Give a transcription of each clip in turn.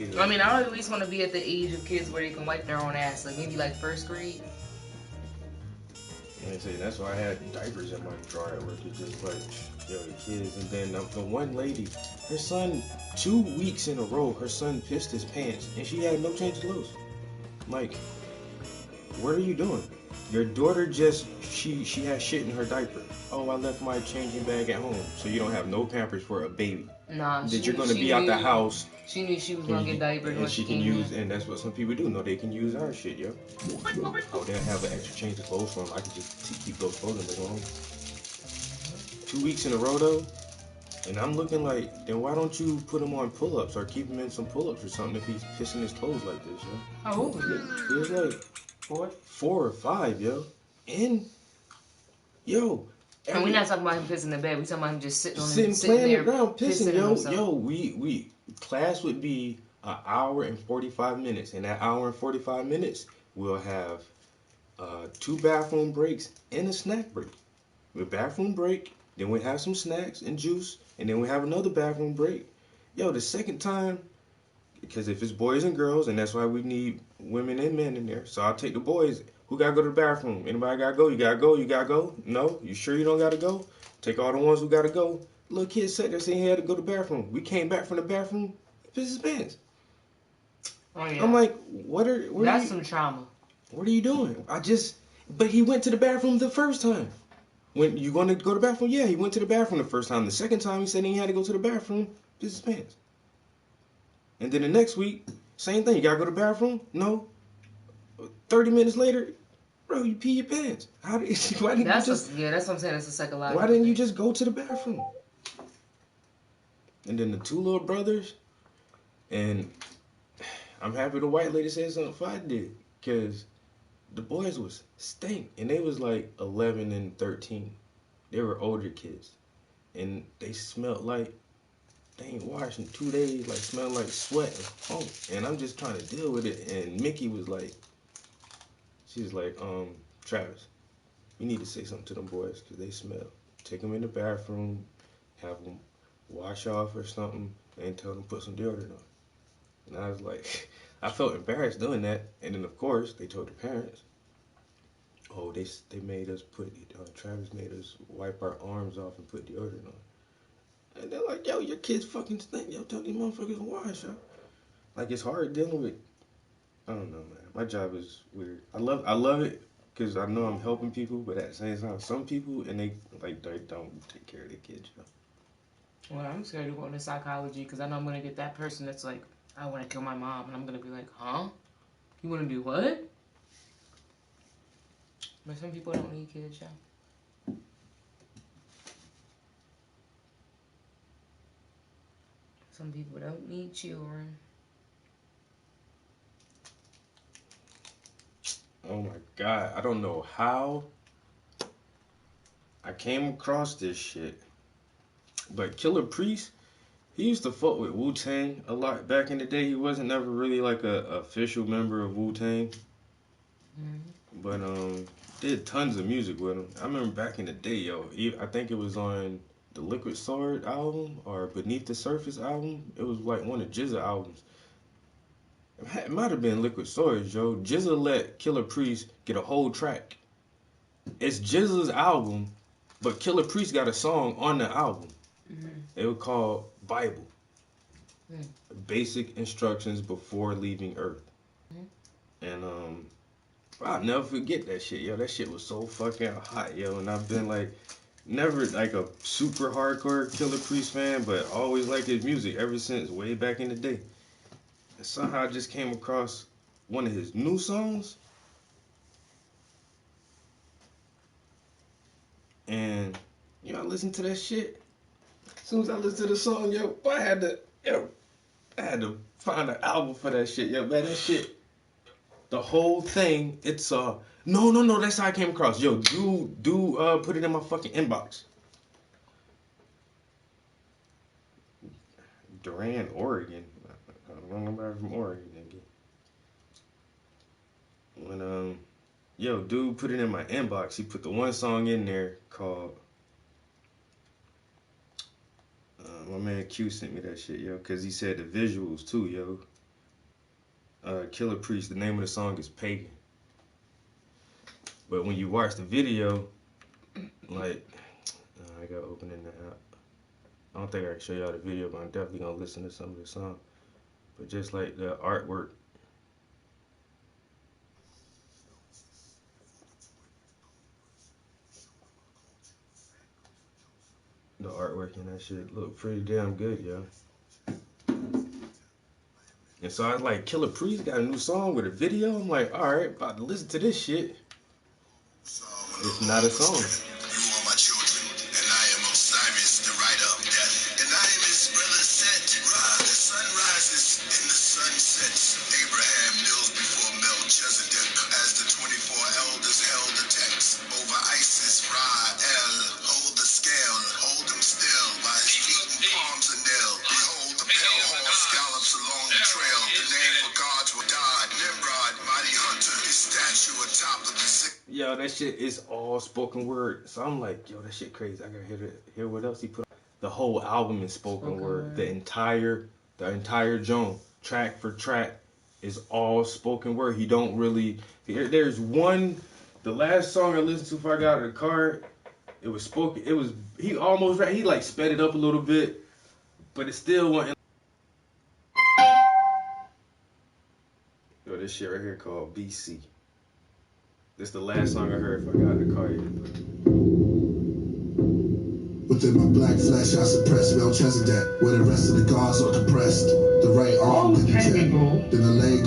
I mean, I at least want to be at the age of kids where they can wipe their own ass, like maybe like first grade. And say that's why I had diapers in my drawer at work. It's just like, yo, the kids. And then the one lady, her son, 2 weeks in a row, her son pissed his pants, and she had no change of clothes. Like, what are you doing? Your daughter just she has shit in her diaper. Oh, I left my changing bag at home, so you don't have no Pampers for a baby. Nah, That you're gonna be out the house. She knew she was gonna get diapers when And she she can came use, in. and that's what some people do. No, they can use our shit, yo. Oh, they'll have an extra change of clothes for them. I can just keep those clothes and they go home. 2 weeks in a row though, and I'm looking like, then why don't you put him on pull-ups or keep him in some pull-ups or something if he's pissing his clothes like this, yo? How old was he? He was like 4 or 5, yo. And yo, And we're not talking about him pissing the bed. We talking about him just sitting sitting playing there the ground pissing, yo, himself. yo. We class would be an hour and 45 minutes. In that hour and 45 minutes, we'll have 2 bathroom breaks and a snack break. The bathroom break, then we have some snacks and juice, and then we have another bathroom break. Yo, the second time, because if it's boys and girls, and that's why we need women and men in there. So I'll take the boys. Who gotta go to the bathroom? Anybody gotta go? You gotta go? You gotta go? No? You sure you don't gotta go? Take all the ones who gotta go. Little kid sat there saying he had to go to the bathroom. We came back from the bathroom, he pissed his pants. Oh yeah. I'm like, That's some trauma. What are you doing? But he went to the bathroom the first time. When you going to go to the bathroom? Yeah, he went to the bathroom the first time. The second time he said he had to go to the bathroom, pissed his pants. And then the next week, same thing. You gotta go to the bathroom? No. 30 minutes later, bro, you pee your pants. Why didn't you just? Yeah, that's what I'm saying. That's a psychological. Why didn't you just go to the bathroom? And then the two little brothers, and I'm happy the white lady said something I did, cause the boys was stink, and they was like 11 and 13. They were older kids, and they smelled like they ain't washed in 2 days, like smelling like sweat and funk. And I'm just trying to deal with it. And Mickey was like, she's like, Travis, you need to say something to them boys because they smell. Take them in the bathroom, have them wash off or something, and tell them to put some deodorant on. And I was like, I felt embarrassed doing that. And then of course they told the parents, oh, they made us put Travis made us wipe our arms off and put deodorant on. And they're like, yo, your kids fucking stink. Yo, tell these motherfuckers to wash, yo. Like, it's hard dealing with, I don't know, man. My job is weird. I love it because I know I'm helping people, but at the same time, some people, and they don't take care of their kids, yo. Well, I'm scared to go into psychology because I know I'm going to get that person that's like, I want to kill my mom. And I'm going to be like, huh? You want to do what? But some people don't need kids, yo. Some people don't need children. Oh my God. I don't know how I came across this shit. But Killer Priest, he used to fuck with Wu Tang a lot back in the day. He wasn't never really like a official member of Wu Tang, but did tons of music with him. I remember back in the day, yo. I think it was on the Liquid Sword album or Beneath the Surface album. It was like one of GZA albums. It might have been Liquid Swords, yo. GZA let Killer Priest get a whole track. It's GZA's album, but Killer Priest got a song on the album. It was called Bible. Basic instructions before leaving Earth. And I'll never forget that shit, yo. That shit was so fucking hot, yo. And I've been like, never like a super hardcore Killer Priest fan, but always liked his music ever since way back in the day. And somehow I just came across one of his new songs. And, you know, I listened to that shit. As soon as I listened to the song, yo, I had to find an album for that shit, yo, man. That shit, the whole thing, it's no, that's how I came across. Yo, put it in my fucking inbox. Durand, Oregon. I don't know nobody from Oregon, nigga. When yo, dude put it in my inbox. He put the one song in there called my man Q sent me that shit, yo, cause he said the visuals too, yo. Killer Priest. The name of the song is Pagan. But when you watch the video, like, I gotta open in the app. I don't think I can show y'all the video, but I'm definitely gonna listen to some of the song. But just like the artwork, and that shit look pretty damn good, yo. And so I was like, Killer Priest got a new song with a video. I'm like, all right, about to listen to this shit. It's not a song. Yo, that shit is all spoken word. So I'm like, yo, that shit crazy. I gotta hear what else he put. The whole album is spoken word. The entire Joan, track for track, is all spoken word. He don't really. There's one. The last song I listened to before I got out of the car, it was spoken. It was he almost right. He like sped it up a little bit, but it still wasn't. Yo, this shit right here called BC. This is the last song I heard if I got in the car yet. Within my black flesh, I suppress Melchizedek, where the rest of the gods are compressed. The right arm did the jet, then the leg,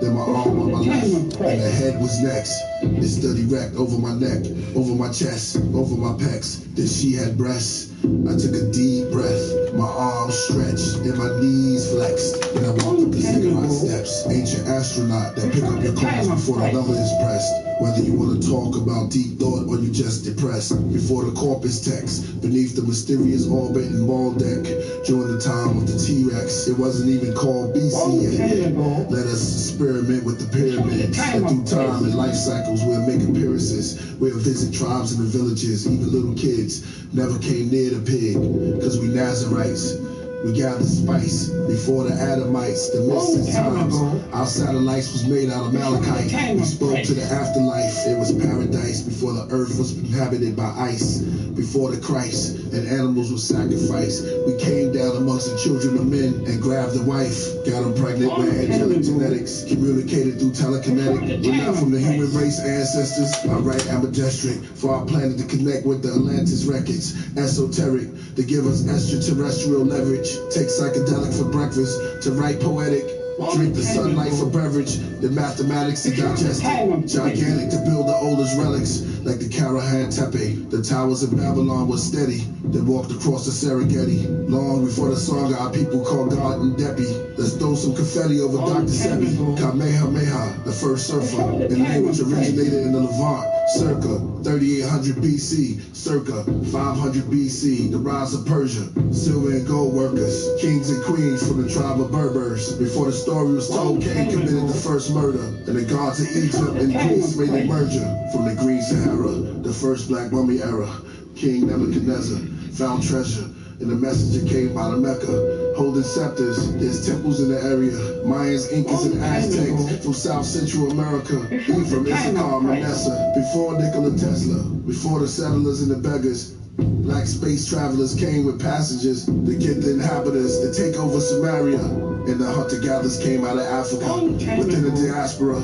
then my arm on my left, and the head was next. It stood erect over my neck, over my chest, over my pecs. Then she had breasts. I took a deep breath, my arms stretched, and my knees flexed. Then I walked up the ziggurat steps, ancient astronaut that pick up your calls before the lever is pressed. Whether you want to talk about deep thought or you just depressed, before the corpus text, beneath the mysterious orbit and ball deck, during the time of the T-Rex, it wasn't even called BC yet. Let us experiment with the pyramids, and through time and life cycles we'll make appearances. We'll visit tribes in the villages, even little kids never came near the pig, cause we Nazarites. We gathered spice before the Adamites, the mystic times. Our satellites was made out of malachite. We spoke to the afterlife. It was paradise before the earth was inhabited by ice. Before the Christ and animals were sacrificed, we came down amongst the children of men and grabbed the wife. Got them pregnant with angelic genetics, communicated through telekinetic. We're not from the human race ancestors. I write ambidextric for our planet to connect with the Atlantis records. Esoteric to give us extraterrestrial leverage. Take psychedelic for breakfast, to write poetic. Drink the sunlight for beverage, the mathematics to digest it. Gigantic to build the oldest relics, like the Karahan Tepe. The towers of Babylon were steady, they walked across the Serengeti. Long before the song our people called God and Depi. Let's throw some confetti over Dr. Sebi. Kamehameha, the first surfer. The language originated in the Levant, circa 3800 BC, circa 500 BC. The rise of Persia, silver and gold workers, kings and queens from the tribe of Berbers. Before the story was told, Cain committed the first murder, and the gods of Egypt and Greece made a merger. From the Green Sahara, the first black mummy era, King Nebuchadnezzar found treasure, and the messenger came out of Mecca, holding scepters. There's temples in the area, Mayans, Incas, and Aztecs from South Central America, Ephraim, Issachar, Manasseh. Before Nikola Tesla, before the settlers and the beggars, black space travelers came with passengers to get the inhabitants to take over Samaria. And the hunter-gatherers came out of Africa within the diaspora.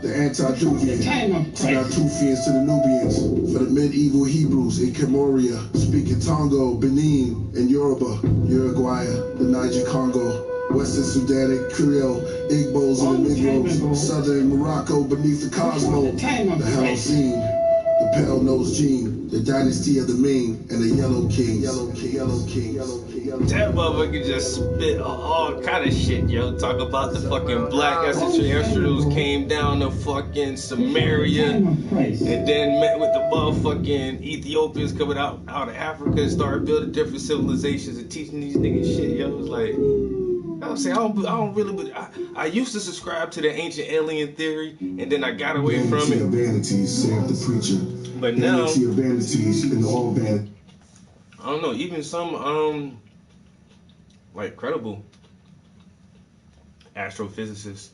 The Antediluvian, to the Natufians, to the Nubians, for the medieval Hebrews in Camoria, speaking Tongo, Benin, and Yoruba, Uruguay, the Niger Congo, Western Sudanic, Creole, Igbos, and the Negroes, Southern Morocco beneath the Cosmo, the Holocene, the pale-nosed gene, the dynasty of the Ming, and the Yellow Kings. That motherfucker just spit all kind of shit, yo. Talk about the fucking black extraterrestrials came down to fucking Samaria and then met with the motherfucking Ethiopians coming out of Africa and started building different civilizations and teaching these niggas shit, yo. It's like, I'm saying, I don't really, I used to subscribe to the ancient alien theory, and then I got away from it. Vanities, saith the preacher. But now, vanity of vanities, and all vanity. I don't know, even some, like credible astrophysicists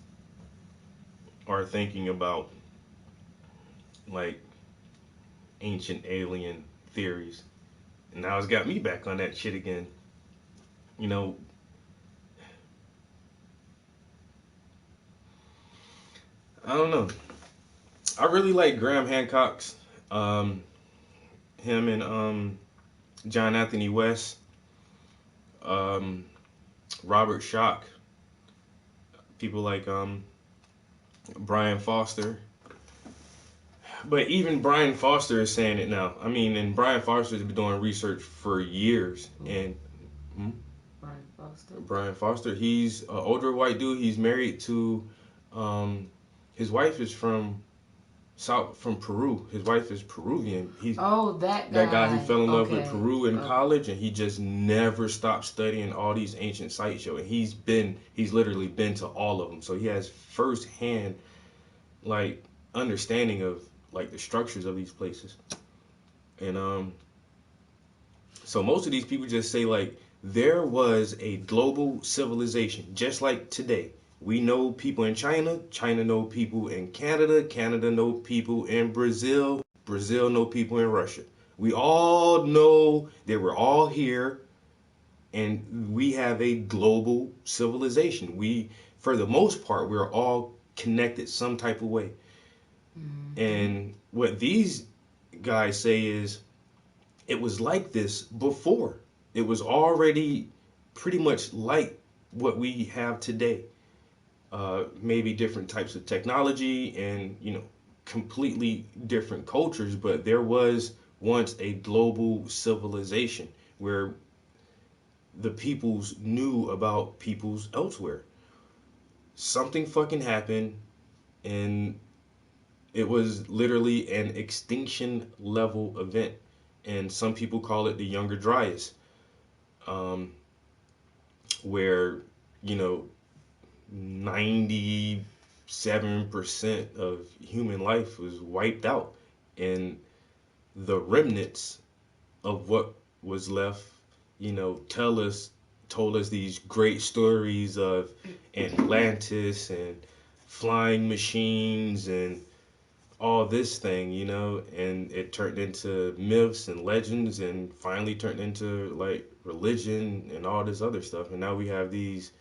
are thinking about like ancient alien theories. And now it's got me back on that shit again. You know, I don't know. I really like Graham Hancock's, him and John Anthony West, um, Robert Schoch, people like Brian Foster. But even Brian Foster is saying it now. I mean, and Brian Foster's been doing research for years. And Brian Foster, he's an older white dude. He's married to, his wife is from Peru. His wife is Peruvian. That guy who fell in love with Peru in college, and he just never stopped studying all these ancient sites. And he's literally been to all of them. So he has firsthand like understanding of like the structures of these places. And so most of these people just say like there was a global civilization just like today. We know people in China, China know people in Canada, Canada know people in Brazil, Brazil know people in Russia. We all know that we're all here and we have a global civilization. We, for the most part, we're all connected some type of way. And what these guys say is it was like this before. It was already pretty much like what we have today. Maybe different types of technology and, you know, completely different cultures, but there was once a global civilization where the peoples knew about peoples elsewhere. Something fucking happened and it was literally an extinction level event, and some people call it the Younger Dryas, where, you know, 97% of human life was wiped out, and the remnants of what was left, you know, told us these great stories of Atlantis and flying machines and all this thing, you know, and it turned into myths and legends and finally turned into like religion and all this other stuff. And now we have these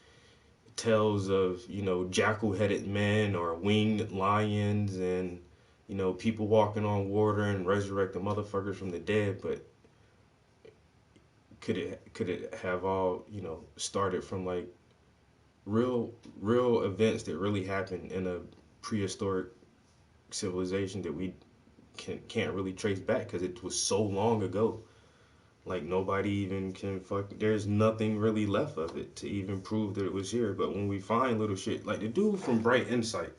tales of, you know, jackal-headed men or winged lions and, you know, people walking on water and resurrecting motherfuckers from the dead. But could it have all, you know, started from like real events that really happened in a prehistoric civilization that we can't really trace back because it was so long ago? Like nobody even can there's nothing really left of it to even prove that it was here. But when we find little shit, like the dude from Bright Insight,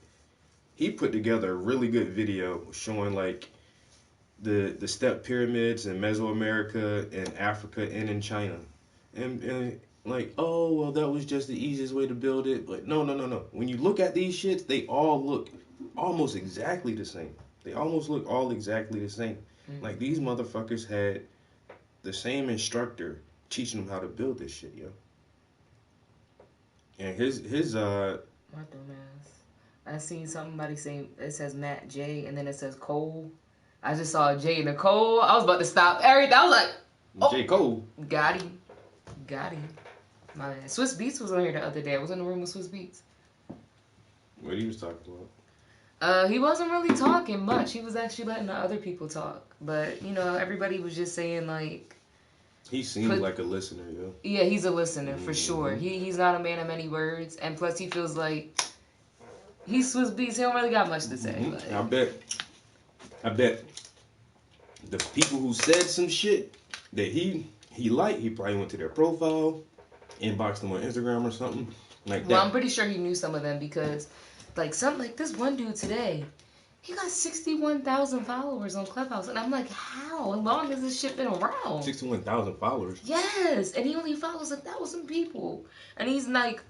he put together a really good video showing like the step pyramids in Mesoamerica and Africa and in China. And like, oh, well, that was just the easiest way to build it. But no. When you look at these shits, they all look almost exactly the same. They almost look all exactly the same. Like these motherfuckers had the same instructor teaching them how to build this shit, yo. And his My dumbass. I seen somebody saying it says Matt J and then it says Cole. I just saw J and a Cole. I was about to stop everything. I was like, oh, J. Cole. Got him. My man. Swiss Beats was on here the other day. I was in the room with Swiss Beats. What he was talking about? He wasn't really talking much. He was actually letting the other people talk. But, you know, everybody was just saying, like... He seemed like a listener, yo. Yeah, he's a listener, for sure. He's not a man of many words. And plus, he feels like... He's Swiss Beats. He don't really got much to say. But... I bet the people who said some shit that he liked, he probably went to their profile, inboxed them on Instagram or something like that. Well, I'm pretty sure he knew some of them because... Like this one dude today, he got 61,000 followers on Clubhouse, and I'm like, how long has this shit been around? 61,000 followers. Yes, and he only follows 1,000 people, and he's like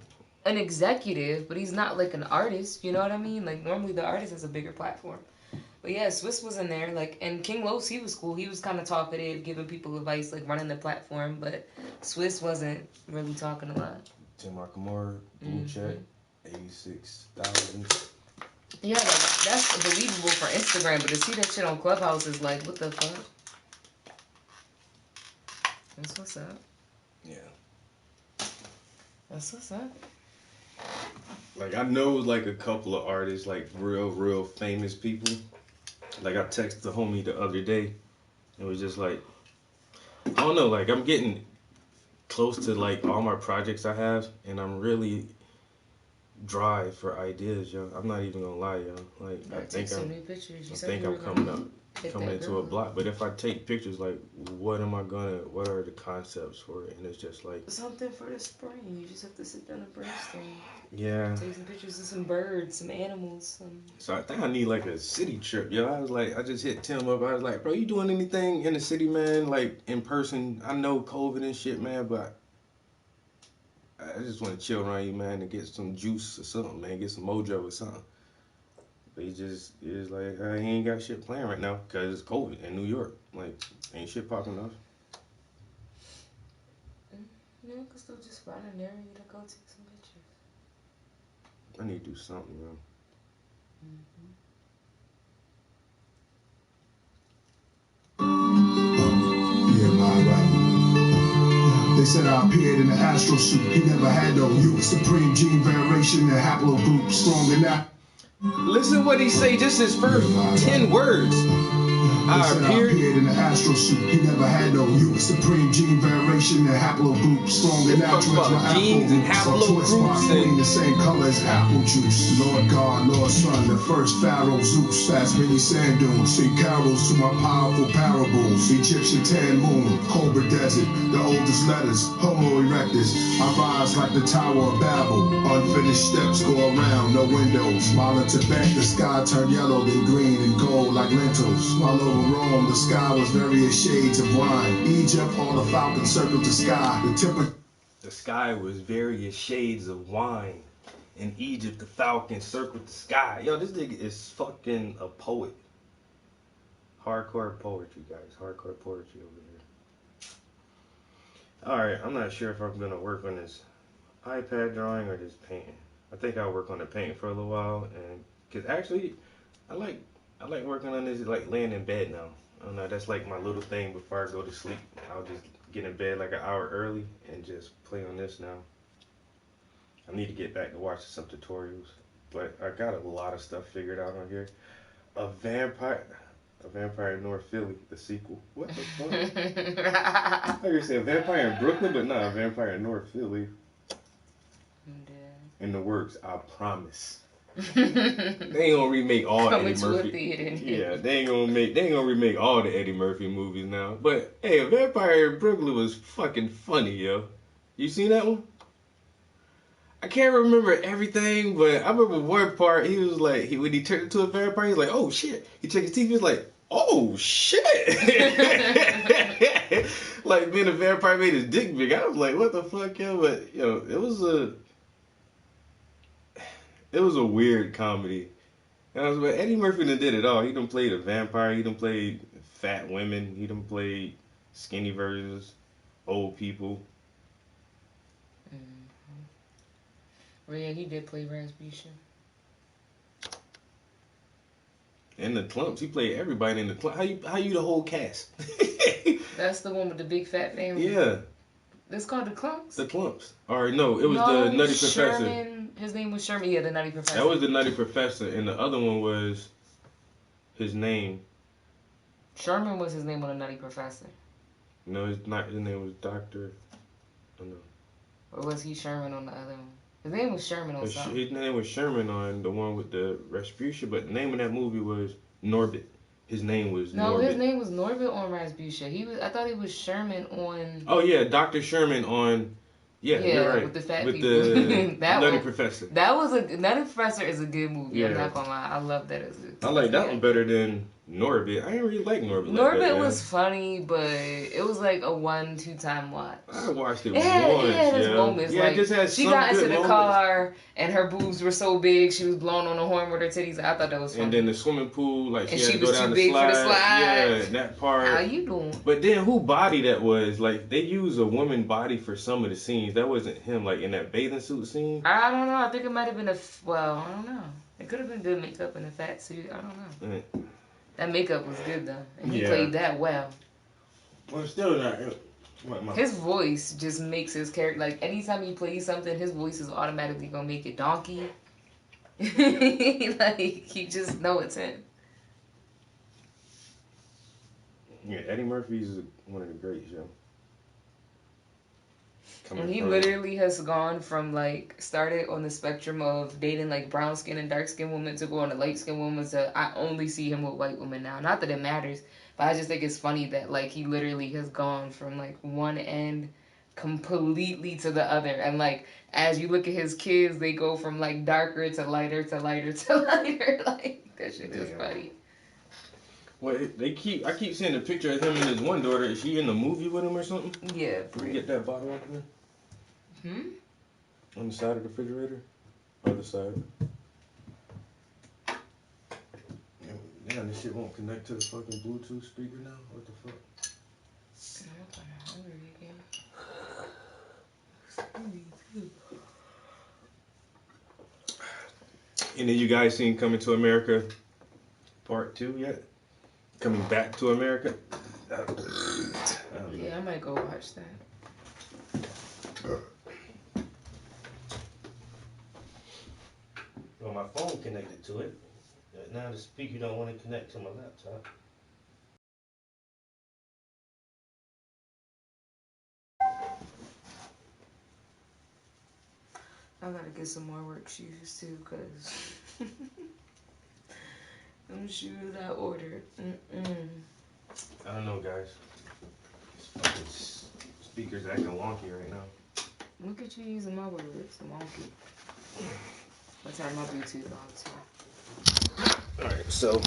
an executive, but he's not like an artist. You know what I mean? Like normally the artist has a bigger platform. But yeah, Swiss was in there, like, and King Los, he was cool. He was kind of talkative, giving people advice, like running the platform, but Swiss wasn't really talking a lot. Tim Akamora, blue check. 86,000. Yeah, like, that's believable for Instagram, but to see that shit on Clubhouse is like, what the fuck? That's what's up. Yeah. That's what's up. Like, I know, like, a couple of artists, like, real famous people. Like, I texted the homie the other day. It was just like, I don't know, like, I'm getting close to, like, all my projects I have, and I'm really dry for ideas, yo. I'm not even gonna lie, yo. Like, I think I'm coming into a block. But if I take pictures, like, what are the concepts for it? And it's just like something for the spring. You just have to sit down and brainstorm. Yeah. Take some pictures of some birds, some animals. So I think I need like a city trip, yo. I just hit Tim up. I was like, bro, you doing anything in the city, man? Like in person? I know COVID and shit, man, but I just want to chill around you, man, and get some juice or something, man. Get some mojo or something. But he's like, he ain't got shit playing right now because it's COVID in New York. Like, ain't shit popping off. Yeah, you can still just find an area to go take some pictures. I need to do something, man. Yeah, my right. They said I appeared in an astro suit. He never had no youth. Supreme gene variation and haplogroup. Strong in that. Listen what he say, just his first 10 words. I appeared in an astro suit. He never had no youth. Supreme gene variation and haplogroup. Strong and natural as my genes and haplogroups and the same color as apple juice. Lord God, Lord Son, the first Pharaoh Zeus. That's many sand dunes. Sing carols to my powerful parables. Egyptian tan moon, Cobra desert, the oldest letters, Homo erectus. I rise like the Tower of Babel. Unfinished steps go around, no windows. While in Tibet, the sky turned yellow, then green and gold like lentils. While over Rome, the sky was various shades of wine. Egypt, all the falcons circled the sky. The sky was various shades of wine. In Egypt, the falcon circled the sky. Yo, this nigga is fucking a poet. Hardcore poetry, guys. Hardcore poetry over here. Alright, I'm not sure if I'm gonna work on this iPad drawing or this painting. I think I'll work on the painting for a little while, and cause actually, I like working on this like laying in bed now. I don't know, that's like my little thing before I go to sleep. I'll just get in bed like an hour early and just play on this now. I need to get back to watching some tutorials, but I got a lot of stuff figured out on here. A Vampire in North Philly, the sequel. What the fuck? I thought you said a Vampire in Brooklyn, but not a Vampire in North Philly. In the works, I promise. They ain't gonna remake all Eddie Murphy. Yeah, they ain't gonna remake all the Eddie Murphy movies now. But hey, A Vampire in Brooklyn was fucking funny, yo. You seen that one? I can't remember everything, but I remember one part. He was like, when he turned into a vampire, he's like, oh shit. He checked his teeth. He was like, oh shit. Like being a vampire made his dick big. I was like, what the fuck, yo? But yo, it was a weird comedy. And but Eddie Murphy done did it all. He done played a vampire. He done played fat women. He done played skinny versions, old people. Well, yeah, he did play Rasputia. And the Clumps, he played everybody in the Clumps. How you the whole cast? That's the one with the big fat family. Yeah. It's called the Clumps? The Clumps. Or no, it was the Nutty Professor. His name was Sherman. Yeah, the Nutty Professor. That was the Nutty Professor, and the other one was his name. Sherman was his name on the Nutty Professor. No, his name was Dr. I don't know. Or was he Sherman on the other one? His name was Sherman on something. His name was Sherman on the one with the Rasputia, but the name of that movie was Norbit. His name was Norbit. No, his name was Norbit on Rasputia. I thought he was Sherman on... Oh, yeah, Dr. Sherman on... Yeah, you're right. With the fat people. The Nutty Professor. Nutty Professor is a good movie. Yeah. I'm not gonna lie. I love that. I like that one better than Norbit. I didn't really like Norbit. Norbit was funny, but it was like a 1-2 time watch. I watched it once. It had its moments. Yeah, like, it just had she some got into good the moments. car and her boobs were so big she was blowing on the horn with her titties. I thought that was funny. And then the swimming pool, like and she had to go was down too the big slide. for the slide. Yeah, that part. How you doing? But then who body that was? Like they used a woman body for some of the scenes. That wasn't him. Like in that bathing suit scene. I don't know. I think it might have been I don't know. It could have been good makeup in a fat suit. I don't know. Right. That makeup was good though, and he Yeah. played that well. Well, still not. His voice just makes his character, like, anytime he plays something, his voice is automatically gonna make it donkey. Like, you just know it's him. Yeah, Eddie Murphy's one of the greats, yo. And he literally has gone from, like, started on the spectrum of dating, like, brown skin and dark skin women to go on to light skin women to I only see him with white women now. Not that it matters, but I just think it's funny that, like, he literally has gone from, like, one end completely to the other. And, like, as you look at his kids, they go from, like, darker to lighter to lighter to lighter. Like, that shit is funny. Well, I keep seeing a picture of him and his one daughter. Is she in the movie with him or something? Yeah. Can we get that bottle off there? On the side of the refrigerator? Other side. Damn, this shit won't connect to the fucking Bluetooth speaker now? What the fuck? I'm kind of hungry again. Any of you guys seen Coming to America Part 2 yet? Coming Back to America? Yeah, I might go watch that. Well, my phone connected to it. But now the speaker don't want to connect to my laptop. I gotta get some more work shoes too, cause them shoes I ordered. I don't know, guys. This fucking speaker's acting wonky right now. Look at you using my words. It's wonky. Let's have my Bluetooth on too. Alright, so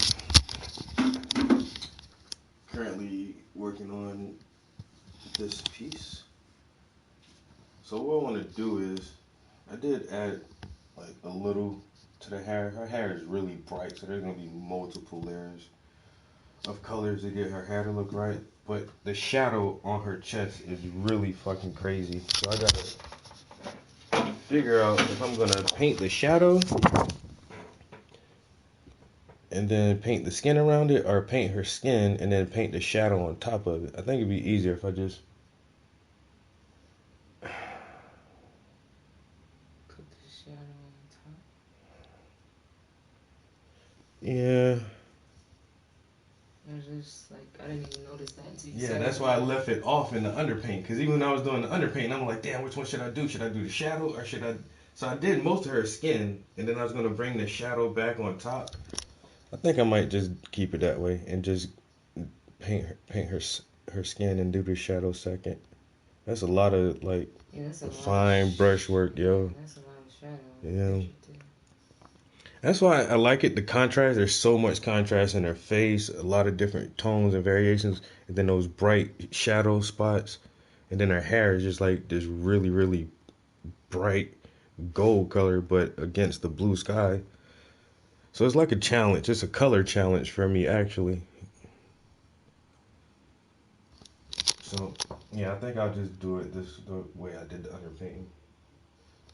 currently working on this piece. So what I want to do is, I did add like a little to the hair. Her hair is really bright, so there's gonna be multiple layers of colors to get her hair to look right. But the shadow on her chest is really fucking crazy. So I gotta figure out if I'm gonna paint the shadow and then paint the skin around it, or paint her skin and then paint the shadow on top of it. I think it'd be easier if I just Put the shadow on top. yeah. I was just like, I didn't even notice that until you Yeah, said that's it. why I left it off in the underpaint. Because even when I was doing the underpaint, I'm like, damn, which one should I do? Should I do the shadow or should I? So I did most of her skin, and then I was gonna bring the shadow back on top. I think I might just keep it that way and just paint her skin and do the shadow second. That's a lot of like fine brush work, yo. That's a lot of shadow. Yeah. That's why I like it, the contrast. There's so much contrast in her face, a lot of different tones and variations, and then those bright shadow spots. And then her hair is just like this really, really bright gold color, but against the blue sky. So it's like a challenge. It's a color challenge for me, actually. So, yeah, I think I'll just do it the way I did the underpainting.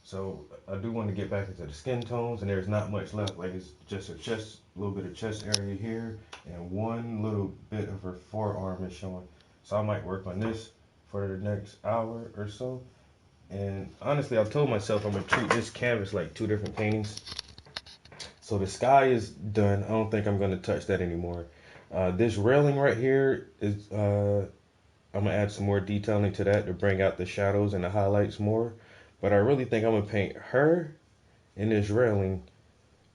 So I do want to get back into the skin tones, and there's not much left. Like, it's just a little bit of chest area here, and one little bit of her forearm is showing. So I might work on this for the next hour or so. And honestly, I've told myself I'm gonna treat this canvas like two different paintings. So the sky is done. I don't think I'm gonna touch that anymore. This railing right here is, I'm gonna add some more detailing to that to bring out the shadows and the highlights more. But I really think I'm going to paint her in this railing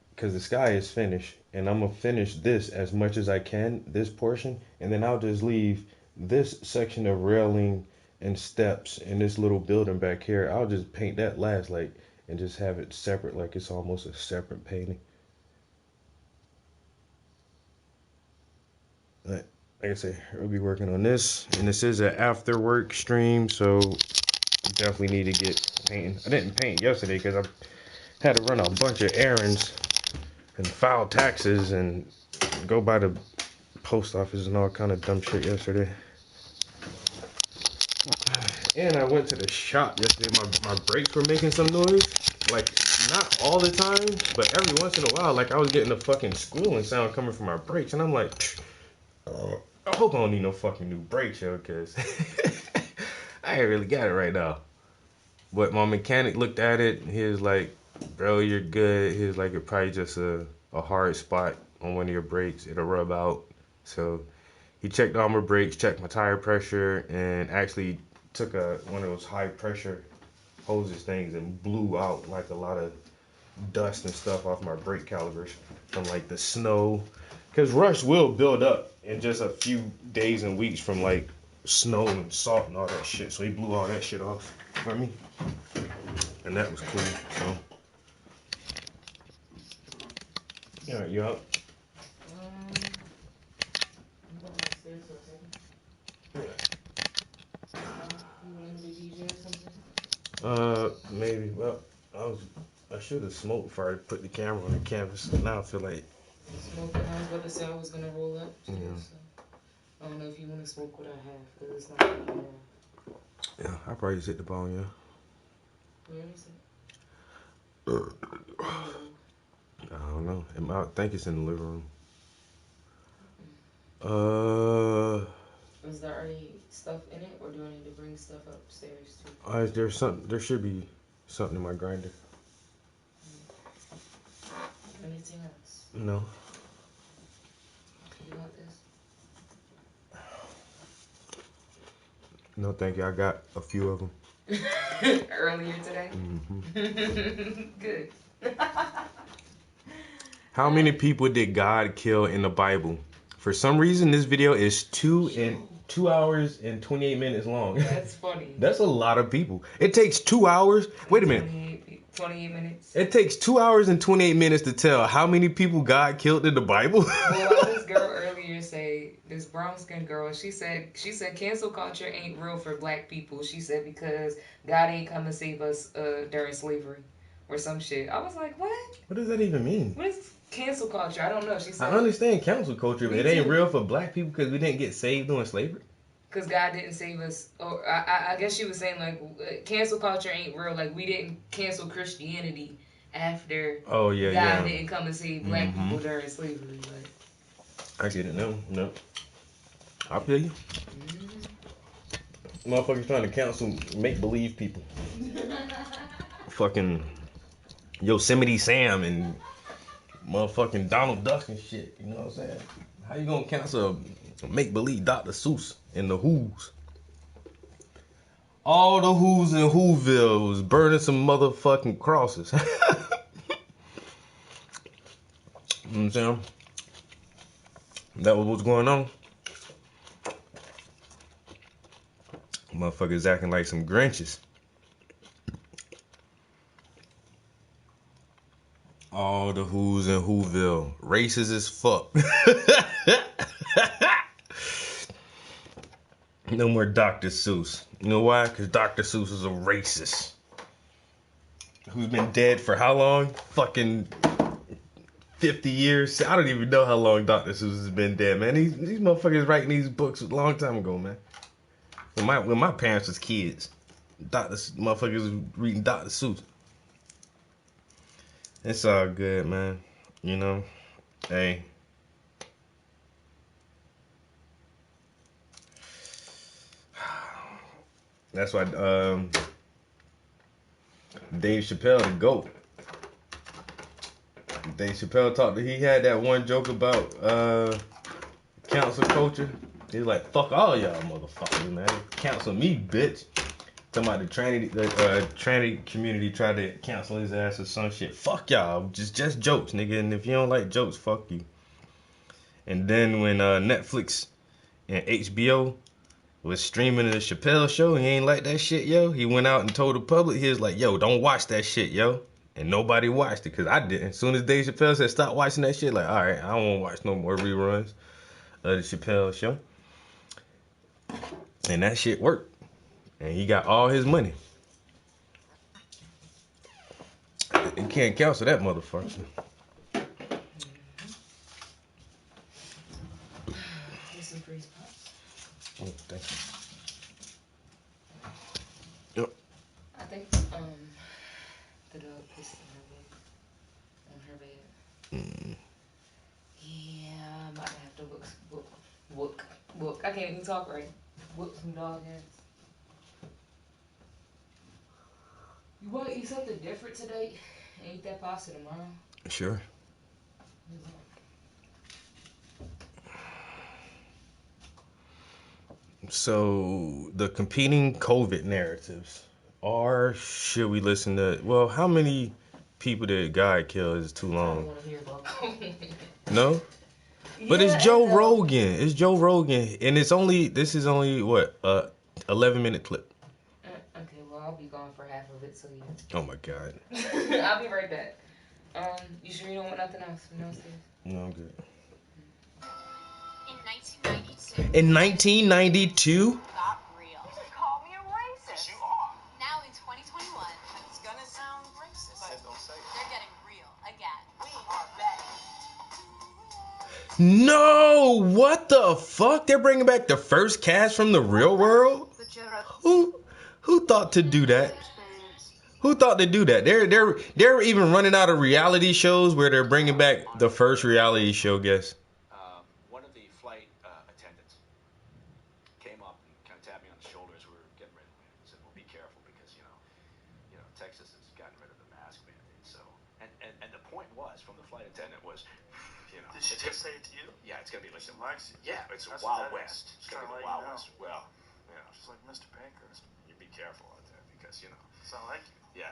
because the sky is finished. And I'm going to finish this as much as I can, this portion. And then I'll just leave this section of railing and steps and this little building back here. I'll just paint that last, like, and just have it separate, like it's almost a separate painting. Like I say, we'll be working on this. And this is an after work stream, so definitely need to get painting. I didn't paint yesterday because I had to run a bunch of errands and file taxes and go by the post office and all kind of dumb shit yesterday. And I went to the shop yesterday. My brakes were making some noise. Like, not all the time, but every once in a while, like I was getting a fucking squealing sound coming from my brakes, and I'm like, I hope I don't need no fucking new brakes, yo, cause I ain't really got it right now. But my mechanic looked at it, and he was like, bro, you're good. He was like, it's probably just a hard spot on one of your brakes. It'll rub out. So he checked all my brakes, checked my tire pressure, and actually took one of those high pressure hoses things and blew out like a lot of dust and stuff off my brake calipers from like the snow. Because rust will build up in just a few days and weeks from like snow and salt and all that shit. So he blew all that shit off for me. And that was cool. So, yeah, you up? I'm going upstairs for a second. You want to DJ or something? Maybe. Well, I should have smoked before I put the camera on the canvas. Now I feel like Smoke. I was about to say I was gonna roll up. Too, yeah. So. I don't know if you want to smoke what I have, because it's not what I have. Yeah, I probably just hit the bone, yeah. Where is it? I don't know. I think it's in the living room. Is there already stuff in it, or do I need to bring stuff upstairs too? There's something. There should be something in my grinder. Anything else? No. You want this? No, thank you. I got a few of them. Earlier today? Mm-hmm. Good. How many people did God kill in the Bible? For some reason, this video is 2 hours and 28 minutes long. That's funny. That's a lot of people. It takes 2 hours. Wait a minute. 28 minutes. It takes 2 hours and 28 minutes to tell how many people God killed in the Bible. Well, this girl earlier say, this brown skinned girl, she said cancel culture ain't real for black people. She said because God ain't come to save us during slavery or some shit. I was like, what? What does that even mean? What is cancel culture? I don't know. She said, I understand cancel culture, but Me it ain't too. real for black people because we didn't get saved during slavery. because God didn't save us. Or I guess she was saying like cancel culture ain't real. Like we didn't cancel Christianity after Oh yeah, God yeah. didn't come and save black people during slavery. Like, I get it. No. I feel you. Motherfuckers trying to cancel make believe people. Fucking Yosemite Sam and motherfucking Donald Duck and shit. You know what I'm saying? How you gonna cancel make believe Dr. Seuss and the Who's? All the Who's in Whoville was burning some motherfucking crosses. You know what I'm saying? That was what's going on. Motherfuckers acting like some Grinches. All the Who's in Whoville. Racist as fuck. No more Dr. Seuss. You know why? Because Dr. Seuss is a racist. Who's been dead for how long? Fucking 50 years? I don't even know how long Dr. Seuss has been dead, man. These motherfuckers writing these books a long time ago, man. When my parents was kids, motherfuckers was reading Dr. Seuss. It's all good, man. You know, hey. That's why Dave Chappelle, the GOAT. Dave Chappelle he had that one joke about cancel culture. He was like, fuck all y'all motherfuckers, man. Cancel me, bitch. Talking about the tranny community tried to cancel his ass or some shit. Fuck y'all. Just jokes, nigga. And if you don't like jokes, fuck you. And then when Netflix and HBO was streaming the Chappelle show, he ain't like that shit, yo. He went out and told the public, he was like, yo, don't watch that shit, yo. And nobody watched it, because I didn't. As soon as Dave Chappelle said stop watching that shit, like, all right, I don't want to watch no more reruns of the Chappelle show. And that shit worked. And he got all his money. You can't cancel that motherfucker. some freeze pops. Oh, thank you. Yep. I think the dog pissed in her bed. Yeah, I'm about to have to book. I can't even talk right. Whoop some dog heads. You want to eat something different today? Eat that pasta tomorrow. Sure. So the competing COVID narratives are, should we listen to, well, how many people did God kill is too I don't long? want to hear about COVID. No? But Yeah, it's Joe and, Rogan. It's Joe Rogan. And this is only what, 11-minute clip. Okay, well, I'll be gone for half of it, so yeah. Oh my God. I'll be right back. You sure you don't want nothing else? No, No, I'm good. In 1992? Got real. Call me a racist. You are. Now in 2021, It's gonna sound racist. Don't say it. they're getting real again. We are back. No! What the fuck? They're bringing back the first cast from The Real World? Who thought to do that? Who thought to do that? They're even running out of reality shows where they're bringing back the first reality show guest. One of the flight attendants came up and kind of tapped me on the shoulder as we were getting ready to land. He said, "Well, be careful because you know, Texas has gotten rid of the mask mandate." So, and the point was from the flight attendant was, you know, Did she just say it to you? yeah, it's gonna be like She likes you. yeah, it's a That's Wild what that West. is. It's She's gonna be the trying to let Wild you know. West. Well, you know, She's like Mr. Pankhurst. you be careful out there because you know. So I like you. Yeah,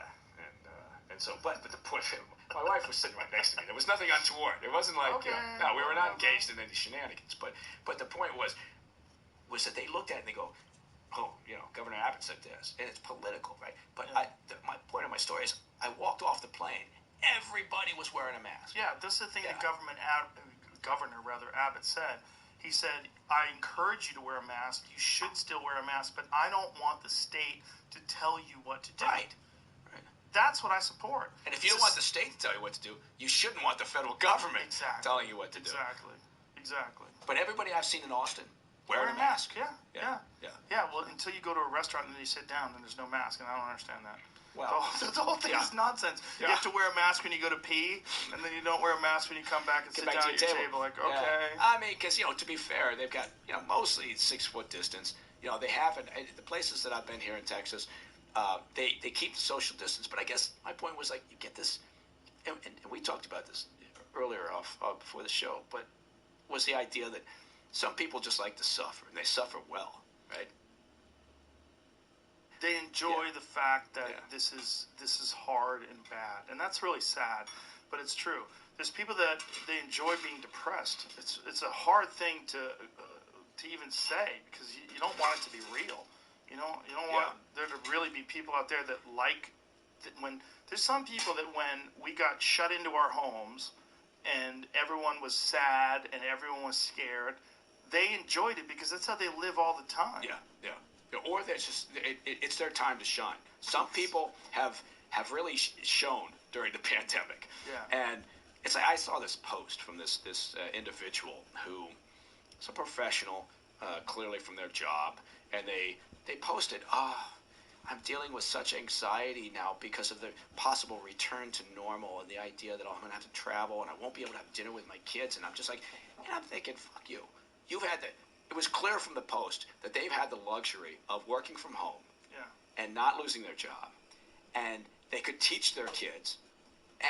and so, but the point, my wife was sitting right next to me. There was nothing untoward. It wasn't like, Okay. no, we were not engaged in any shenanigans. But the point was that they looked at it and they go, oh, you know, Governor Abbott said this, and it's political, right? But Yeah. my point of my story is, I walked off the plane. Everybody was wearing a mask. Yeah, this is the thing Yeah. that Governor Abbott said. He said, I encourage you to wear a mask. You should still wear a mask, but I don't want the state to tell you what to do. Right. That's what I support. And if you don't want the state to tell you what to do, you shouldn't want the federal government Exactly. telling you what to do. Exactly. But everybody I've seen in Austin wearing a mask. Yeah. Well, until you go to a restaurant and you sit down and there's no mask, and I don't understand that. Well, the whole thing yeah. is nonsense. Yeah. You have to wear a mask when you go to pee, and then you don't wear a mask when you come back and Get sit back down to at your your table. table. Like, Yeah. okay. I mean, because, you know, to be fair, they've got, you know, mostly 6 foot distance. You know, they haven't, the places that I've been here in Texas, they keep the social distance. But I guess my point was, like, you get this, and we talked about this earlier off before the show, but was the idea that some people just like to suffer, and they suffer well, right? They enjoy Yeah. the fact that Yeah. this is hard and bad, and that's really sad, but it's true. There's people that they enjoy being depressed. It's a hard thing to even say because you don't want it to be real. You don't want there to really be people out there that like that when there's some people that when we got shut into our homes and everyone was sad and everyone was scared, they enjoyed it because that's how they live all the time. Yeah. Or there's just it's their time to shine. Some people have really shown during the pandemic. Yeah. And it's like I saw this post from this individual who is a professional, clearly from their job, and they posted, I'm dealing with such anxiety now because of the possible return to normal and the idea that I'm going to have to travel and I won't be able to have dinner with my kids. And I'm just like, and I'm thinking, fuck you. You've had it was clear from the post that they've had the luxury of working from home and not losing their job. And they could teach their kids.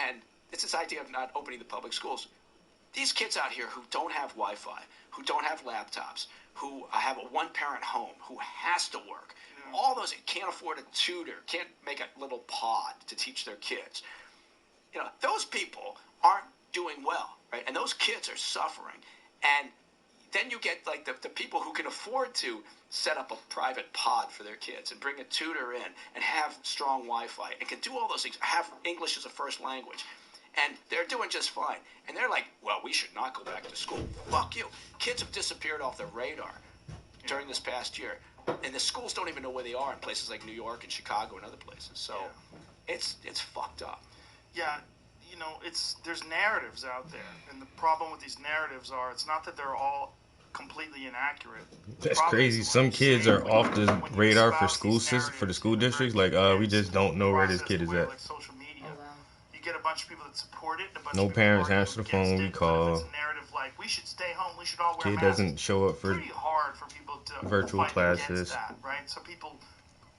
And it's this idea of not opening the public schools. These kids out here who don't have Wi-Fi, who don't have laptops, who have a one-parent home, who has to work, all those can't afford a tutor, can't make a little pod to teach their kids. You know, those people aren't doing well, right? And those kids are suffering. And then you get like the people who can afford to set up a private pod for their kids and bring a tutor in and have strong Wi-Fi and can do all those things, have English as a first language. And they're doing just fine. And they're like, well, we should not go back to school. Fuck you. Kids have disappeared off the radar during this past year. And the schools don't even know where they are in places like New York and Chicago and other places. So it's fucked up. Yeah, you know, there's narratives out there, and the problem with these narratives are it's not that they're all completely inaccurate. That's crazy. Some kids are off the radar for the school districts. Like, we just don't know where this kid is at. Like social media, Oh, wow. you get a a bunch of people that support it, and a bunch No of people parents argue answer the against phone when we it, but call. if it's a narrative like we should stay home, we should all wear Kid masks. doesn't show up for Pretty hard for people to virtual fight classes. against that, right? So people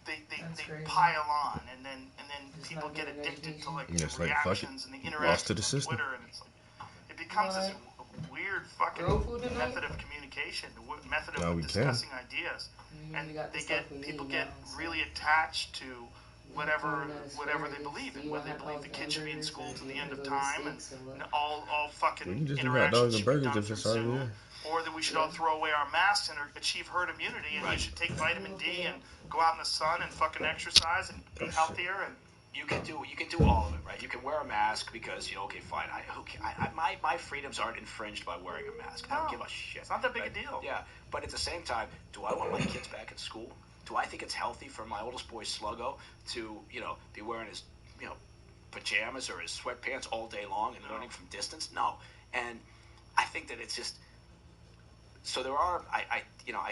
they crazy. pile on, and then Just people not get getting addicted to education. like Yeah, the it's like, fuck it. reactions and the Lost to interactions the on system. Twitter, and it's like it becomes this weird fucking Grow food tonight? method of communication, method No, of we discussing ideas, and We got the they stuff get we people need get now, so. really attached to whatever Whatever they believe in, you whether they want believe hot the dogs kid and should be in hamburgers, school or to do the you end wanna of go to time, and steaks or what? all fucking We can just do hot interactions dogs and should be burgers done if from it's already Zoom, there. or that we should all throw away our masks and achieve herd immunity, and we should take vitamin D and go out in the sun and fucking exercise and eat healthier and. You can do all of it, right? You can wear a mask because okay, fine. My freedoms aren't infringed by wearing a mask. I don't give a shit. It's not that big right? a deal. Yeah, but at the same time, do I want my kids back at school? Do I think it's healthy for my oldest boy Sluggo to be wearing his pajamas or his sweatpants all day long and learning from distance? No, and I think that it's just. So there are, I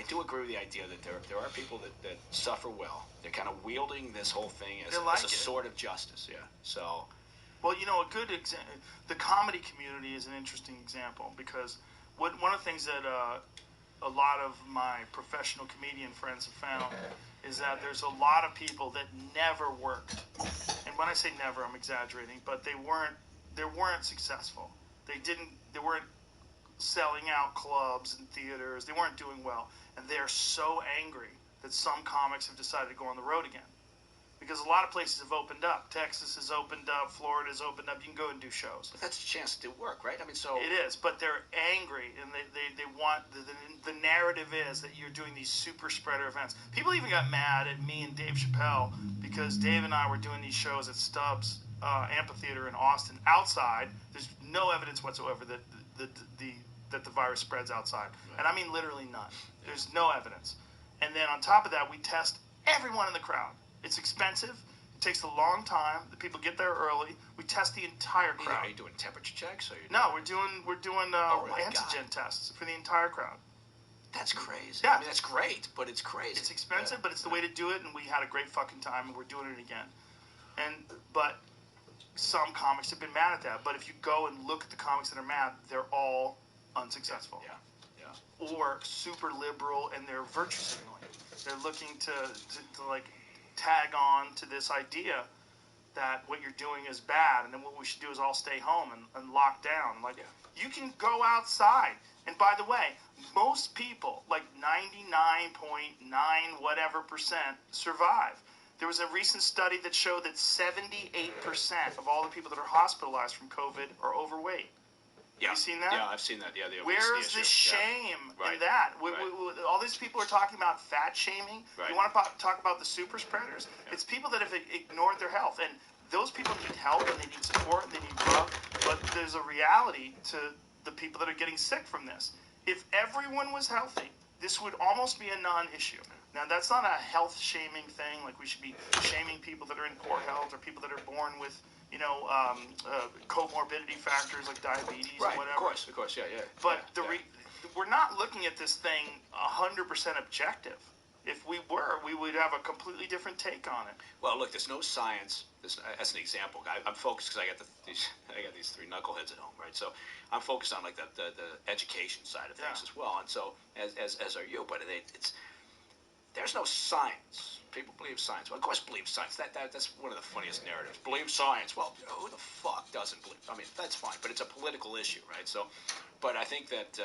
do agree with the idea that there are people that suffer well. They're kind of wielding this whole thing as a sword of justice, yeah. So, well, a good example, the comedy community is an interesting example because one of the things that a lot of my professional comedian friends have found is that there's a lot of people that never worked, and when I say never, I'm exaggerating, but they weren't successful. They weren't selling out clubs and theaters. They weren't doing well. And they're so angry that some comics have decided to go on the road again. Because a lot of places have opened up. Texas has opened up. Florida's opened up. You can go and do shows. But that's a chance to do work, right? I mean, so... It is, but they're angry, and they want... The narrative is that you're doing these super spreader events. People even got mad at me and Dave Chappelle because Dave and I were doing these shows at Stubbs Amphitheater in Austin outside. There's no evidence whatsoever that the virus spreads outside. Right. And I mean literally none. There's no evidence. And then on top of that, we test everyone in the crowd. It's expensive. It takes a long time. The people get there early. We test the entire crowd. Are you doing temperature checks? Or no, we're doing antigen tests for the entire crowd. That's crazy. Yeah. I mean, that's great, but it's crazy. It's expensive, but it's the way to do it, and we had a great fucking time, and we're doing it again. But some comics have been mad at that. But if you go and look at the comics that are mad, they're all unsuccessful. Yeah. Or super liberal, and they're virtue signaling. They're looking to like tag on to this idea that what you're doing is bad, and then what we should do is all stay home and lock down. Like, you can go outside. And by the way, most people, like 99.9 whatever percent, survive. There was a recent study that showed that 78% of all the people that are hospitalized from COVID are overweight. Have you seen that? Yeah, I've seen that. Yeah, where is the shame in that? All these people are talking about fat shaming. Right. You want to talk about the super spreaders? Yeah. It's people that have ignored their health, and those people need help, and they need support, and they need love. But there's a reality to the people that are getting sick from this. If everyone was healthy, this would almost be a non-issue. Now, that's not a health shaming thing. Like, we should be shaming people that are in poor health or people that are born with comorbidity factors like diabetes or whatever. Of course, yeah. But we're not looking at this thing 100% objective. If we were, we would have a completely different take on it. Well, look, there's no science. As an example, I'm focused because I got these three knuckleheads at home, right? So I'm focused on like the education side of things as well, and so as are you. But there's no science. People believe science. Well, of course, believe science. That's one of the funniest narratives. Believe science. Well, who the fuck doesn't believe? I mean, that's fine, but it's a political issue, right? So, but I think that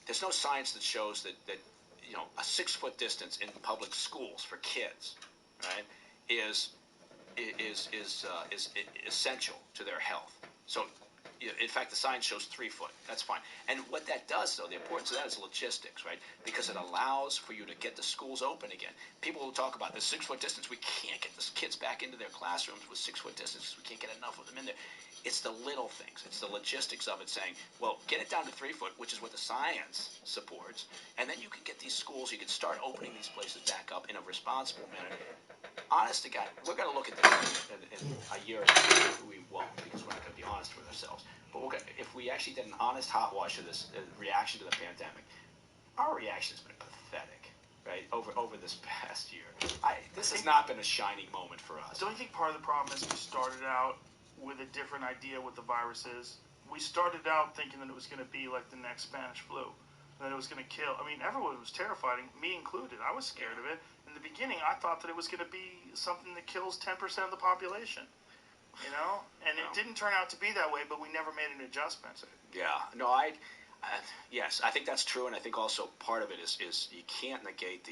there's no science that shows that a 6-foot distance in public schools for kids, right, is essential to their health. So, in fact, the science shows 3 foot. That's fine. And what that does, though, the importance of that is logistics, right? Because it allows for you to get the schools open again. People will talk about the 6-foot distance. We can't get the kids back into their classrooms with 6-foot distance. We can't get enough of them in there. It's the little things. It's the logistics of it saying, well, get it down to 3 foot, which is what the science supports, and then you can get these schools, you can start opening these places back up in a responsible manner. Honest to God, we're going to look at this in a year or so. We won't, because we're not going to be honest with ourselves. But if we actually did an honest hot wash of this reaction to the pandemic, our reaction has been pathetic, right, over this past year. This has not been a shining moment for us. Don't you think part of the problem is we started out with a different idea what the virus is. We started out thinking that it was going to be like the next Spanish flu, that it was going to kill. I mean, everyone was terrified, me included. I was scared of it. In the beginning, I thought that it was going to be something that kills 10% of the population, you know? And it didn't turn out to be that way, but we never made an adjustment. Yeah, no, yes, I think that's true, and I think also part of it is you can't negate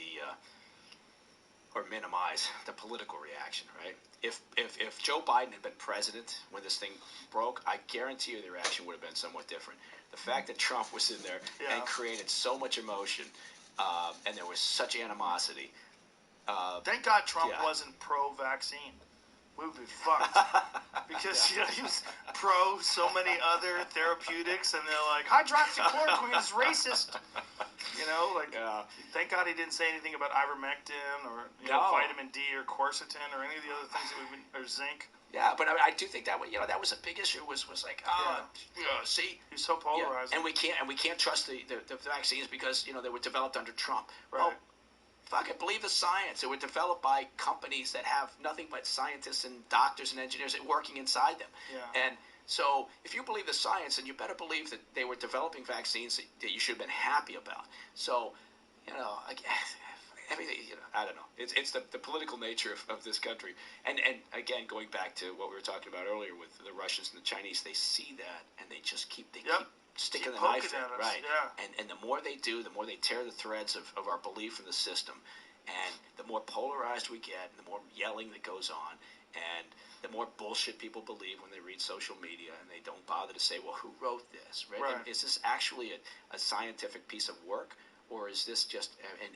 or minimize the political reaction, right? If Joe Biden had been president when this thing broke, I guarantee you the reaction would have been somewhat different. The fact that Trump was in there and created so much emotion, and there was such animosity. Thank God Trump wasn't pro-vaccine. We would be fucked. Because, you know, he was pro so many other therapeutics, and they're like, hydroxychloroquine is racist. You know, like, thank God he didn't say anything about ivermectin or vitamin D or quercetin or any of the other things that we've been, or zinc. Yeah, but I do think that that was a big issue. Was like, see, he's so polarized, and we can't trust the vaccines because they were developed under Trump. Right. Oh, fucking believe the science. They were developed by companies that have nothing but scientists and doctors and engineers working inside them. Yeah. And so if you believe the science, then you better believe that they were developing vaccines that you should have been happy about. So, everything, I don't know. It's the political nature of this country. And again, going back to what we were talking about earlier with the Russians and the Chinese, they see that and they just keep sticking the knife in, right? Yeah. And the more they do, the more they tear the threads of our belief in the system, and the more polarized we get, and the more yelling that goes on, and the more bullshit people believe when they read social media, and they don't bother to say, well, who wrote this, right? Right. Is this actually a scientific piece of work, or is this just,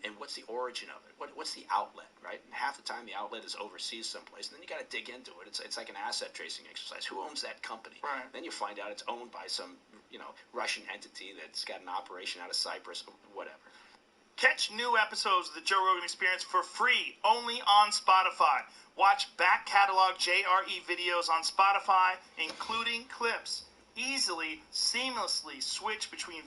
and what's the origin of it? What's the outlet, right? And half the time the outlet is overseas someplace, and then you got to dig into it. It's like an asset tracing exercise. Who owns that company? Right. Then you find out it's owned by some Russian entity that's got an operation out of Cyprus, whatever. Catch new episodes of the Joe Rogan Experience for free, only on Spotify. Watch back catalog JRE videos on Spotify, including clips. Easily, seamlessly switch between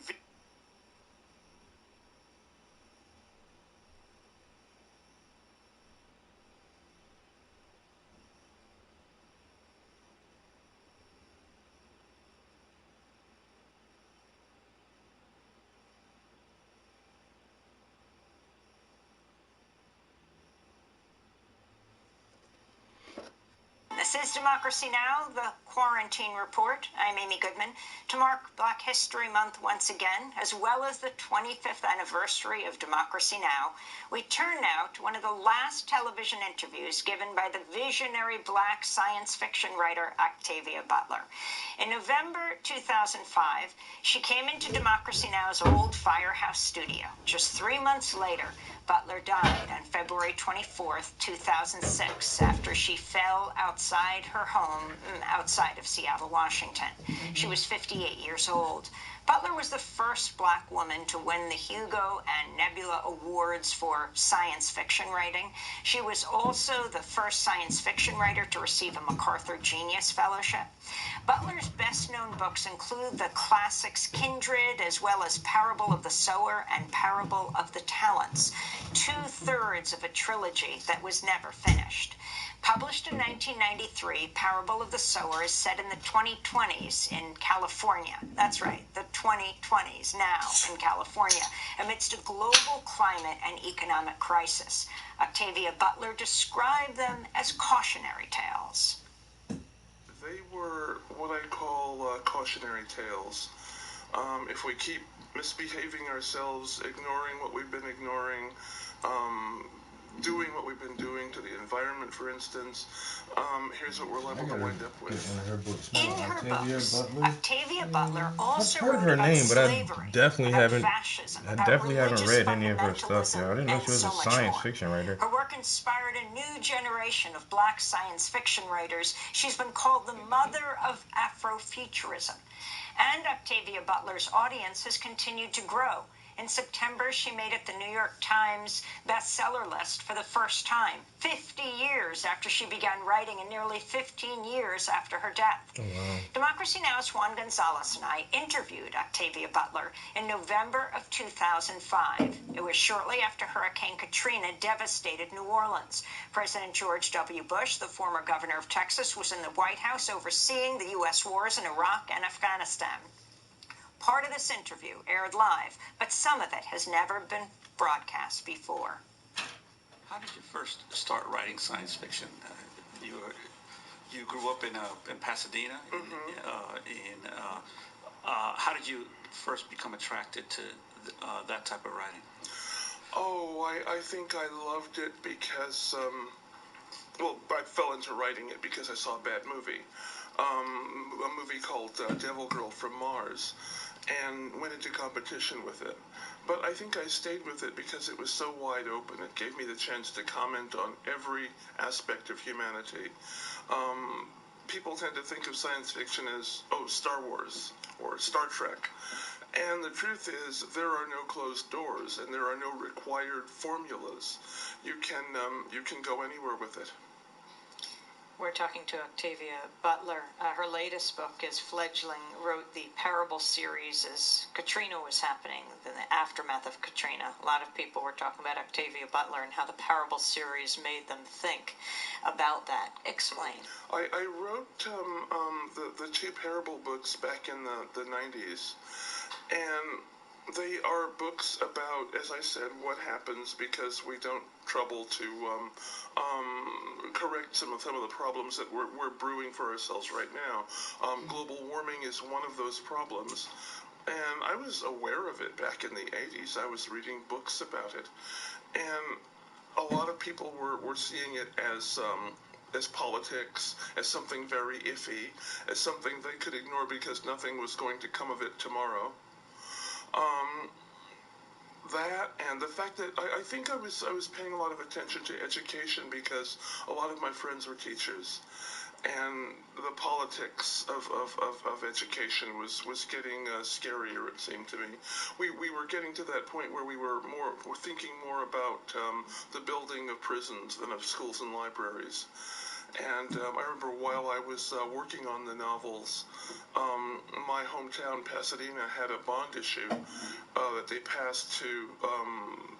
This is Democracy Now!, the Quarantine Report. I'm Amy Goodman. To mark Black History Month once again, as well as the 25th anniversary of Democracy Now!, we turn now to one of the last television interviews given by the visionary Black science fiction writer Octavia Butler. In November 2005, she came into Democracy Now!'s old Firehouse studio. Just 3 months later, Butler died on February 24th, 2006, after she fell outside her home outside of Seattle, Washington. She was 58 years old. Butler was the first Black woman to win the Hugo and Nebula Awards for science fiction writing. She was also the first science fiction writer to receive a MacArthur Genius Fellowship. Butler's best-known books include the classics Kindred, as well as Parable of the Sower and Parable of the Talents, 2/3 of a trilogy that was never finished. Published in 1993, Parable of the Sower is set in the 2020s in California. That's right, the 2020s now in California, amidst a global climate and economic crisis. Octavia Butler described them as cautionary tales. They were what I call cautionary tales. If we keep misbehaving ourselves, ignoring what we've been ignoring, doing what we've been doing to the environment, for instance, here's what we're liable to wind up with. In her books, Octavia Butler also I've heard her name, but I definitely haven't read any of her stuff. Yeah, I didn't know she was a science fiction writer. Her work inspired a new generation of Black science fiction writers. She's been called the mother of Afrofuturism. And Octavia Butler's audience has continued to grow. In September, she made it the New York Times bestseller list for the first time, 50 years after she began writing and nearly 15 years after her death. Oh, wow. Democracy Now!'s Juan Gonzalez and I interviewed Octavia Butler in November of 2005. It was shortly after Hurricane Katrina devastated New Orleans. President George W. Bush, the former governor of Texas, was in the White House overseeing the U.S. wars in Iraq and Afghanistan. Part of this interview aired live, but some of it has never been broadcast before. How did you first start writing science fiction? You grew up in Pasadena. How did you first become attracted to that type of writing? Oh, I think I loved it because, well, I fell into writing it because I saw a bad movie. A movie called Devil Girl from Mars, and went into competition with it. But I think I stayed with it because it was so wide open. It gave me the chance to comment on every aspect of humanity. People tend to think of science fiction as, oh, Star Wars or Star Trek. And the truth is, there are no closed doors, and there are no required formulas. You can go anywhere with it. We're talking to Octavia Butler. Her latest book is Fledgling, wrote the Parable series as Katrina was happening, in the aftermath of Katrina. A lot of people were talking about Octavia Butler and how the Parable series made them think about that. Explain. I wrote the two Parable books back in the 90s, and they are books about, as I said, what happens because we don't trouble to correct some of the problems that we're brewing for ourselves right now. Global warming is one of those problems, and I was aware of it back in the 80s. I was reading books about it, and a lot of people were seeing it as politics, as something very iffy, as something they could ignore because nothing was going to come of it tomorrow. That and the fact that I think I was paying a lot of attention to education because a lot of my friends were teachers, and the politics of education was getting scarier, it seemed to me. We were getting to that point where we were thinking more about the building of prisons than of schools and libraries. And I remember while I was working on the novels, my hometown, Pasadena, had a bond issue that they passed to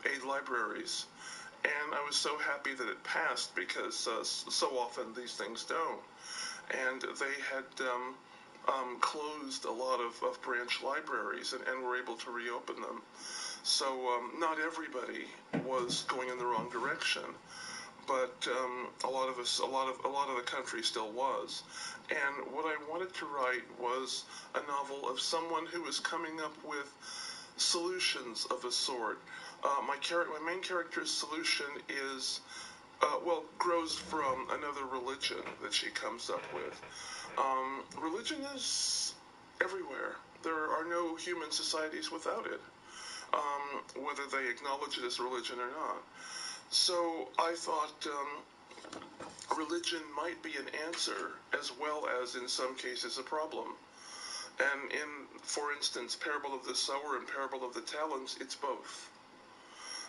aid libraries. And I was so happy that it passed because so often these things don't. And they had closed a lot of branch libraries and were able to reopen them. So not everybody was going in the wrong direction. But a lot of the country still was. And what I wanted to write was a novel of someone who was coming up with solutions of a sort. My main character's solution is, grows from another religion that she comes up with. Religion is everywhere. There are no human societies without it, whether they acknowledge it as religion or not. So I thought religion might be an answer as well as, in some cases, a problem. And for instance, Parable of the Sower and Parable of the Talents, it's both.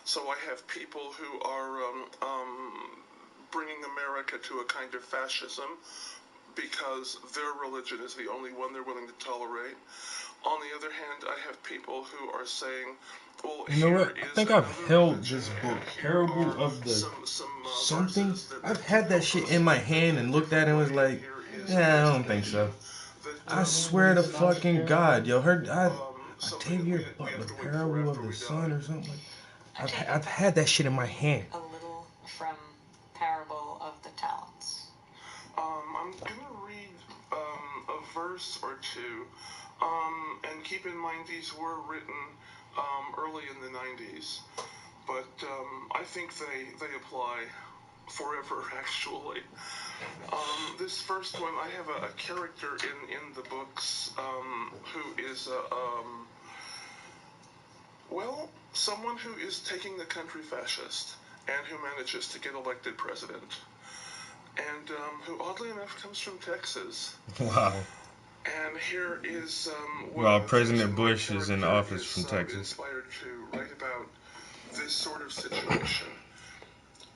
So I have people who are bringing America to a kind of fascism because their religion is the only one they're willing to tolerate. On the other hand, I have people who are saying, well, you know what? I think I've held this book, Parable of the something. I've had that shit in my hand and looked at it and was like, yeah, I don't think so. I swear to fucking God, yo, Octavia Butler, Parable of the Sun or something. I've had that shit in my hand. A little from Parable of the Talents. I'm gonna read a verse or two, and keep in mind these were written early in the 90s, but I think they apply forever, actually. This first one, I have a character in the books who is someone who is taking the country fascist and who manages to get elected president, and who oddly enough comes from Texas. Wow. And here is While President Bush is in office from Texas. Inspired to write about this sort of situation.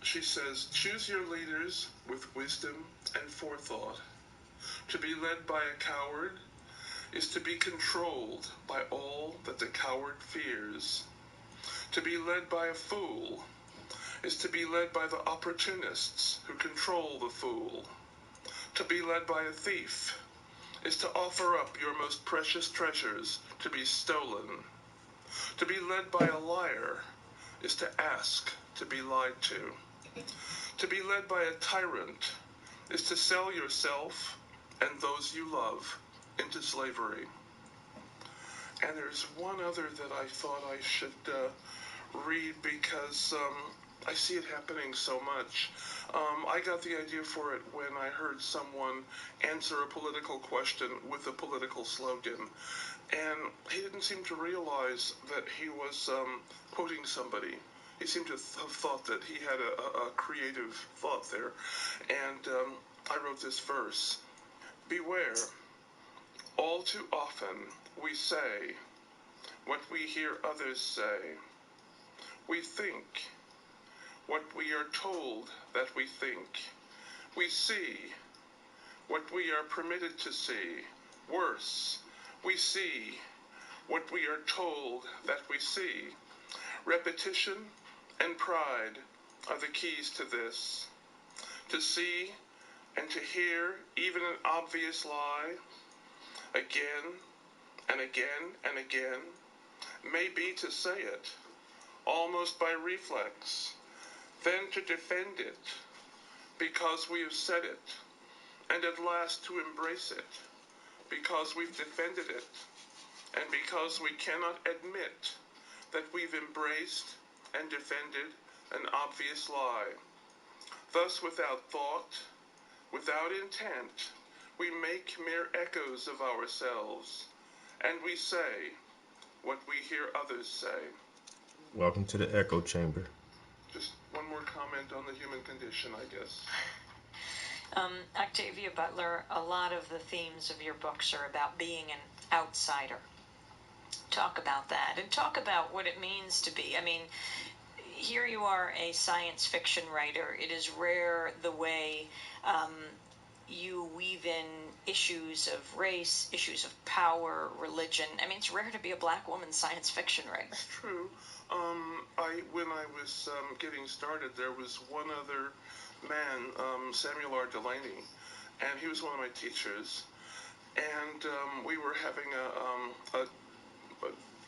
She says, choose your leaders with wisdom and forethought. To be led by a coward is to be controlled by all that the coward fears. To be led by a fool is to be led by the opportunists who control the fool. To be led by a thief is to offer up your most precious treasures to be stolen. To be led by a liar is to ask to be lied to. To be led by a tyrant is to sell yourself and those you love into slavery. And there's one other that I thought I should read because I see it happening so much. I got the idea for it when I heard someone answer a political question with a political slogan. And he didn't seem to realize that he was quoting somebody. He seemed to have thought that he had a creative thought there. And I wrote this verse. Beware, all too often we say what we hear others say. We think what we are told that we think. We see what we are permitted to see. Worse, we see what we are told that we see. Repetition and pride are the keys to this. To see and to hear even an obvious lie again and again and again may be to say it almost by reflex, then to defend it because we have said it, and at last to embrace it because we've defended it, and because we cannot admit that we've embraced and defended an obvious lie. Thus, without thought, without intent, we make mere echoes of ourselves, and we say what we hear others say. Welcome to the echo chamber. Just one more comment on the human condition, I guess. Octavia Butler, a lot of the themes of your books are about being an outsider. Talk about that, and talk about what it means to be. I mean, here you are, a science fiction writer. It is rare the way you weave in issues of race, issues of power, religion. I mean, it's rare to be a black woman science fiction writer. It's true. When I was getting started, there was one other man, Samuel R. Delaney, and he was one of my teachers. And we were having a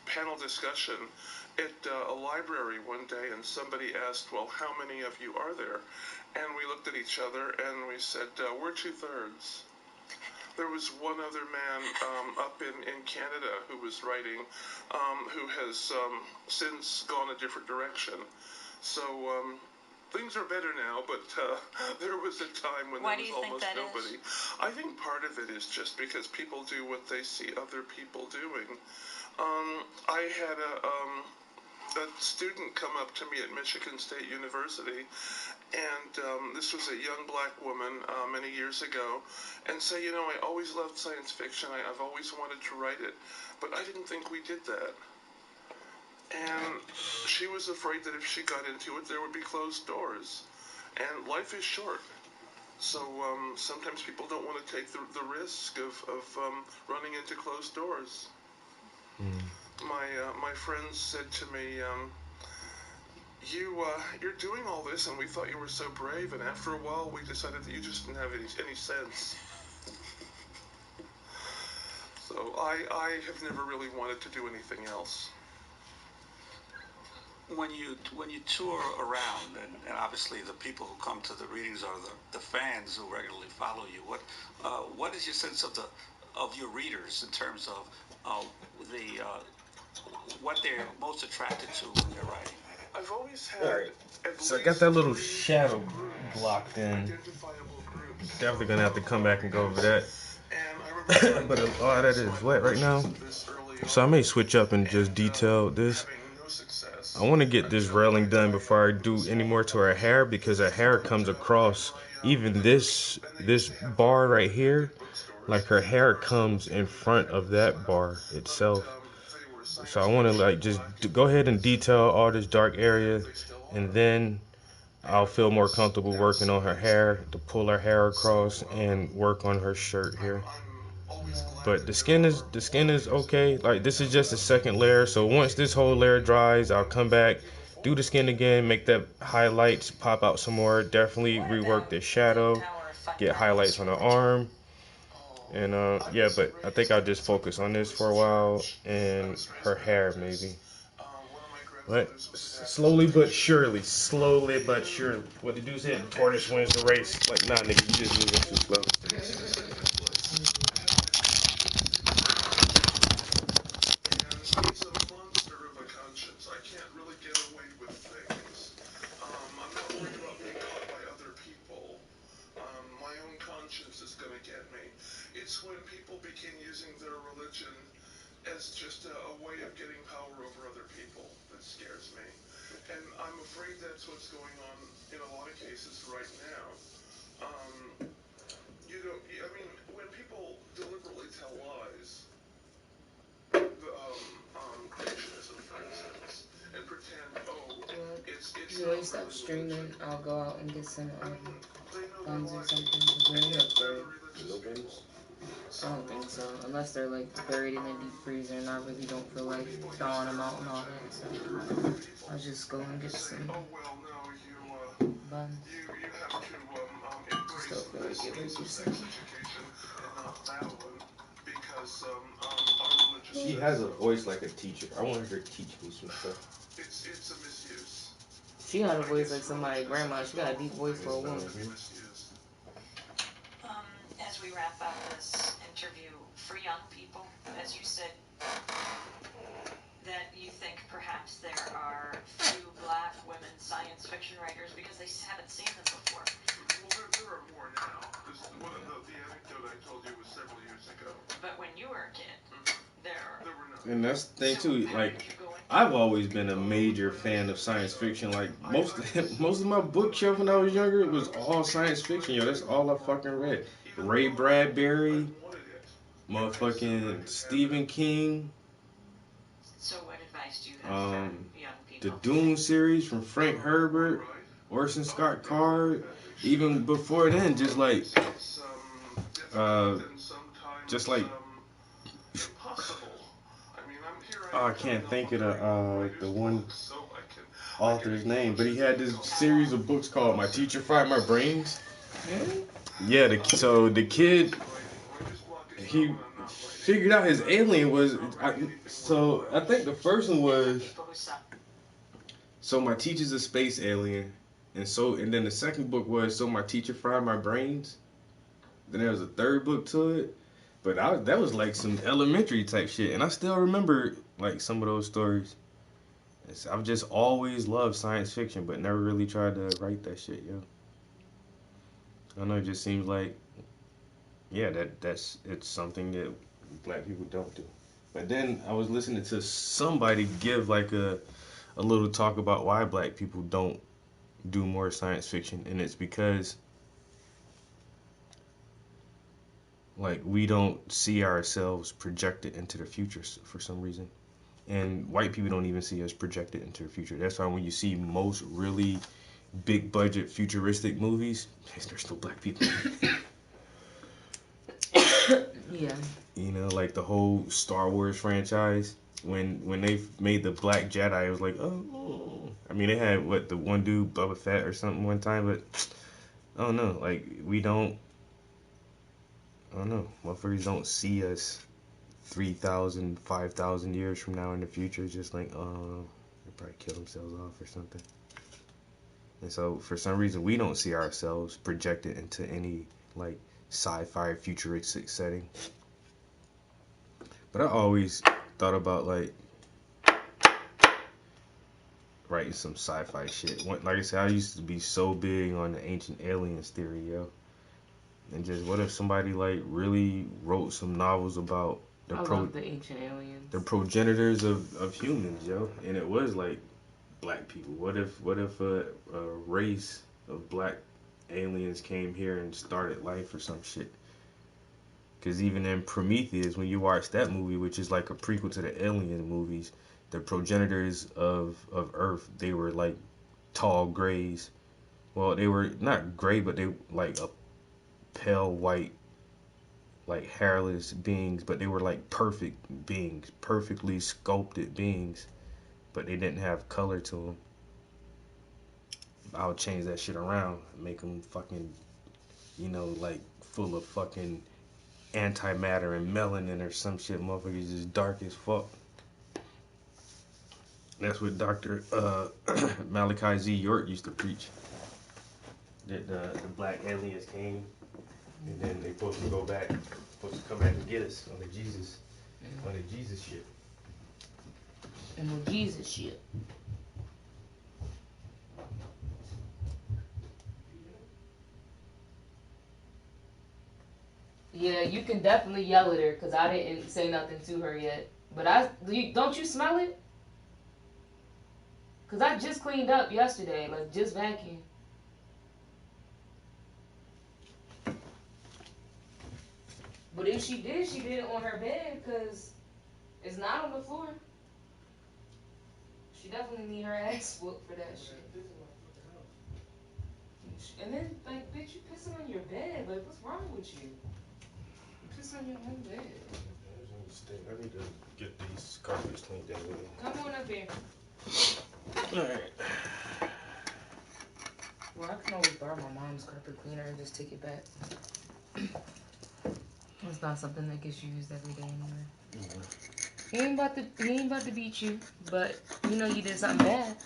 panel discussion at a library one day, and somebody asked, well, how many of you are there? And we looked at each other and we said, we're 2/3. There was one other man up in Canada who was writing, who has since gone a different direction. So things are better now, but there was a time when there was almost nobody. I think part of it is just because people do what they see other people doing. I had a student come up to me at Michigan State University, and this was a young black woman many years ago, and say, you know, I always loved science fiction. I've always wanted to write it, but I didn't think we did that. And she was afraid that if she got into it, there would be closed doors. And life is short. So sometimes people don't want to take the risk of running into closed doors. My friends said to me, you're doing all this, and we thought you were so brave, and after a while we decided that you just didn't have any sense. So I have never really wanted to do anything else. When you tour around, and obviously the people who come to the readings are the fans who regularly follow you, what is your sense of your readers in terms of what they're most attracted to when they're writing? I've always had So I got that little shadow blocked in. Definitely gonna have to come back and go over that. But a lot of that is wet right now, so I may switch up and just detail this. I want to get this railing done before I do any more to our hair, because our hair comes across, even this bar right here like her hair comes in front of that bar itself. So I want to like just go ahead and detail all this dark area, and then I'll feel more comfortable working on her hair to pull her hair across and work on her shirt here. But the skin is okay. Like this is just the second layer. So once this whole layer dries, I'll come back, do the skin again, make the highlights pop out some more. Definitely rework the shadow, get highlights on the arm. And yeah, but I think I'll just focus on this for a while and her hair maybe. But slowly but surely, What the dude said, the tortoise wins the race. Like, nah, nigga, you just moving too slow. He's a monster of a conscience. I can't really get away with things. I'm not worried about being caught by other people. My own conscience is gonna get me. It's when people begin using their religion as just a way of getting power over other people that scares me. And I'm afraid that's what's going on in a lot of cases right now. When people deliberately tell lies, creationism, for instance, and pretend, it's You always stop streaming. I'll go out and get some buns or something to bring up for it. No buns? I don't think so, unless they're like buried in the deep freezer, and I really don't feel like thawing them out and all that. So I'll just go and get some buns. Just don't feel like it was just She has a voice like a teacher. I want her to teach me some stuff. It's a misuse. She got a voice like somebody's grandma. She got a deep voice for a woman. As we wrap up this interview, for young people, as you said, that you think perhaps there are few black women science fiction writers because they haven't seen them before. Well, there are more now. The anecdote I told you was several years ago. But when you were a kid, there were none. And that's the thing too, like I've always been a major fan of science fiction. Like most of my bookshelf when I was younger was all science fiction, yo. That's all I fucking read. Ray Bradbury, motherfucking Stephen King. So what advice do you have for young people? The Dune series from Frank Herbert, Orson Scott Card. Even before then, just like I can't think of the one author's name, but he had this series of books called My Teacher Fried My Brains. Yeah, so the kid, he figured out his alien was, so I think the first one was, so my teacher's a space alien, and then the second book was, so my teacher fried my brains. Then there was a third book to it, but that was like some elementary type shit, and I still remember like some of those stories. I've just always loved science fiction, but never really tried to write that shit, yo. I know it just seems like, yeah, it's something that black people don't do. But then I was listening to somebody give like a little talk about why black people don't do more science fiction, and it's because like we don't see ourselves projected into the future for some reason. And white people don't even see us projected into the future. That's why when you see most really big budget futuristic movies, there's still black people. Yeah. You know, like the whole Star Wars franchise. When they made the Black Jedi, it was like, oh. I mean, they had the one dude, Boba Fett or something one time, but I don't know. Like I don't know. Motherfuckers don't see us 3,000, 5,000 years from now in the future. It's just like, they'll probably kill themselves off or something. And so, for some reason, we don't see ourselves projected into any, like, sci-fi futuristic setting. But I always thought about, like, writing some sci-fi shit. Like I said, I used to be so big on the ancient aliens theory, yo. And just, what if somebody, like, really wrote some novels about I love the ancient aliens. The progenitors of humans, yo. And it was, like, black people. What if a race of black aliens came here and started life or some shit? Because even in Prometheus, when you watch that movie, which is like a prequel to the Alien movies, the progenitors of Earth, they were like tall grays. Well, they were not gray, but they like a pale white, like hairless beings, but they were like perfect beings, perfectly sculpted beings, but they didn't have color to them. I would change that shit around, make them fucking, you know, like full of fucking antimatter and melanin or some shit. Motherfuckers just dark as fuck. That's what Dr. Malachi Z. York used to preach. That the black aliens came, and then they supposed to go back, supposed to come back and get us on the Jesus shit. And the Jesus shit. Yeah, you can definitely yell at her because I didn't say nothing to her yet. But don't you smell it? Because I just cleaned up yesterday, like just vacuumed. But if she did it on her bed because it's not on the floor. She definitely need her ass whooped for that shit. And then, like, bitch, you pissing on your bed. Like, what's wrong with you? You piss on your own bed. I need to get these carpets cleaned anyway. Come on up here. Alright. Well, I can always borrow my mom's carpet cleaner and just take it back. It's not something that gets used every day anyway. Mm-hmm. He ain't about to beat you, but you know you did something bad.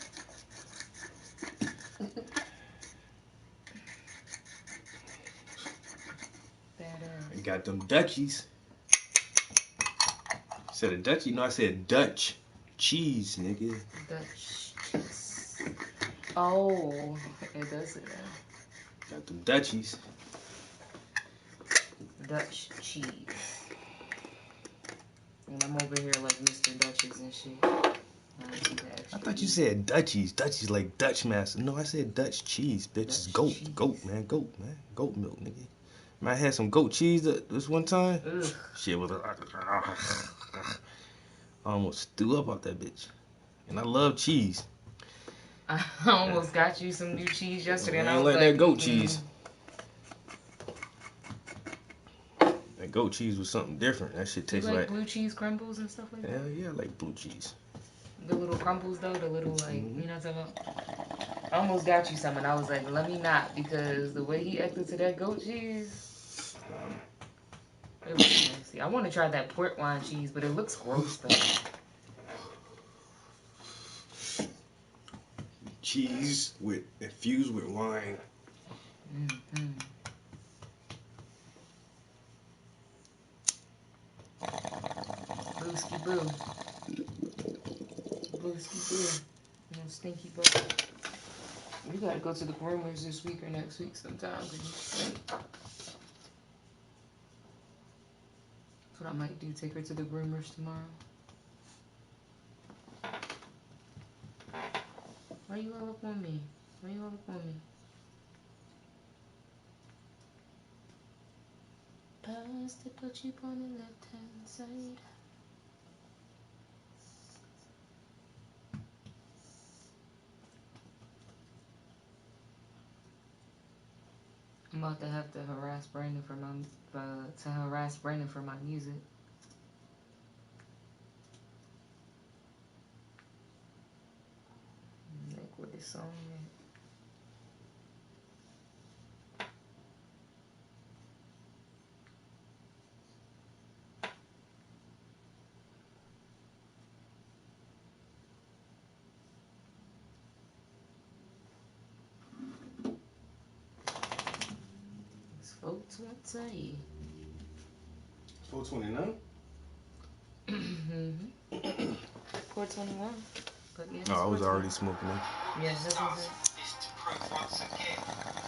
I got them Dutchies. Said a Dutchie? No, I said Dutch cheese, nigga. Dutch cheese. Oh, it does say that. Got them Dutchies. Dutch cheese. And I'm over here like Mr. Dutches and shit. I thought you said Dutchies. Dutchies like Dutch master. No, I said Dutch cheese, bitch. It's goat. Cheese. Goat, man. Goat milk, nigga. Man, I had some goat cheese this one time. Ugh. Shit was I almost threw up out that bitch. And I love cheese. I almost got you some new cheese yesterday. And I was like that goat cheese. That goat cheese was something different. That shit tastes like blue cheese crumbles and stuff like that. Hell yeah, I like blue cheese. The little crumbles though, the little like, you know what I'm talking about? I almost got you some, and I was like, let me not, because the way he acted to that goat cheese, it was nasty. I want to try that port wine cheese, but it looks gross though. Cheese infused with wine. Mm-hmm. Booski boo. Booski boo. You know, stinky butt. You gotta go to the groomers this week or next week sometime, cause you stink. That's what I might do. Take her to the groomers tomorrow. Why you all up on me? Why you all up on me? Pass the touchy on the left hand side. I'm about to have to harass Brandon for my music. Like what this song is. It's 420. 429? Mm-hmm. 421. But yeah, no, I was already smoking it. Yes, that's what is to prove once again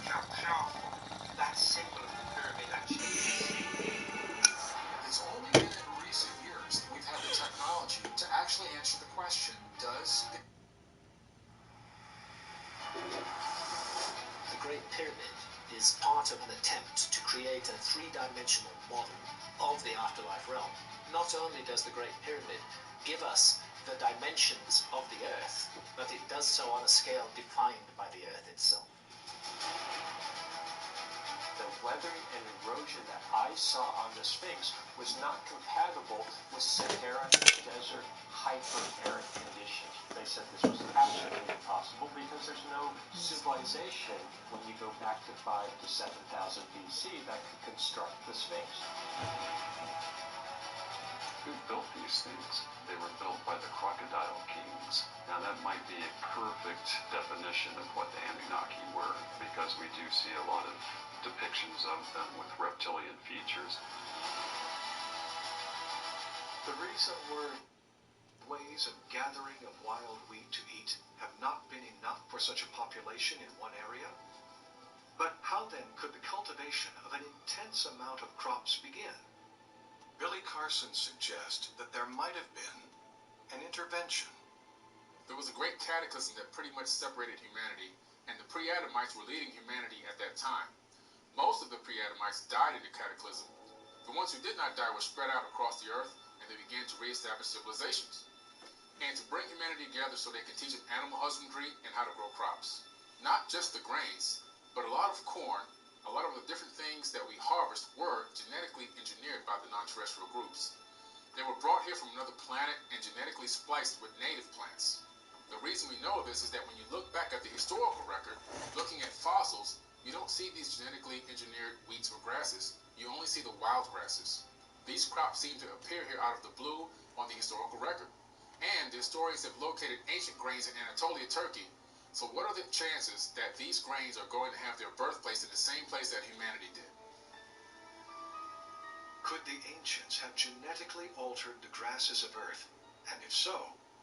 how powerful that symbol of the pyramid actually is. It's only been in recent years that we've had the technology to actually answer the question, does The Great Pyramid is part of an attempt to create a three-dimensional model of the afterlife realm. Not only does the Great Pyramid give us the dimensions of the Earth, but it does so on a scale defined by the Earth itself. The weathering and erosion that I saw on the Sphinx was not compatible with Saharan desert hyper-arid conditions. They said this was absolutely impossible because there's no civilization when you go back to 5,000 to 7,000 BC that could construct the Sphinx. Who built these things? They were built by the Crocodile Kings. Now that might be a perfect definition of what the Anunnaki were, because we do see a lot of depictions of them with reptilian features. The recent ways of gathering of wild wheat to eat have not been enough for such a population in one area. But how then could the cultivation of an intense amount of crops begin? Billy Carson suggests that there might have been an intervention. There was a great cataclysm that pretty much separated humanity, and the pre-Adamites were leading humanity at that time. Most of the pre-Adamites died in the cataclysm. The ones who did not die were spread out across the earth, and they began to reestablish civilizations, and to bring humanity together so they could teach them animal husbandry and how to grow crops. Not just the grains, but a lot of corn, a lot of the different things that we harvest were genetically engineered by the non-terrestrial groups. They were brought here from another planet and genetically spliced with native plants. The reason we know this is that when you look back at the historical record, looking at fossils, you don't see these genetically engineered wheats or grasses. You only see the wild grasses. These crops seem to appear here out of the blue on the historical record. And the historians have located ancient grains in Anatolia, Turkey. So what are the chances that these grains are going to have their birthplace in the same place that humanity did? Could the ancients have genetically altered the grasses of Earth? And if so,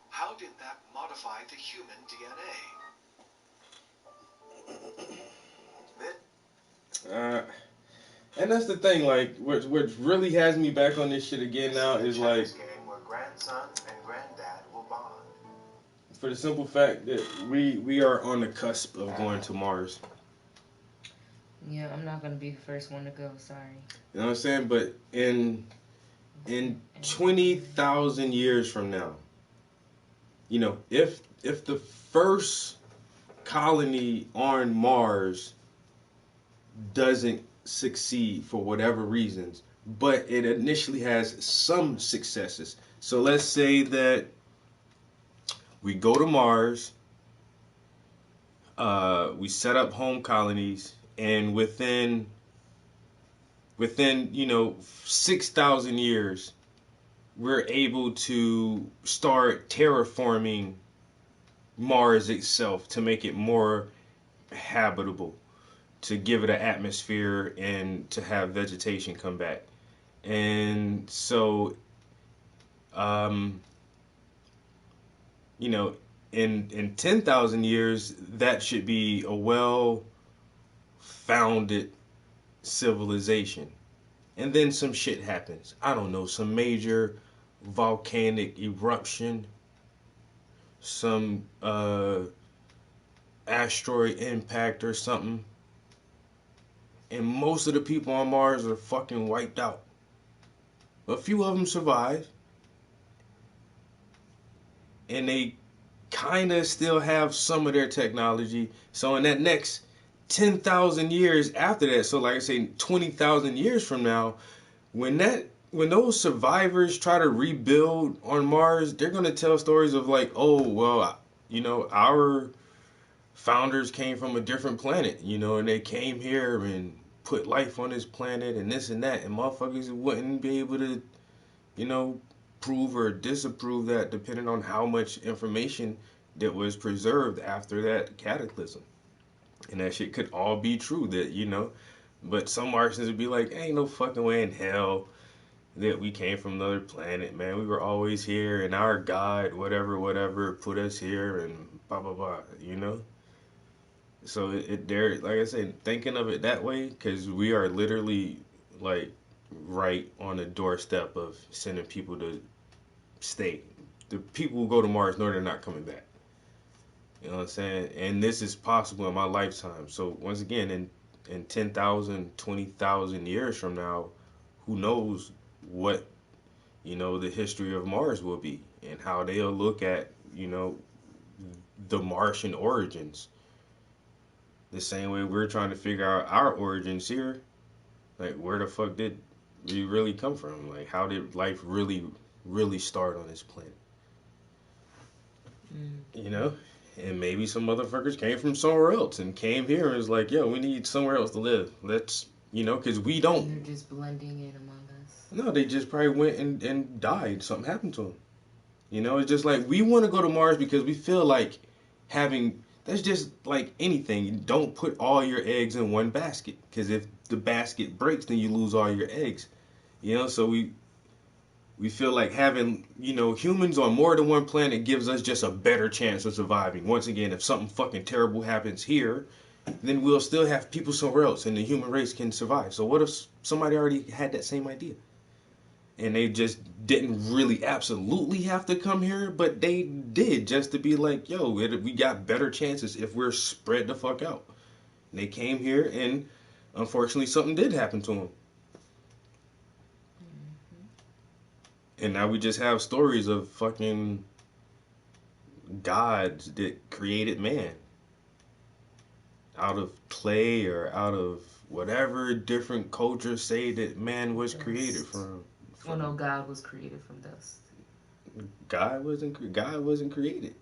how did that modify the human DNA? And that's the thing, like, what really has me back on this shit again now is like, where grandson and granddad will bond. For the simple fact that we are on the cusp of going to Mars. Yeah, I'm not gonna be the first one to go. Sorry. You know what I'm saying? But in 20,000 years from now, you know, if the first colony on Mars doesn't succeed for whatever reasons, but it initially has some successes. So let's say that we go to Mars, we set up home colonies, and within 6,000 years, we're able to start terraforming Mars itself to make it more habitable, to give it an atmosphere and to have vegetation come back. And so, in 10,000 years, that should be a well-founded civilization. And then some shit happens. I don't know, some major volcanic eruption, some asteroid impact or something. And most of the people on Mars are fucking wiped out. A few of them survive. And they kind of still have some of their technology. So in that next 10,000 years after that, so like I say, 20,000 years from now, when those survivors try to rebuild on Mars, they're going to tell stories of like, oh, well, our founders came from a different planet, and they came here and put life on this planet and this and that, and motherfuckers wouldn't be able to, prove or disapprove that depending on how much information that was preserved after that cataclysm. And that shit could all be true, that, but some Martians would be like, ain't no fucking way in hell that we came from another planet, man. We were always here, and our God, whatever, put us here, and blah, blah, blah, So they're, like I said, thinking of it that way, because we are literally, like, right on the doorstep of sending people to stay. The people who go to Mars know they're not coming back. You know what I'm saying? And this is possible in my lifetime. So once again, in in 10,000, 20,000 years from now, who knows what, the history of Mars will be and how they'll look at, the Martian origins. The same way we're trying to figure out our origins here. Like, where the fuck did we really come from? Like, how did life really, really start on this planet? And maybe some motherfuckers came from somewhere else and came here and was like, yo, we need somewhere else to live. Let's, because we don't. They're just blending in among us. No, they just probably went and died. Something happened to them. It's just like, we want to go to Mars because we feel like that's just like anything. You don't put all your eggs in one basket, because if the basket breaks, then you lose all your eggs. So we feel like having, humans on more than one planet gives us just a better chance of surviving. Once again, if something fucking terrible happens here, then we'll still have people somewhere else and the human race can survive. So what if somebody already had that same idea? And they just didn't really absolutely have to come here, but they did, just to be like, yo, we got better chances if we're spread the fuck out. And they came here, and unfortunately something did happen to them. And now we just have stories of fucking gods that created man out of clay or out of whatever different cultures say that man was created from. Well, no, God was created from dust. God wasn't created.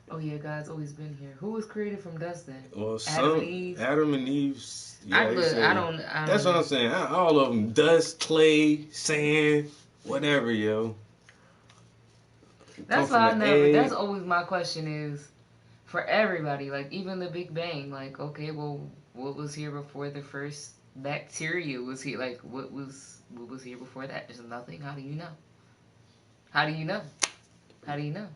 Oh yeah, God's always been here. Who was created from dust then? Well, Adam and Eve. Adam and Eve. Yeah, I don't. That's what I'm saying. All of them: dust, clay, sand, whatever, yo. That's why that's always my question is, for everybody, like even the Big Bang, like, okay, well, what was here before the first bacteria was here? Like, what was here before that? Just nothing. How do you know? How do you know? How do you know?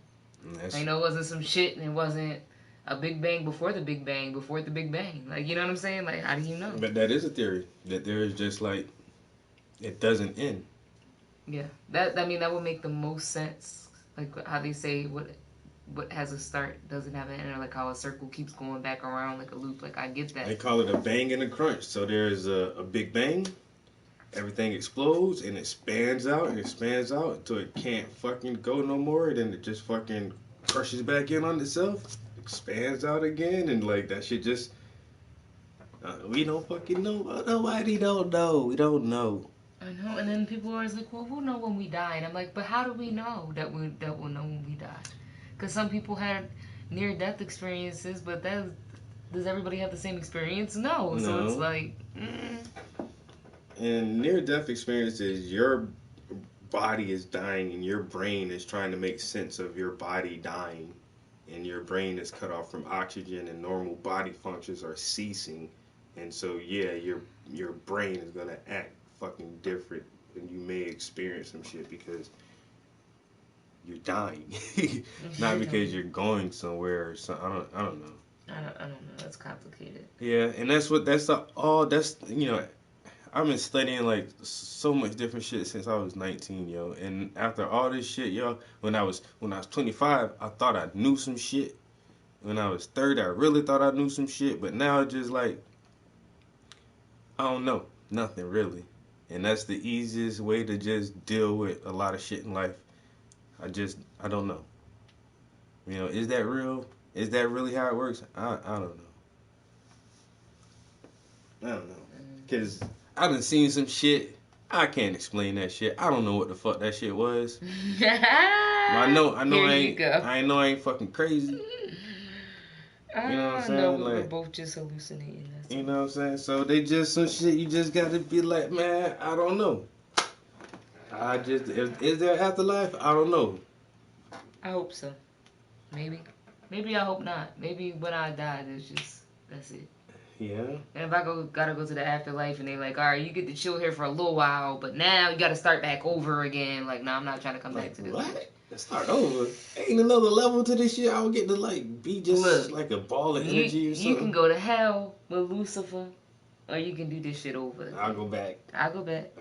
I know it wasn't some shit, and it wasn't a Big Bang before the Big Bang before the Big Bang. Like, you know what I'm saying? Like, how do you know? But that is a theory, that there is just like, it doesn't end. Yeah, that would make the most sense. Like how they say what has a start doesn't have an end, or like how a circle keeps going back around like a loop. Like, I get that. They call it a bang and a crunch. So there's a big bang, everything explodes and it expands out until it can't fucking go no more. Then it just fucking crushes back in on itself, expands out again, and like that shit just we don't fucking know. Nobody don't know. We don't know. I know, and then people are always like, well, we'll know when we die. And I'm like, but how do we know that we'll know when we die? Because some people had near-death experiences, but does everybody have the same experience? No. So it's like... And near-death experiences, your body is dying and your brain is trying to make sense of your body dying. And your brain is cut off from oxygen and normal body functions are ceasing. And so, yeah, your brain is going to act fucking different, and you may experience some shit because you're dying, not because you're going somewhere or something. I don't know. I don't know. That's complicated. Yeah, and that's I've been studying like so much different shit since I was 19, yo. And after all this shit, yo, when I was 25, I thought I knew some shit. When I was 30, I really thought I knew some shit. But now it's just like, I don't know, nothing really. And that's the easiest way to just deal with a lot of shit in life. I don't know. Is that real? Is that really how it works? I don't know. Because I done seen some shit. I can't explain that shit. I don't know what the fuck that shit was. I know I ain't fucking crazy. You know what I'm saying? No, we're both just hallucinating. You know what I'm saying? So they just some shit you just gotta be like, man, I don't know. Is there afterlife? I don't know. I hope so. Maybe I hope not. Maybe when I die, that's it. Yeah. And if I gotta go to the afterlife and they like, all right, you get to chill here for a little while, but now you gotta start back over again. Like, no, I'm not trying to come back to this. What? Start over? Ain't another level to this shit. I would get to like be just like a ball of energy or something. You can go to hell with Lucifer, or you can do this shit over. I'll go back. I go back.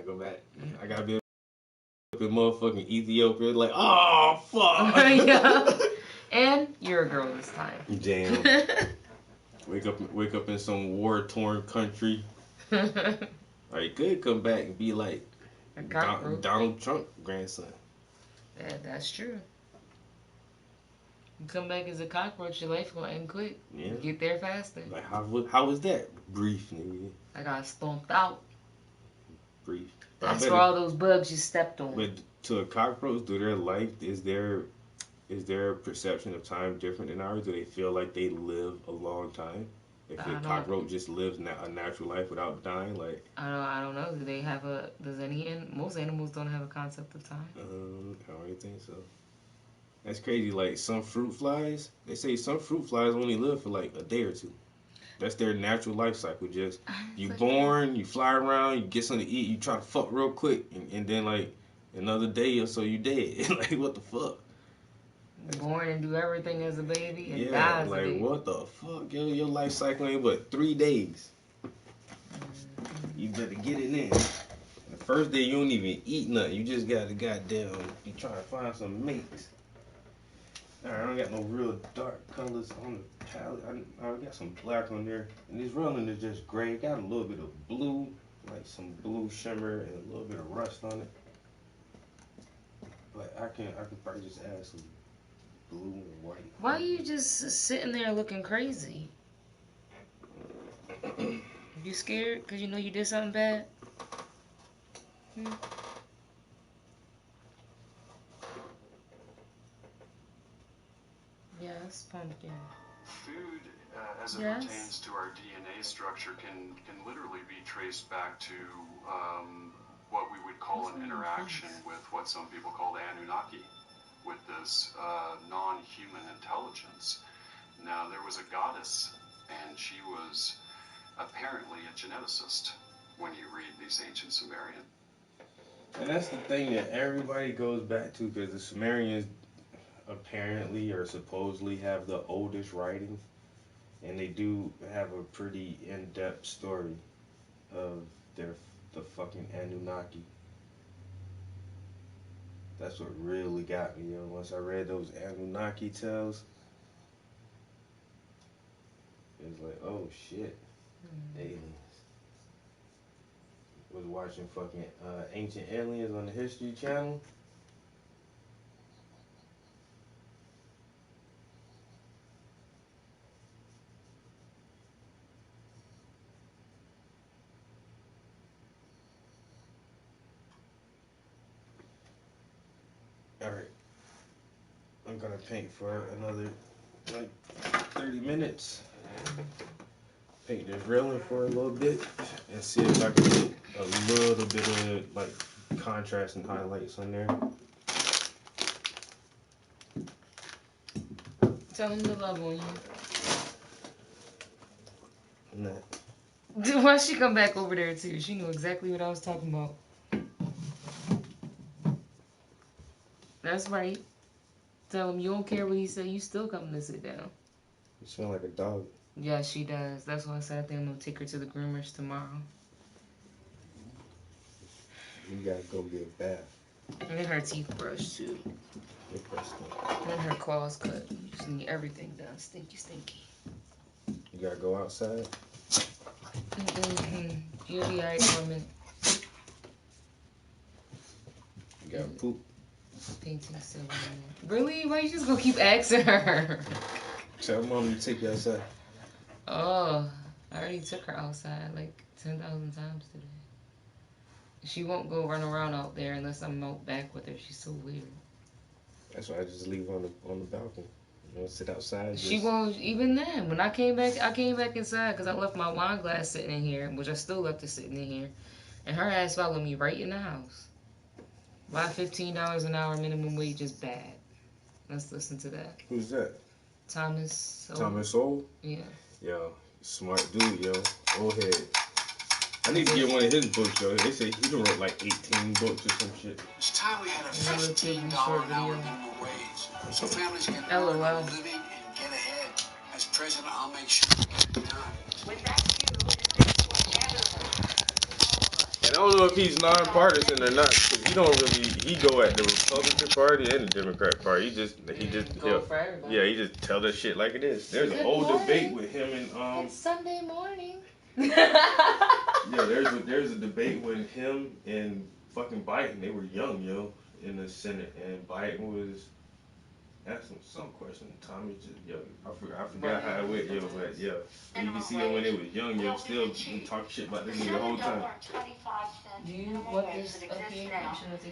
I gotta be up in motherfucking Ethiopia. Like, oh fuck. Yeah. And you're a girl this time. Damn. Wake up in some war-torn country. Or you could come back and be like Donald Trump grandson. Yeah, that's true. You come back as a cockroach, your life gonna end quick. Yeah. You get there faster. Like how was that? Brief, nigga. I got stomped out. Brief. That's for all those bugs you stepped on. But to a cockroach, do their life is their perception of time different than ours? Do they feel like they live a long time? If a cockroach just lives a natural life without dying, like I don't know. Do they have most animals don't have a concept of time? I don't really think so. That's crazy. Like some fruit flies, they say some fruit flies only live for like a day or two. That's their natural life cycle. Just you born, you fly around, you get something to eat, you try to fuck real quick, and then like another day or so you dead. Like what the fuck? Born and do everything as a baby and die as a baby. What the fuck? Yo, your life cycle ain't but 3 days. You better get it in. The first day you don't even eat nothing. You just got to goddamn be trying to find some mates. Alright, I don't got no real dark colors on the palette. I got some black on there. And this rolling is just gray. Got a little bit of blue, like some blue shimmer and a little bit of rust on it. But I can probably just add some blue and white. Why are you just sitting there looking crazy? You scared because you know you did something bad? Yes, pumpkin. Food, as it pertains to our DNA structure, can literally be traced back to what we would call an interaction with what some people call the Anunnaki, with this non-human intelligence. Now, there was a goddess, and she was apparently a geneticist when you read these ancient Sumerian. And that's the thing that everybody goes back to, because the Sumerians apparently or supposedly have the oldest writing, and they do have a pretty in-depth story of the fucking Anunnaki. That's what really got me, yo. Once I read those Anunnaki tales, it was like, oh shit, aliens. Was watching fucking Ancient Aliens on the History Channel. Alright. I'm gonna paint for another like 30 minutes. Paint this railing for a little bit and see if I can get a little bit of like contrast and highlights on there. Tell him to love on you. Nah. Why she come back over there too? She knew exactly what I was talking about. That's right. Tell him you don't care what he said. You still coming to sit down. You smell like a dog. Yeah, she does. That's why I said I think I'm gonna take her to the groomers tomorrow. You gotta go get a bath. And her teeth brushed too. And her claws cut. You just need everything done. Stinky, stinky. You gotta go outside. You'll be alright for a minute. You gotta poop. Painting still. Really? Why you just gonna keep asking her? Tell mom to take you outside. Oh, I already took her outside like 10,000 times today. She won't go run around out there unless I'm out back with her. She's so weird. That's why I just leave her on the balcony. You know, sit outside. She won't. Even then, when I came back inside because I left my wine glass sitting in here, which I still left it sitting in here, and her ass followed me right in the house. Why $15 an hour minimum wage is bad? Let's listen to that. Who's that? Thomas Sowell. Thomas Sowell? Yeah. Yo, smart dude, yo. Old head. I need to get one of his books, yo. They say he done wrote like 18 books or some shit. It's time we had a $15 an hour minimum wage so families can earn a living and get ahead. As president, I'll make sure we get it done. With that view, And I don't know if he's nonpartisan or not, because he don't really, he go at the Republican Party and the Democrat Party. He just he just tell that shit like it is. There's a whole debate with him and It's Sunday morning. Yeah, there's a debate with him and fucking Biden. They were young, yo, in the Senate, and Biden was asking some question. Tommy just, I forgot how it went, yo, but yeah. And you can see him when they was young, yo, still talk shit about this nigga the whole time. Do you want this up here?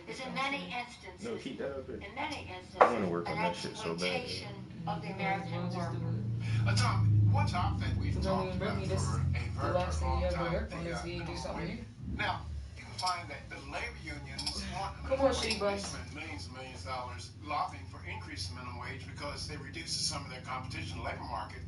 Is in many instances. No, keep that up here. In many instances, I want to work on that shit so bad. Of the American worker. Tom, one topic we've talked about for a very long time. Now, you can find that the labor unions want millions and millions of dollars lobbying for increase in minimum wage because they reduces some of their competition in the labor market.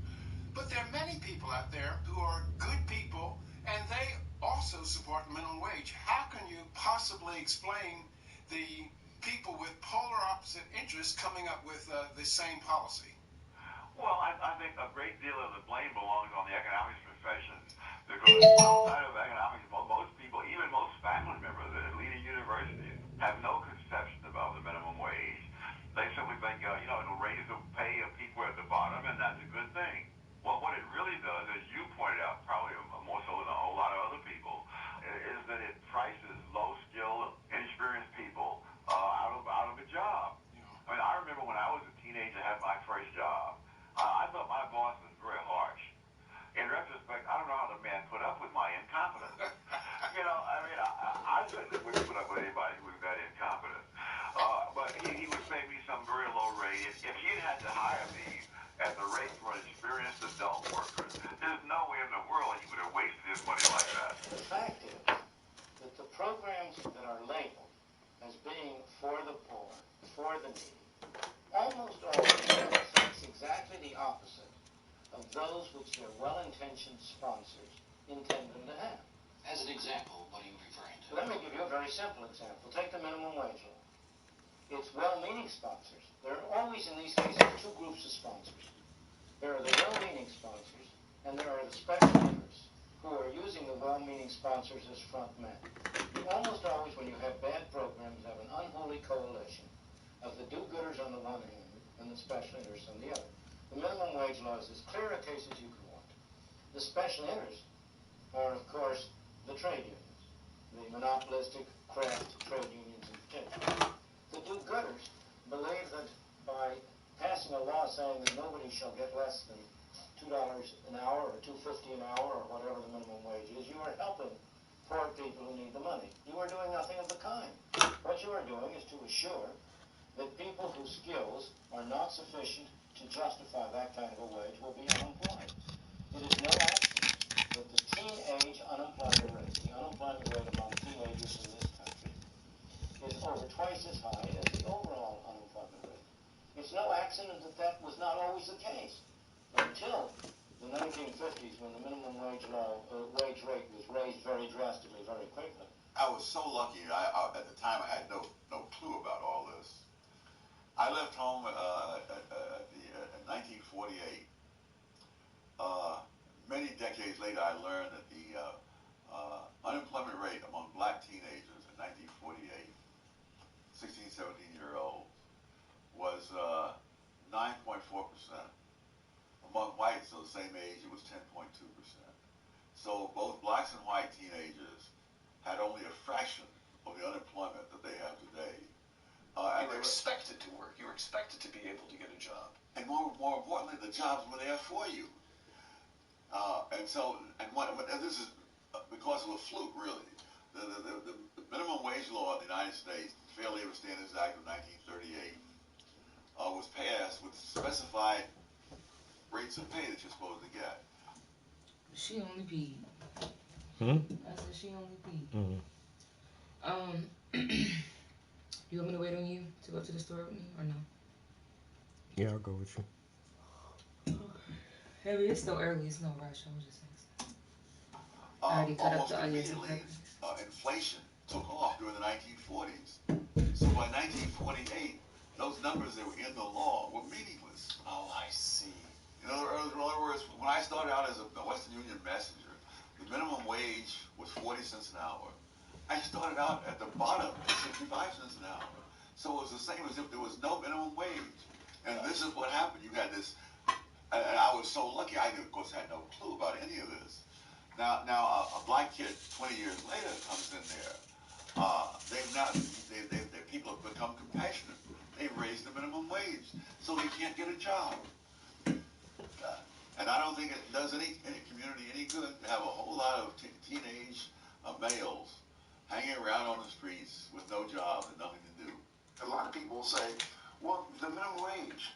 But there are many people out there who are good people, and they also support minimum wage. How can you possibly explain the people with polar opposite interests coming up with the same policy? Well, I think a great deal of the blame belongs on the economics profession, because outside of economics, most people, even most faculty members at leading universities, have no conception about the minimum wage. They simply think, it'll raise the pay of people at the bottom, and that's a good thing. Well, what it really does, as you pointed out, probably more so than a whole lot of other people, is that it prices low-skilled, inexperienced people out of a job. I mean, I remember when I was a teenager, had my first job. I thought my boss was very harsh. In retrospect, I don't know how the man put up with my incompetence. I certainly wouldn't put up with anybody who was that incompetent. But he would pay me some very low rate. If he had to hire me at the rate for an experienced adult worker, there's no way in the world he would have wasted his money like that. The fact is that the programs that are labeled as being for the poor, for the needy, almost always have effects exactly the opposite of those which their well-intentioned sponsors intend them to have. As an example, what are you referring to? Let me give you a very simple example. Take the minimum wage law. It's well-meaning sponsors. There are always, in these cases, two groups of sponsors. There are the well-meaning sponsors, and there are the special interests who are using the well-meaning sponsors as front men. You almost always, when you have bad programs, have an unholy coalition of the do-gooders on the one hand and the special interests on the other. The minimum wage law is as clear a case as you could want. The special interests are, of course, the trade unions, the monopolistic craft trade unions in particular. The do-gooders believe that by passing a law saying that nobody shall get less than $2 an hour or $2.50 an hour or whatever the minimum wage is, you are helping poor people who need the money. You are doing nothing of the kind. What you are doing is to assure that people whose skills are not sufficient to justify that kind of a wage will be unemployed. It is no accident that the teenage unemployment rate, the unemployment rate among teenagers in this country, is over twice as high as the overall unemployment rate. It's no accident that that was not always the case until the 1950s, when the minimum wage rate was raised very drastically, very quickly. I was so lucky. At the time, I had no clue about all this. I left home in 1948. Many decades later, I learned that the unemployment rate among black teenagers in 1948, 16, 17-year-olds, was 9.4%. Among whites of the same age, it was 10.2%. So both blacks and white teenagers had only a fraction of the unemployment that they have today. You were expected to work. You were expected to be able to get a job. And more importantly, the jobs were there for you. This is because of a fluke, really. The minimum wage law in the United States, the Fair Labor Standards Act of 1938, was passed with specified rates of pay that you're supposed to get. She only peed. I said she only peed. You want me to wait on you to go to the store with me or no? Yeah, I'll go with you. I mean, it's still early. It's no rush. I was just asking. I already cut up the onions and peppers. Inflation took off during the 1940s. So by 1948, those numbers that were in the law were meaningless. Oh, I see. In other words, when I started out as a Western Union messenger, the minimum wage was 40 cents an hour, I started out at the bottom at 65 cents an hour. So it was the same as if there was no minimum wage. And this is what happened. You had this, and I was so lucky. I, of course, had no clue about any of this. Now a black kid 20 years later comes in there. People have become compassionate. They've raised the minimum wage, so they can't get a job. And I don't think it does any community any good to have a whole lot of teenage males hanging around on the streets with no job and nothing to do. A lot of people will say, well, the minimum wage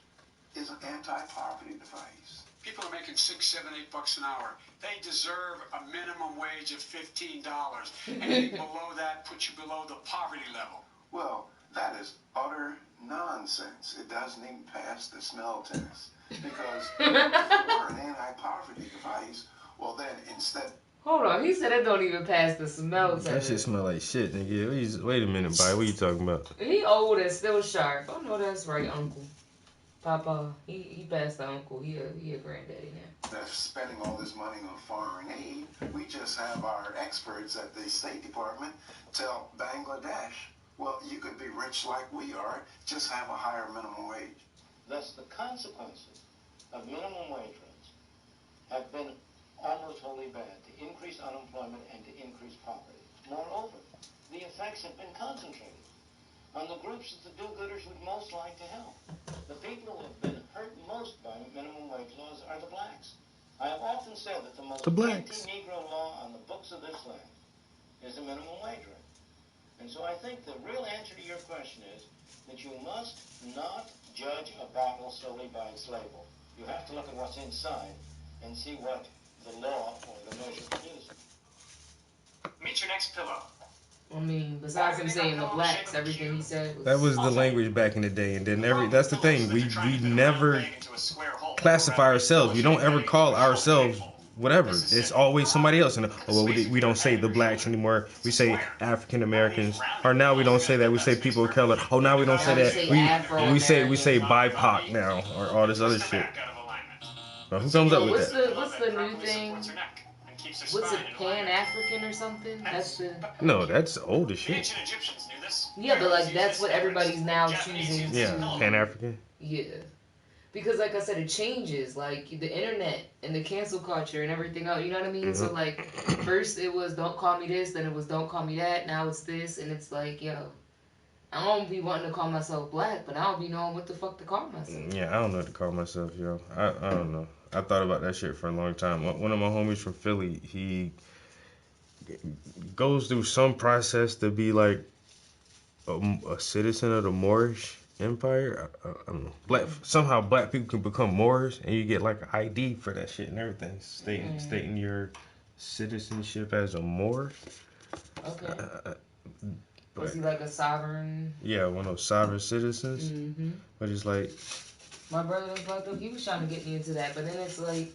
is an anti-poverty device. People are making $6, $7, $8 an hour. They deserve a minimum wage of $15. Anything below that puts you below the poverty level. Well, that is utter nonsense. It doesn't even pass the smell test. Because if it were an anti-poverty device, well then instead... Hold on, he said it don't even pass the smell test. That shit smell like shit, nigga. Wait a minute, Bobby. What you talking about? He old and still sharp. I know that's right, Uncle. Papa, he passed the uncle. He a granddaddy now. They're spending all this money on foreign aid. We just have our experts at the State Department tell Bangladesh, well, you could be rich like we are, just have a higher minimum wage. Thus, the consequences of minimum wage rates have been almost wholly bad, to increase unemployment and to increase poverty. Moreover, the effects have been concentrated on the groups that the do-gooders would most like to help. The people who have been hurt most by minimum wage laws are the blacks. I have often said that the most anti-Negro law on the books of this land is the minimum wage rate. And so I think the real answer to your question is that you must not judge a bottle solely by its label. You have to look at what's inside and see what the law or the measure produces. Meet your next pillow. I mean, besides him saying the blacks, everything he said was... That was the language back in the day, and then that's the thing. We never classify ourselves. We don't ever call ourselves whatever. It's always somebody else. And we don't say the blacks anymore. We say African Americans. Or now we don't say that. We say people of color. Oh, now we don't say that. We say BIPOC now, or all this other shit. Well, who comes up with that? What's the new thing? What's it, Pan-African or something? That's the... No, that's old as shit. Yeah, but like that's what everybody's now choosing to... Yeah, Pan-African. Yeah. Because like I said, it changes. Like the internet and the cancel culture and everything else, you know what I mean? Mm-hmm. So like, first it was don't call me this, then it was don't call me that, now it's this, and it's like, yo, I don't be wanting to call myself black, but I don't be knowing what the fuck to call myself. Yeah, I don't know what to call myself, yo. I don't know. I thought about that shit for a long time. One of my homies from Philly, he goes through some process to be like a citizen of the Moorish Empire. I don't know. Somehow black people can become Moors, and you get like an ID for that shit and everything, stating your citizenship as a Moor. Okay. Was he like a sovereign? Yeah, one of those sovereign citizens. Mm-hmm. But it's like... My brother was like, he was trying to get me into that, but then it's like,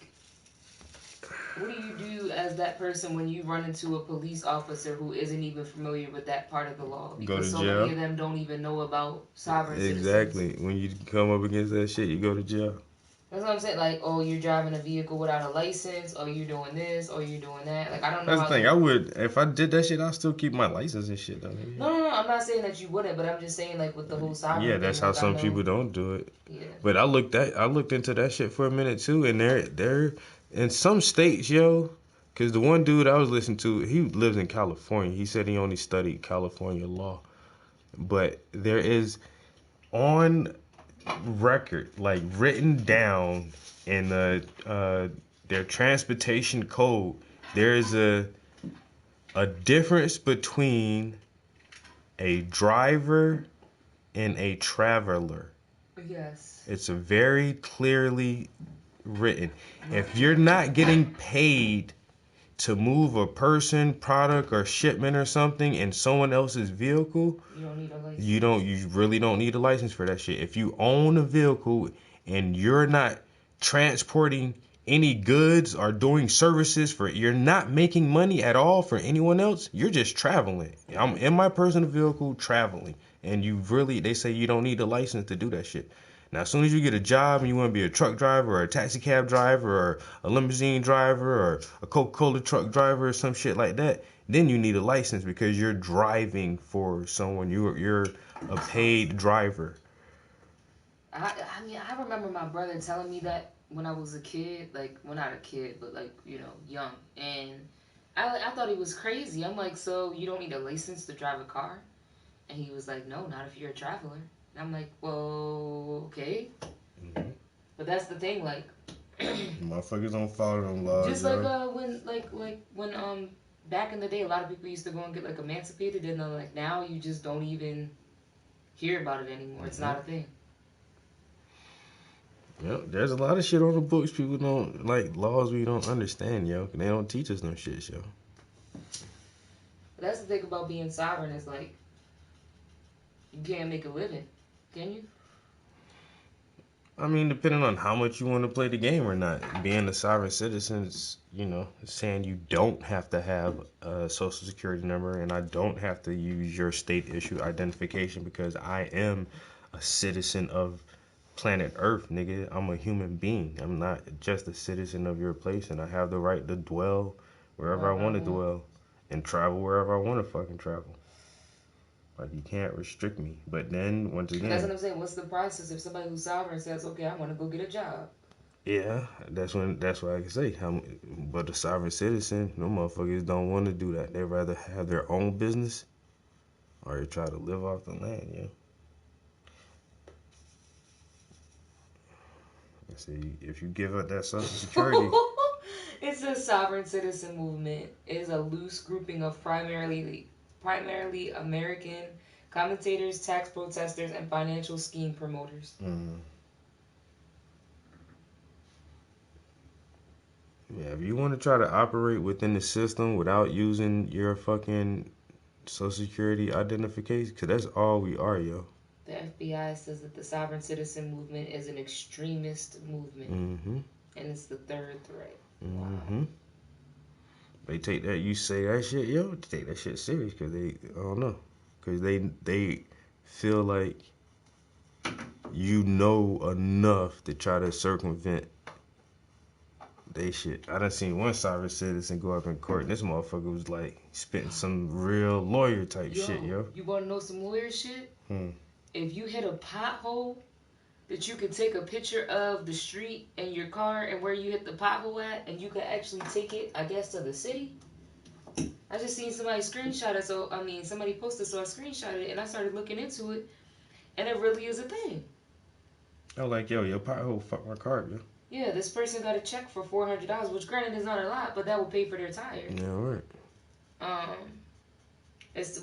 what do you do as that person when you run into a police officer who isn't even familiar with that part of the law? Because so many of them don't even know about sovereign citizens. Exactly. When you come up against that shit, you go to jail. That's what I'm saying. Like, oh, you're driving a vehicle without a license, or you're doing this, or you're doing that. Like, I don't know. That's the thing. I would, if I did that shit, I'd still keep my license and shit. No. I'm not saying that you wouldn't, but I'm just saying, like, with the whole sovereign. Yeah, that's how some people don't do it. Yeah. But I looked into that shit for a minute too, and they're in some states, yo. Cause the one dude I was listening to, he lives in California. He said he only studied California law, but there is on record, like written down in their transportation code, there's a difference between a driver and a traveler. Yes. It's a very clearly written. If you're not getting paid to move a person, product, or shipment or something in someone else's vehicle, you don't need a license. You really don't need a license for that shit. If you own a vehicle and you're not transporting any goods or doing services you're not making money at all for anyone else, you're just traveling. I'm in my personal vehicle traveling, and they say you don't need a license to do that shit. Now, as soon as you get a job and you want to be a truck driver or a taxi cab driver or a limousine driver or a Coca-Cola truck driver or some shit like that, then you need a license because you're driving for someone. You're a paid driver. I mean, I remember my brother telling me that when I was a kid, like, well, not a kid, but like, you know, young. And I thought he was crazy. I'm like, so you don't need a license to drive a car? And he was like, no, not if you're a traveler. And I'm like, well, okay. Mm-hmm. But that's the thing, like, motherfuckers don't follow them laws. just like when back in the day, a lot of people used to go and get like emancipated, and like now you just don't even hear about it anymore. It's not a thing. Yep, there's a lot of shit on the books people don't like, laws we don't understand, yo. They don't teach us no shit, yo. But that's the thing about being sovereign is like you can't make a living, can you? I mean, depending on how much you want to play the game or not. Being a sovereign citizen is, you know, saying you don't have to have a social security number and I don't have to use your state issue identification because I am a citizen of planet Earth, nigga. I'm a human being. I'm not just a citizen of your place, and I have the right to dwell wherever I want to dwell and travel wherever I want to fucking travel. Like, you can't restrict me. But then, once again... That's what I'm saying. What's the process if somebody who's sovereign says, okay, I want to go get a job? Yeah, that's what I can say. But a sovereign citizen, no motherfuckers don't want to do that. They rather have their own business or they try to live off the land, yeah. I say, if you give up that social security... It's a sovereign citizen movement. It is a loose grouping of primarily American commentators, tax protesters, and financial scheme promoters. Yeah, if you want to try to operate within the system without using your fucking social security identification, because that's all we are, yo. The FBI says that the sovereign citizen movement is an extremist movement. Mm-hmm. And it's the third threat. Mm-hmm. Wow. They take that, you say that shit, yo, they take that shit serious because they, I don't know, because they feel like you know enough to try to circumvent they shit. I done seen one sovereign citizen go up in court and this motherfucker was like spitting some real lawyer type shit, yo. You want to know some lawyer shit? If you hit a pothole, that you can take a picture of the street and your car and where you hit the pothole at, and you can actually take it, I guess, to the city. I just seen somebody screenshot it, somebody posted, so I screenshotted it, and I started looking into it, and it really is a thing. I was like, yo, your pothole fucked my car, yo. Yeah, this person got a check for $400, which granted is not a lot, but that will pay for their tire. Yeah, right.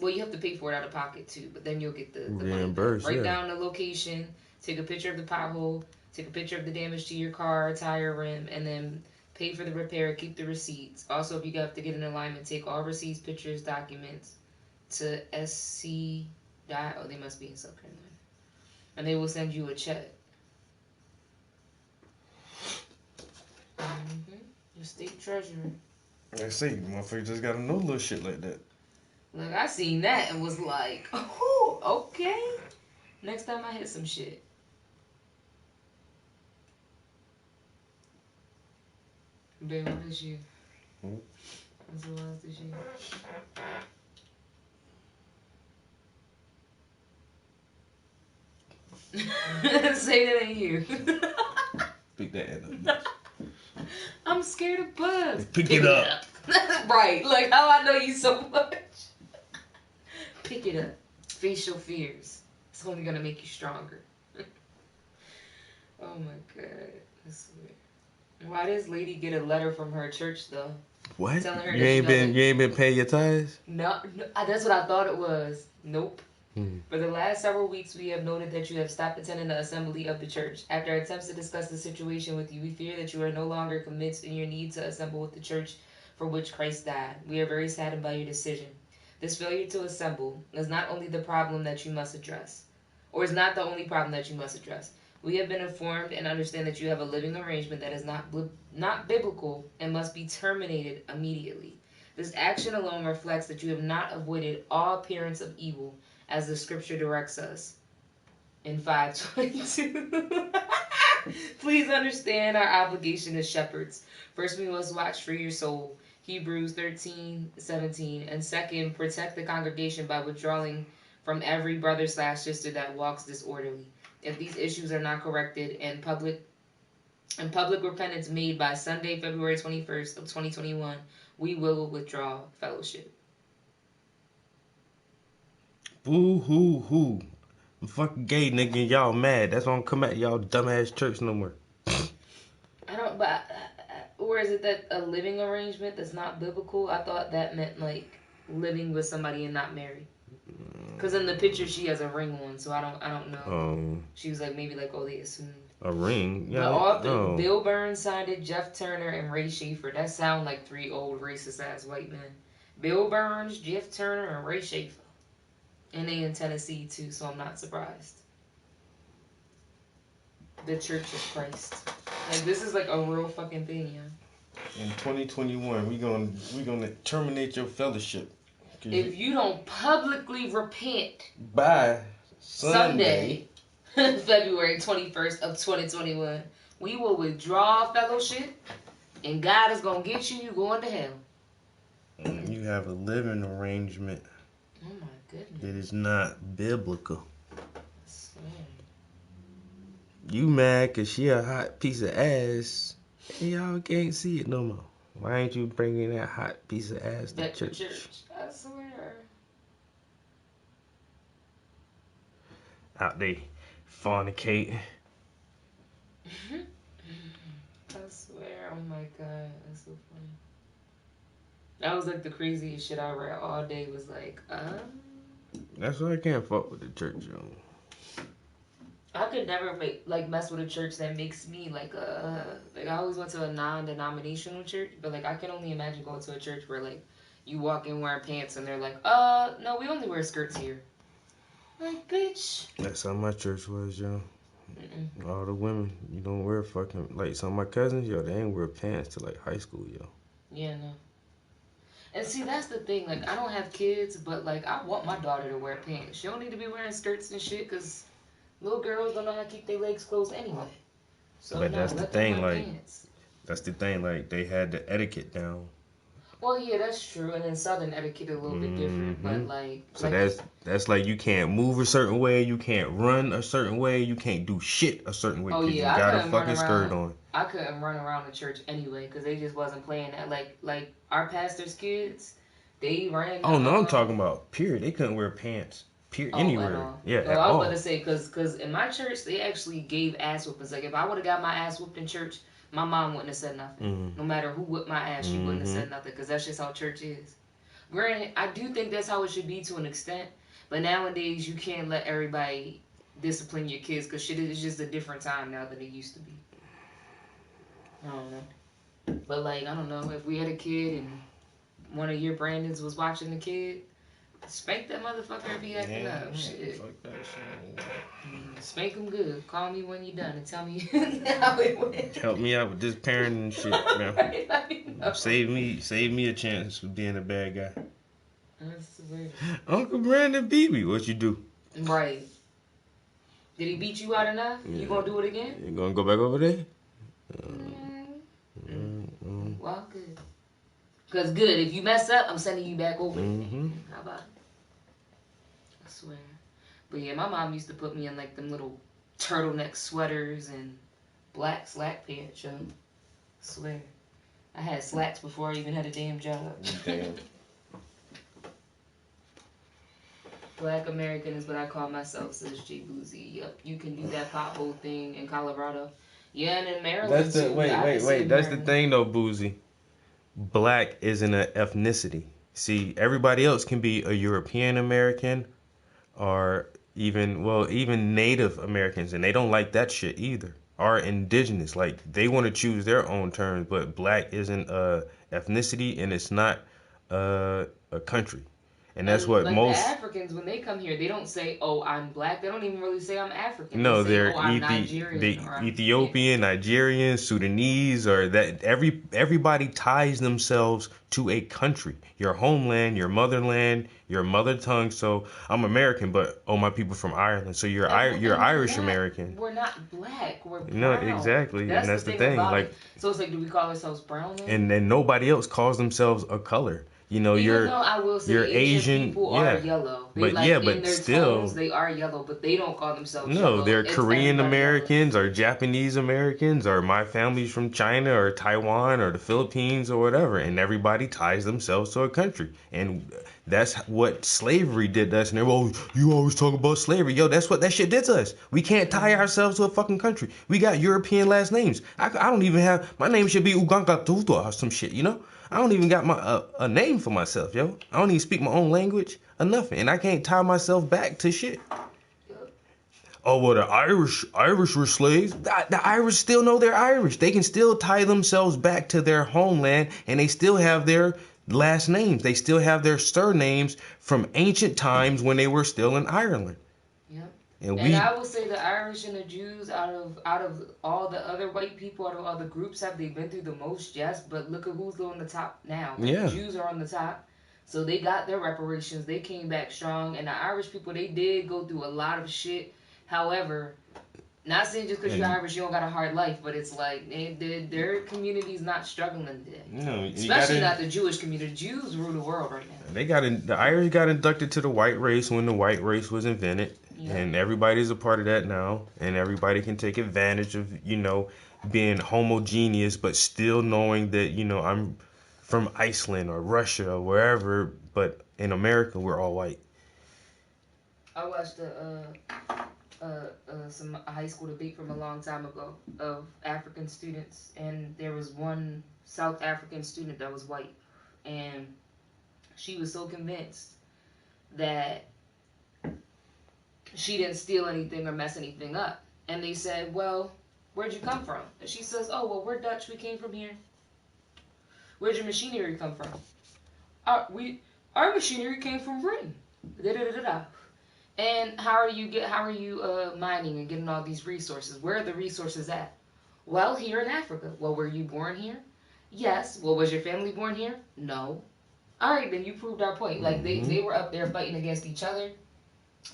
Well, you have to pay for it out of pocket too, but then you'll get the reimbursed. Money. Write down the location, take a picture of the pothole, take a picture of the damage to your car, tire, rim, and then pay for the repair. Keep the receipts. Also, if you have to get an alignment, take all receipts, pictures, documents to SC. Oh, they must be in South Carolina, and they will send you a check. The state treasurer. I see, motherfucker just gotta know little shit like that. Look, I seen that and was like, oh, okay. Next time I hit some shit. Babe, what is you? What's the last this year? Say that ain't you. Pick that head up. I'm scared of bugs. Pick it up. Right. Like how I know you so much. Pick it up. Face your fears. It's only gonna make you stronger. Oh my god. That's weird. Why does lady get a letter from her church though? What? Telling her you ain't been paying your tithes? No, that's what I thought it was. Nope. For the last several weeks, we have noted that you have stopped attending the assembly of the church. After attempts to discuss the situation with you, we fear that you are no longer convinced in your need to assemble with the church for which Christ died. We are very saddened by your decision. This failure to assemble is not only the problem that you must address, or is not the only problem that you must address. We have been informed and understand that you have a living arrangement that is not biblical and must be terminated immediately. This action alone reflects that you have not avoided all appearance of evil, as the scripture directs us. in 5:22. Please understand our obligation as shepherds. First, we must watch for your soul. Hebrews 13:17. And second, protect the congregation by withdrawing from every brother/sister that walks disorderly. If these issues are not corrected and public repentance made by Sunday, February 21st of 2021, we will withdraw fellowship. Boo hoo hoo. I'm fucking gay, nigga, and y'all mad. That's why I don't come at y'all dumbass church no more. I don't, but, or is it that a living arrangement that's not biblical? I thought that meant, like, living with somebody and not married. Because in the picture, she has a ring on, so I don't know. She was like, maybe like, oh, they assumed. A ring? Yeah. The author, Bill Burns signed it, Jeff Turner, and Ray Schaefer. That sound like 3 old racist-ass white men. Bill Burns, Jeff Turner, and Ray Schaefer. And they in Tennessee, too, so I'm not surprised. The Church of Christ. Like, this is like a real fucking thing, yeah. In 2021, we gonna terminate your fellowship. If you don't publicly repent by Sunday, February 21st of 2021, we will withdraw fellowship, and God is gonna get you. You going to hell. You have a living arrangement. Oh my goodness. That is not biblical. You mad cause she a hot piece of ass, and y'all can't see it no more. Why ain't you bringing that hot piece of ass to church? I swear. Out there fornicating. I swear. Oh my god, that's so funny. That was like the craziest shit I read all day. Was like, That's why I can't fuck with the church, yo. I could never mess with a church that makes me like I always went to a non-denominational church, but like I can only imagine going to a church where like you walk in wearing pants and they're like, no, we only wear skirts here. Like, bitch. That's how my church was, yo. All the women, you don't wear fucking, like some of my cousins, yo, they ain't wear pants till like high school, yo. Yeah, no. And see, that's the thing, like I don't have kids, but like I want my daughter to wear pants. She don't need to be wearing skirts and shit, cause little girls don't know how to keep their legs closed anyway. So but no, that's the thing, like, pants. That's the thing, like, they had the etiquette down. Well, yeah, that's true. And then Southern etiquette a little bit different, but like. So that's like you can't move a certain way, you can't run a certain way, you can't do shit a certain way. Oh yeah, you got a fucking skirt on. I couldn't run around the church anyway because they just wasn't playing that. Like our pastor's kids, they ran. Oh no, I'm talking about period. They couldn't wear pants. Anywhere. Yeah. So I was about to say because in my church they actually gave ass whoopings. Like if I would have got my ass whooped in church, my mom wouldn't have said nothing. No matter who whipped my ass, she wouldn't have said nothing because that's just how church is. Granted, I do think that's how it should be to an extent, but nowadays you can't let everybody discipline your kids because shit is just a different time now than it used to be. I don't know. But like, I don't know, if we had a kid and one of your Brandons was watching the kid, spank that motherfucker if he acting up. Shit. Fuck that shit. Spank him good. Call me when you're done and tell me how it went. Help me out with this parenting shit, man. Right, save me a chance of being a bad guy. That's weird. Uncle Brandon beat me. What you do? Right. Did he beat you out enough? Yeah. You gonna do it again? You gonna go back over there? Well, good. Because good, if you mess up, I'm sending you back over. How about it? I swear. But yeah, my mom used to put me in like them little turtleneck sweaters and black slack pants, yo. I swear. I had slacks before I even had a damn job. Damn. Black American is what I call myself, says Jay Boozy. Yep, you can do that pothole thing in Colorado. Yeah, and in Maryland. That's the wait. That's the thing though, Boozy. Black isn't an ethnicity. See, everybody else can be a European American or even Native Americans, and they don't like that shit either. Or indigenous, like they want to choose their own terms, but black isn't a ethnicity and it's not a country. And that's what like most the Africans, when they come here, they don't say, "Oh, I'm black." They don't even really say I'm African. no, they say, they're "Oh, I'm Nigerian." Or I'm, Ethiopian, Nigerian, Sudanese, or that everybody ties themselves to a country, your homeland, your motherland, your mother tongue. So I'm American, but my people from Ireland. So you're Irish American. We're not black. We're brown. No, exactly, that's the thing. Like, so it's like, do we call ourselves brown? And then nobody else calls themselves a color. You know, Even though I will say Asian people are yellow. They in their still, tones, they are yellow, but they don't call themselves no, yellow. they're It's Korean Americans or Japanese Americans or my family's from China or Taiwan or the Philippines or whatever, and everybody ties themselves to a country. And that's what slavery did to us. And they're, you always talk about slavery. Yo, that's what that shit did to us. We can't tie ourselves to a fucking country. We got European last names. I don't even have, my name should be Uganga Tuto or some shit, you know? I don't even got my a name for myself, yo. I don't even speak my own language or nothing, and I can't tie myself back to shit. Oh, well, the Irish were slaves. The Irish still know they're Irish. They can still tie themselves back to their homeland, and they still have their last names. They still have their surnames from ancient times when they were still in Ireland. And I will say the Irish and the Jews, out of all the other white people, out of all the groups, have they been through the most? Yes, but look at who's on the top now. Yeah. The Jews are on the top, so they got their reparations. They came back strong, and the Irish people, they did go through a lot of shit. However, not saying just because you're Irish you don't got a hard life, but it's like their community's not struggling today. No, especially not the Jewish community. The Jews rule the world right now. The Irish got inducted to the white race when the white race was invented. Yeah. And everybody's a part of that now, and everybody can take advantage of, you know, being homogeneous, but still knowing that, you know, I'm from Iceland or Russia or wherever, but in America, we're all white. I watched some high school debate from a long time ago of African students, and there was one South African student that was white, and she was so convinced that she didn't steal anything or mess anything up. And they said, well, where'd you come from? And she says, oh, well, we're Dutch. We came from here. Where'd your machinery come from? Our machinery came from Britain. Da-da-da-da-da. And how are you mining and getting all these resources? Where are the resources at? Well, here in Africa. Well, were you born here? Yes. Well, was your family born here? No. All right, then you proved our point. Like, they were up there fighting against each other.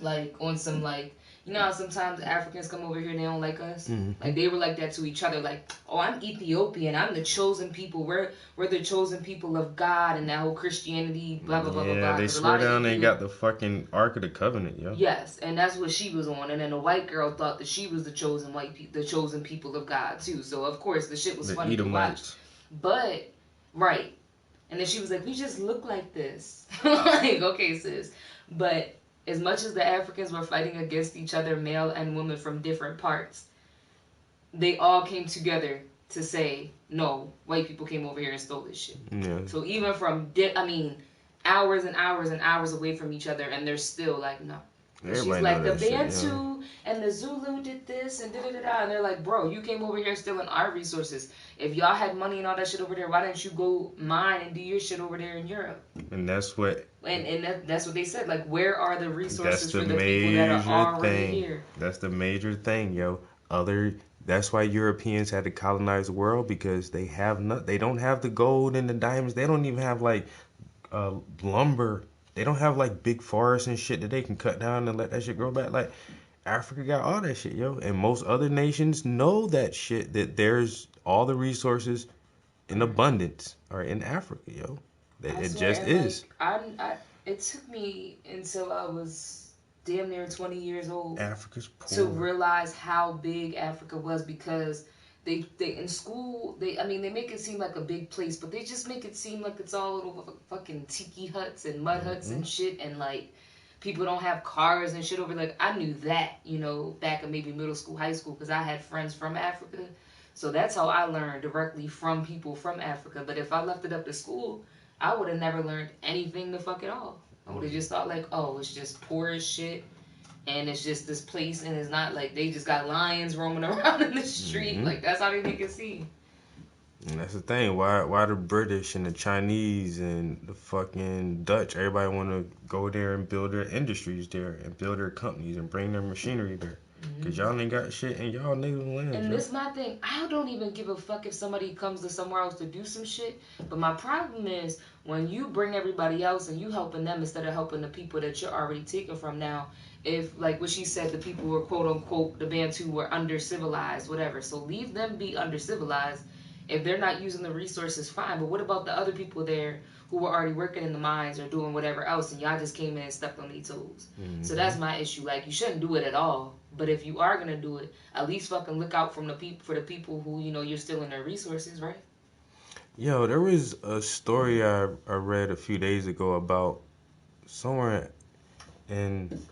Like, on some, like, you know how sometimes Africans come over here and they don't like us? Mm-hmm. Like, they were like that to each other. Like, oh, I'm Ethiopian. I'm the chosen people. We're the chosen people of God and that whole Christianity, blah, blah, blah, blah, blah. Yeah, they swear down they got the fucking Ark of the Covenant, yo. Yes, and that's what she was on. And then the white girl thought that she was the chosen the chosen people of God, too. So, of course, the shit was funny to watch. But, right. And then she was like, we just look like this. Like, okay, sis. But as much as the Africans were fighting against each other, male and women from different parts, they all came together to say, no, white people came over here and stole this shit. Yeah. So even from, hours and hours and hours away from each other, and they're still like, no. She's like, the Bantu and the Zulu did this and da-da-da-da. And they're like, bro, you came over here stealing our resources. If y'all had money and all that shit over there, why didn't you go mine and do your shit over there in Europe? And that's what... And that's what they said. Like, where are the resources for the people that are already here? That's the major thing, yo. That's why Europeans had to colonize the world, because they don't have the gold and the diamonds. They don't even have, like, lumber. They don't have, like, big forests and shit that they can cut down and let that shit grow back. Like, Africa got all that shit, yo. And most other nations know that shit, that there's all the resources in abundance are in Africa, yo. It just is. Like, it took me until I was damn near 20 years old Africa's poor. To realize how big Africa was, because they in school, they make it seem like a big place, but they just make it seem like it's all little fucking tiki huts and mud huts and shit, and like people don't have cars and shit over. Like, I knew that, you know, back in maybe middle school, high school, because I had friends from Africa. So that's how I learned directly from people from Africa. But if I left it up to school, I would have never learned anything the fuck at all. I would have just thought like, oh, it's just poor as shit. And it's just this place, and it's not like they just got lions roaming around in the street. Like, that's how they make it seem. And that's the thing. Why the British and the Chinese and the fucking Dutch, everybody want to go there and build their industries there and build their companies and bring their machinery there. Because y'all ain't got shit in y'all native lands. And this my thing. I don't even give a fuck if somebody comes to somewhere else to do some shit. But my problem is when you bring everybody else and you helping them instead of helping the people that you're already taking from now. If, like what she said, the people were quote unquote, the Bantu were under civilized, whatever. So leave them be under civilized. If they're not using the resources, fine. But what about the other people there who were already working in the mines or doing whatever else and y'all just came in and stepped on their toes? Mm-hmm. So that's my issue. Like, you shouldn't do it at all. But if you are going to do it, at least fucking look out for the people who, you know, you're stealing their resources, right? Yo, there was a story I read a few days ago about somewhere in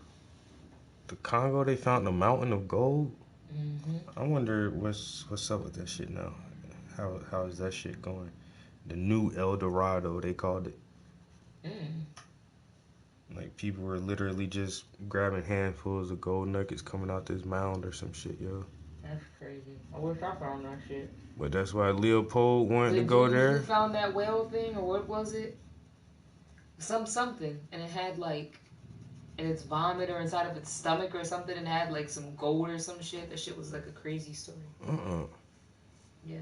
the Congo they found a mountain of gold. Mm-hmm. I wonder what's up with that shit now. How is that shit going? The new El Dorado, they called it. Like, people were literally just grabbing handfuls of gold nuggets coming out this mound or some shit, yo. That's crazy. I wish I found that shit. But that's why Leopold wanted to go there. You found that whale thing, or what was it? Something, and it had like, in its vomit or inside of its stomach or something, and had like some gold or some shit. That shit was like a crazy story. Yeah.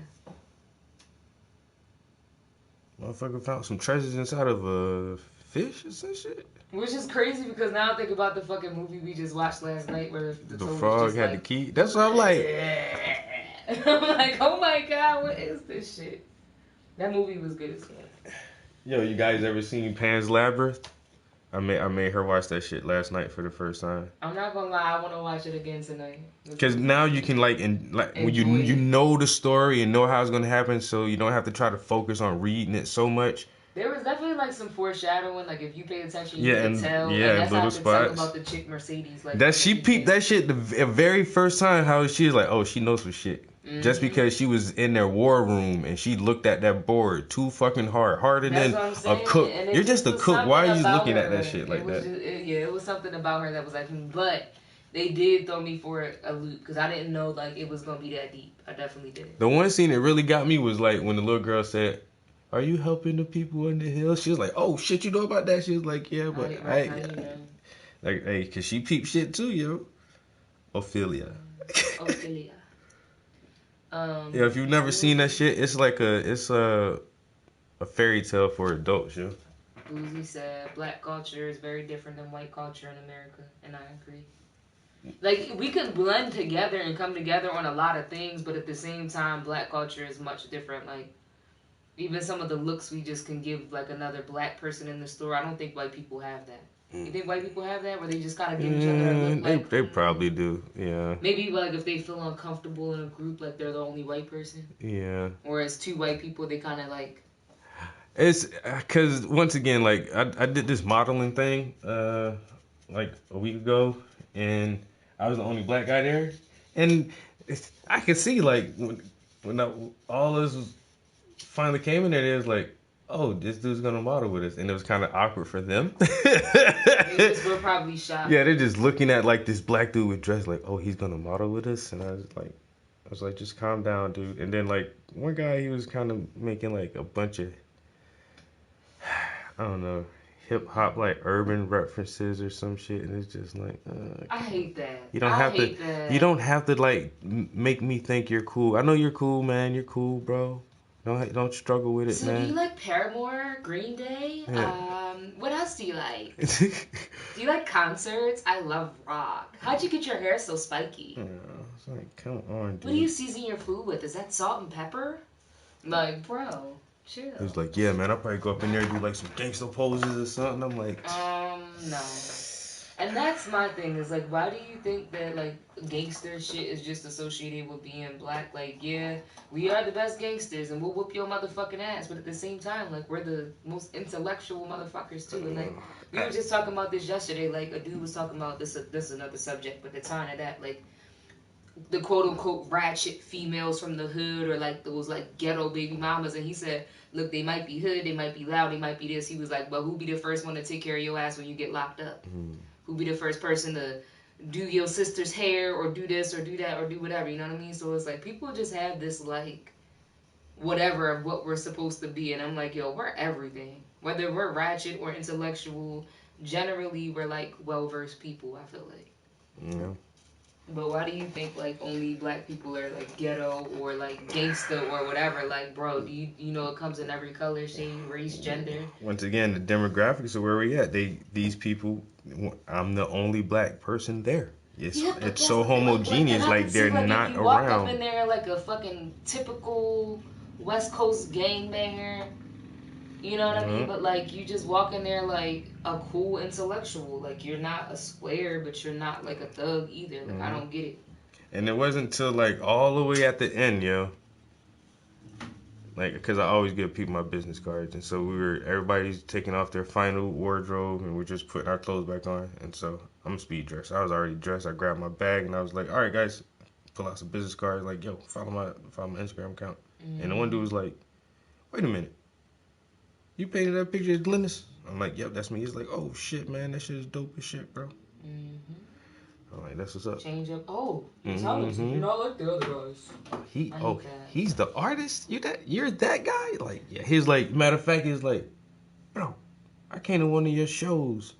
Motherfucker found some treasures inside of a fish or some shit. Which is crazy because now I think about the fucking movie we just watched last night where the frog had the key. That's what I'm like. I'm like, oh my god, what is this shit? That movie was good as fuck. Yo, you guys ever seen Pan's Labyrinth? I made her watch that shit last night for the first time. I'm not gonna lie, I want to watch it again tonight. Because now you can when you know the story and know how it's gonna happen, so you don't have to try to focus on reading it so much. There was definitely like some foreshadowing, like if you pay attention, Yeah, you can and- tell. yeah, and that's little how I could tell spots. about the chick Mercedes. Like That she peeped that shit the very first time. How she was like, oh, she knows some shit. Just because she was in their war room and she looked at that board too fucking harder That's than what I'm a saying. cook. And it You're just a was cook. Why are you something looking about at that her. shit like It was that? just- it was something about her that was like, but they did throw me for a loop because I didn't know like it was gonna be that deep. I definitely did. The one scene that really got me was like when the little girl said, "Are you helping the people in the hills?" She was like, "Oh shit, you know about that?" She was like, "Yeah, but like, hey, cause she peeped shit too, yo." Ophelia. Ophelia. Yeah, if you've never seen that shit, it's like a fairy tale for adults, yo. Uzi said black culture is very different than white culture in America, and I agree. Like, we can blend together and come together on a lot of things, but at the same time, black culture is much different. Like, even some of the looks we just can give, like, another black person in the store, I don't think white people have that. You think white people have that, where they just kind of give each other a look like... They probably do, yeah. Maybe, like, if they feel uncomfortable in a group, like, they're the only white person. Yeah. Or as two white people, they kind of, like... It's because once again, like I did this modeling thing like a week ago, and I was the only black guy there, and I could see like when all this was finally came in there, it was like, oh, this dude's gonna model with us, and it was kind of awkward for them. They just were probably shocked. Yeah, they're just looking at like this black dude with dress, like, oh, he's gonna model with us, and I was like, just calm down, dude. And then like one guy, he was kind of making like a bunch of, I don't know, hip hop like urban references or some shit, and it's just like, I hate that. You don't have to like make me think you're cool. I know you're cool, man. You're cool, bro. Don't struggle with it, so man. do you like Paramore, Green Day? Yeah. What else do you like? Do you like concerts? I love rock. How'd you get your hair so spiky? It's like, come on, dude. What do you season your food with? Is that salt and pepper? Like, bro, chill. He was like, yeah, man, I'll probably go up in there and do like some gangsta poses or something. I'm like, no. And that's my thing, is like, why do you think that like gangster shit is just associated with being black? Like, yeah, we are the best gangsters and we'll whoop your motherfucking ass, but at the same time, like, we're the most intellectual motherfuckers too. And like, we were just talking about this yesterday. Like, a dude was talking about this is another subject, but the time of that, like, the quote-unquote ratchet females from the hood, or like those like ghetto baby mamas, and he said, look, they might be hood, they might be loud, they might be this. He was like, but who be the first one to take care of your ass when you get locked up? Who be the first person to do your sister's hair or do this or do that or do whatever, you know what I mean? So it's like, people just have this like whatever of what we're supposed to be. And I'm like, yo, we're everything. Whether we're ratchet or intellectual, generally we're like well-versed people, I feel like. Yeah. But why do you think like only black people are like ghetto or like gangsta or whatever? Like, bro, do you know it comes in every color, shade, race, gender? Once again, the demographics of where we at. These people, I'm the only black person there. It's so homogeneous, like they're not if you walk around. up in there like a fucking typical West Coast gangbanger, you know what I mean? But like you just walk in there like a cool intellectual. Like you're not a square, but you're not like a thug either. Like I don't get it. And it wasn't until like all the way at the end, yo. Like, because I always give people my business cards, and so everybody's taking off their final wardrobe, and we're just putting our clothes back on. And so I'm speed dressed. I was already dressed. I grabbed my bag, and I was like, all right, guys, pull out some business cards. Like, yo, follow my Instagram account. And the one dude was like, wait a minute. You painted that picture of Glennis? I'm like, yep, that's me. He's like, oh, shit, man, that shit is dope as shit, bro. I'm like, that's what's up. Change up. Oh, you're talented. You're not like the other guys. He's the artist? You're that guy? Like, yeah. He's like, matter of fact, he's like, bro, I came to one of your shows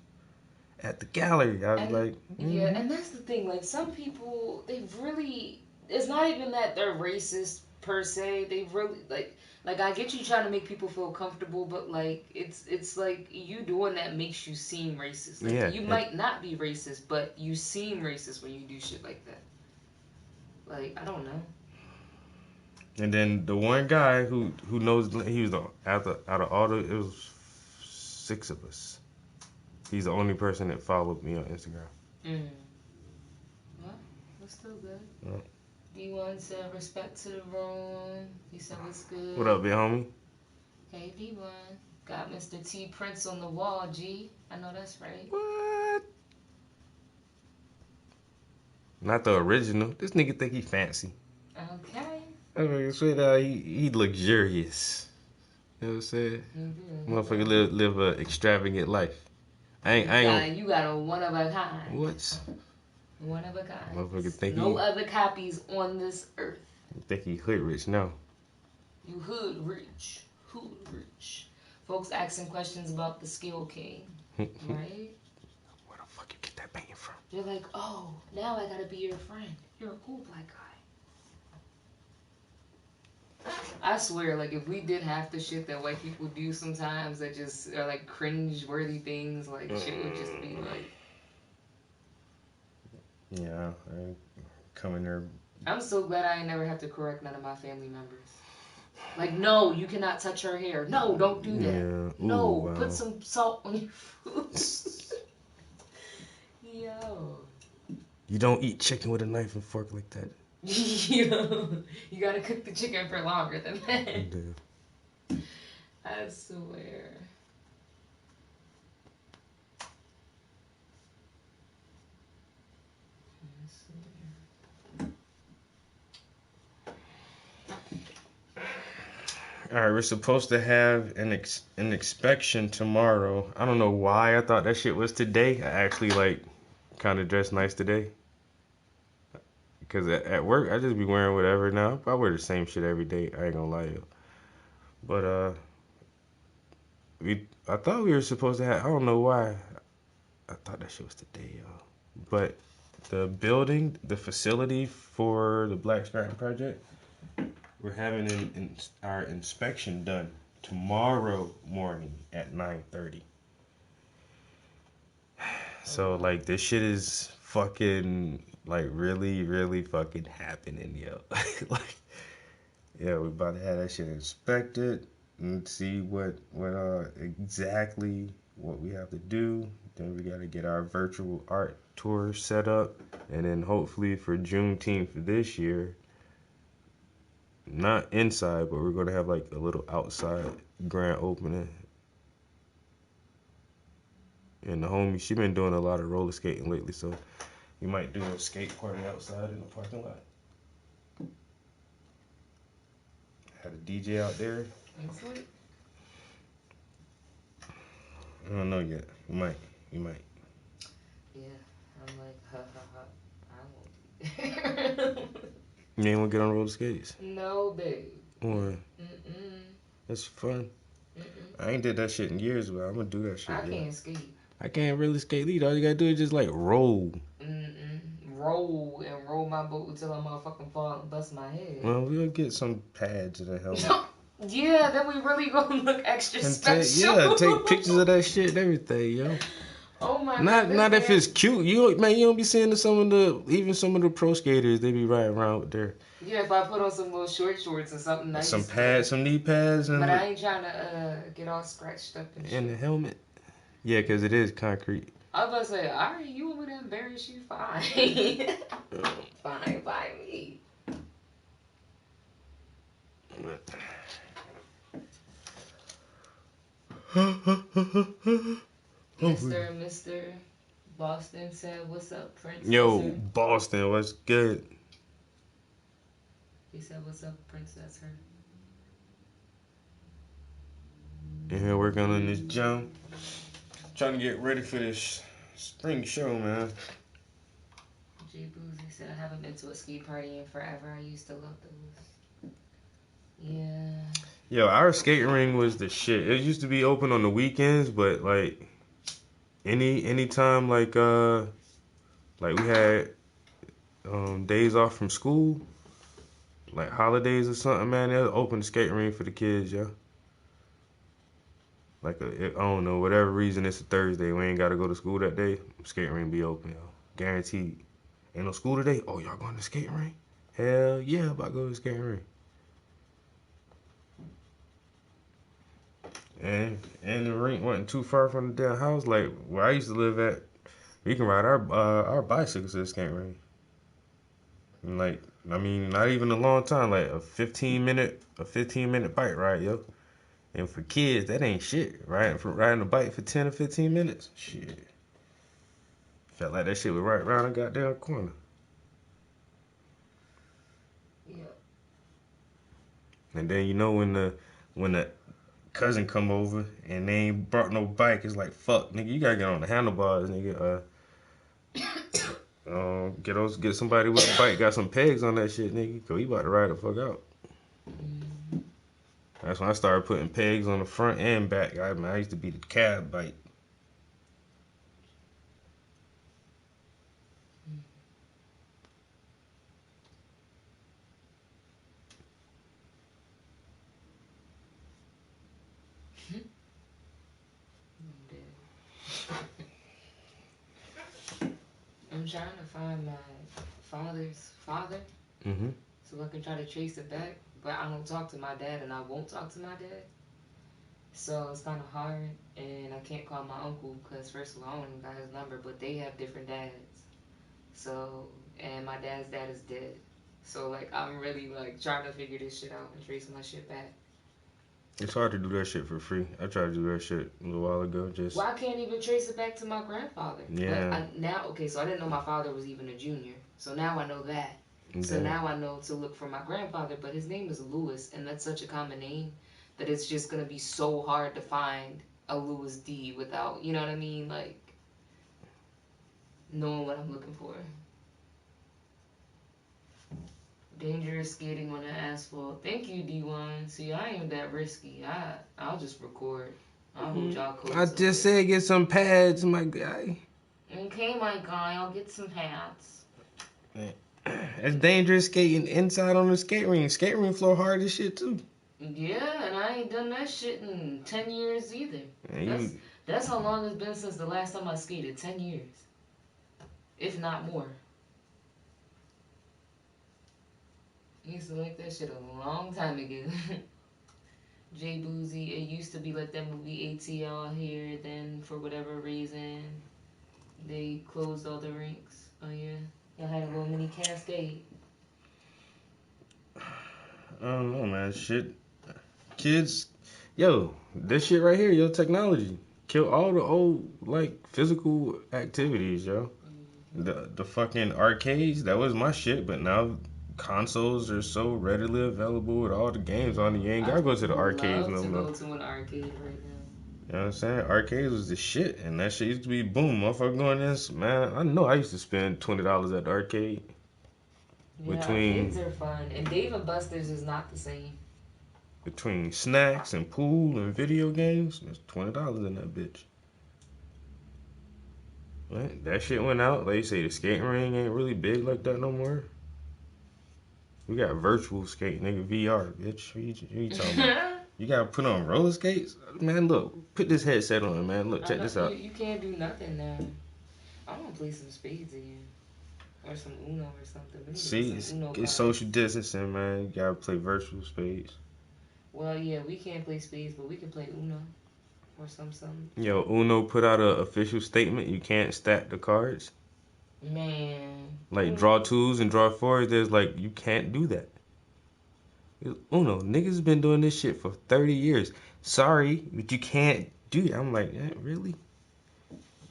at the gallery. I was like, yeah, and that's the thing. Like, some people, they really, it's not even that they're racist per se. They really, like I get you trying to make people feel comfortable, but like it's like you doing that makes you seem racist. Like you might not be racist, but you seem racist when you do shit like that. Like I don't know. And then the one guy who knows, he was out of all it was 6 of us. He's the only person that followed me on Instagram. Well, that's still good. Yeah. D1 said respect to the room. He said what's good. What up, big homie? Hey, D1. Got Mr. T Prince on the wall, G. I know that's right. What? Not the original. This nigga think he fancy. Okay. I mean, straight out, he luxurious. You know what I'm saying? Motherfucker live an extravagant life. You got a one of a kind. What? One of a kind. Motherfucker think no other copies on this earth. Think he hood rich now. You hood rich. Hood rich. Folks asking questions about the Skill King. Right? Where the fuck you get that painting from? They're like, oh, now I gotta be your friend. You're a cool black guy. I swear, like, if we did half the shit that white people do sometimes that just are, like, cringe-worthy things, like, shit would just be, like... Yeah, I come in there. I'm so glad I ain't never have to correct none of my family members. Like, no, you cannot touch her hair. No, don't do that. Yeah. Ooh, no, wow. Put some salt on your food. Yo. You don't eat chicken with a knife and fork like that. Yo, you gotta cook the chicken for longer than that. You do. I swear. All right, we're supposed to have an inspection tomorrow. I don't know why I thought that shit was today. I actually like kind of dressed nice today. Because at work, I just be wearing whatever now. I wear the same shit every day. I ain't gonna lie to you. But I thought we were supposed to have. I don't know why. I thought that shit was today, y'all. But the building, the facility for the Black Scranton Project, we're having our inspection done tomorrow morning at 9:30. So like this shit is fucking like really, really fucking happening, yo. Like, yeah, we're about to have that shit inspected and see what exactly what we have to do. Then we gotta get our virtual art tour set up, and then hopefully for Juneteenth this year, not inside, but we're gonna have like a little outside grand opening. And the homie, she been doing a lot of roller skating lately, so we might do a skate party outside in the parking lot. Had a DJ out there. I don't know yet. We might. Yeah, I'm like, I won't. You ain't wanna get on roller skates? No, babe. Or it's fun. I ain't did that shit in years, but I'm gonna do that shit. I can't skate. I can't really skate either. All you gotta do is just like roll. Roll and roll my boat until I motherfucking fall and bust my head. Well, we'll get some pads and a helmet. Yeah, then we really gonna look extra special. Take pictures of that shit and everything, yo. Oh my God. Not if it's cute. You don't be seeing some of the pro skaters, they be riding around with their. Yeah, if I put on some little shorts and something nice. Some pads, some knee pads, and. But I ain't trying to get all scratched up and shit. And the helmet. Yeah, because it is concrete. I was about to say, alright, you want me to embarrass you? Fine. Fine by me. Mr. Boston said, "What's up, Prince?" Yo, Boston, what's good? He said, "What's up, Princess?" In here working on this jump. Trying to get ready for this spring show, man. J Boozy said, "I haven't been to a ski party in forever. I used to love those." Yeah. Yo, our skate ring was the shit. It used to be open on the weekends, but like anytime like we had days off from school, like holidays or something, man, they'll open the skate ring for the kids, yo. Like I don't know, whatever reason it's a Thursday, we ain't gotta go to school that day, skate ring be open, yo. Guaranteed. Ain't no school today? Oh, y'all going to the skate ring? Hell yeah, about to go to the skate ring. And the rink wasn't too far from the damn house. Like where I used to live at, we can ride our bicycles to the skate ring. And like, I mean, not even a long time, like a 15 minute bike ride, yo. And for kids, that ain't shit. Riding a bike for 10 or 15 minutes, shit. Felt like that shit was right around the goddamn corner. Yeah. And then you know when the cousin come over and they ain't brought no bike, it's like, fuck, nigga, you gotta get on the handlebars, nigga. Get somebody with a bike, got some pegs on that shit, nigga, cause we about to ride the fuck out. That's when I started putting pegs on the front and back. I used to be the cab bike. I'm trying to find my father's father so I can try to trace it back. But I don't talk to my dad and I won't talk to my dad. So it's kind of hard. And I can't call my uncle because first of all, I don't even got his number. But they have different dads. So, and my dad's dad is dead. So like I'm really like trying to figure this shit out and trace my shit back. It's hard to do that shit for free. I tried to do that shit a little while ago. Well, I can't even trace it back to my grandfather. Yeah. But so I didn't know my father was even a junior. So now I know that. Okay. So now I know to look for my grandfather, but his name is Lewis, and that's such a common name that it's just going to be so hard to find a Lewis D without, you know what I mean? Like, knowing what I'm looking for. Dangerous skating on the asphalt. Thank you, D1. See, I ain't that risky. I'll just record. I'll hold y'all close. I just said get some pads, my guy. Okay, my guy, I'll get some pads. It's dangerous skating inside on the skate ring. Skate ring floor hard as shit too. Yeah, and I ain't done that shit in 10 years either. That's how long it's been since the last time I skated. 10 years. If not more. I used to like that shit a long time ago. J Boozy, it used to be like that movie ATL here, then for whatever reason, they closed all the rinks. Oh yeah. Y'all had a little mini cascade. I don't know, man. Shit. Kids, yo, this shit right here, yo, technology. Kill all the old, like, physical activities, yo. The fucking arcades, that was my shit, but now consoles are so readily available with all the games on it. You ain't gotta go to the arcades no more. I love to go to an arcade right now. You know what I'm saying? Arcades was the shit, and that shit used to be boom. Motherfucker going this, man. I know I used to spend $20 at the arcade. Yeah, arcades are fun, and Dave and Buster's is not the same. between snacks and pool and video games, there's $20 in that bitch. Right? That shit went out. Like you say, the skating ring ain't really big like that no more. We got virtual skate, nigga, VR, bitch. What you talking about? You gotta put on roller skates? Man, look, put this headset on, man. Look, check this out. You can't do nothing now. I want to play some spades again. Or some Uno or something. See, it's social distancing, man. You gotta play virtual spades. Well, yeah, we can't play spades, but we can play Uno. Or something. Yo, Uno put out an official statement. You can't stack the cards. Man. Like draw twos and draw fours, there's like, you can't do that. Uno, niggas been doing this shit for 30 years. Sorry, but you can't do that. I'm like, really?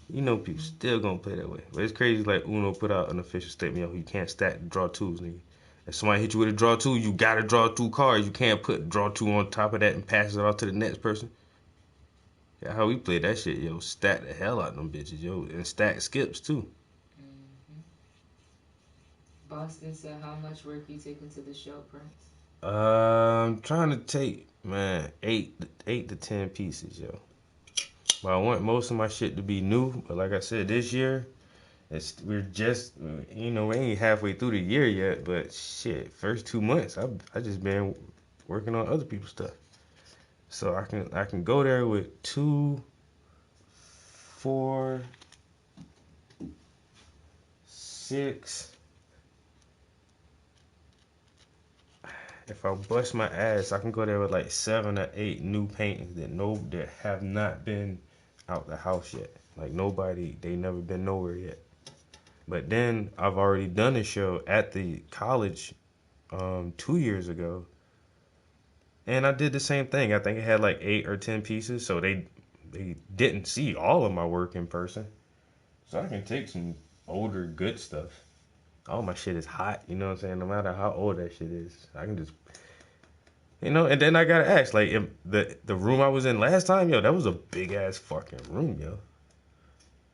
You know people still gonna play that way. But it's crazy like Uno put out an official statement, yo, you can't stack draw twos, nigga. If somebody hit you with a draw two, you gotta draw 2 cards. You can't put draw 2 on top of that and pass it off to the next person. Yeah, how we play that shit, yo, stack the hell out of them bitches, yo, and stack skips too. Boston said how much work you take into the show, Prince? I'm trying to take, man, 8 to 10 pieces, yo. But I want most of my shit to be new. But like I said, this year, we're just, we ain't halfway through the year yet. But shit, first 2 months, I just been working on other people's stuff. So I can go there with 2, 4, 6. If I bust my ass, I can go there with like 7 or 8 new paintings that have not been out the house yet. Like they never been nowhere yet. But then I've already done a show at the college 2 years ago. And I did the same thing. I think it had like 8 or 10 pieces. So they didn't see all of my work in person. So I can take some older good stuff. All my shit is hot, you know what I'm saying? No matter how old that shit is, I can just, and then I gotta ask, like, the room I was in last time, yo, that was a big ass fucking room, yo.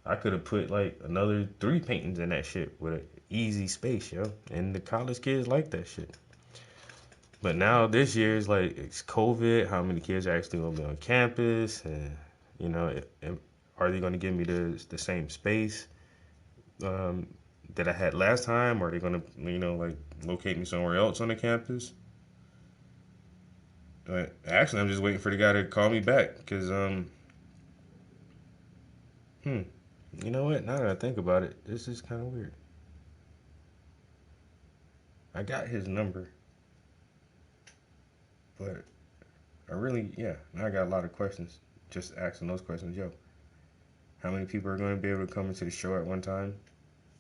I could have put like another 3 paintings in that shit with an easy space, yo. And the college kids like that shit. But now this year is like, it's COVID. How many kids are actually gonna be on campus? And, are they gonna give me the same space that I had last time? Or are they gonna, like locate me somewhere else on the campus? But actually, I'm just waiting for the guy to call me back, because you know what? Now that I think about it, this is kind of weird. I got his number, but now I got a lot of questions. Just asking those questions, yo. How many people are going to be able to come into the show at one time?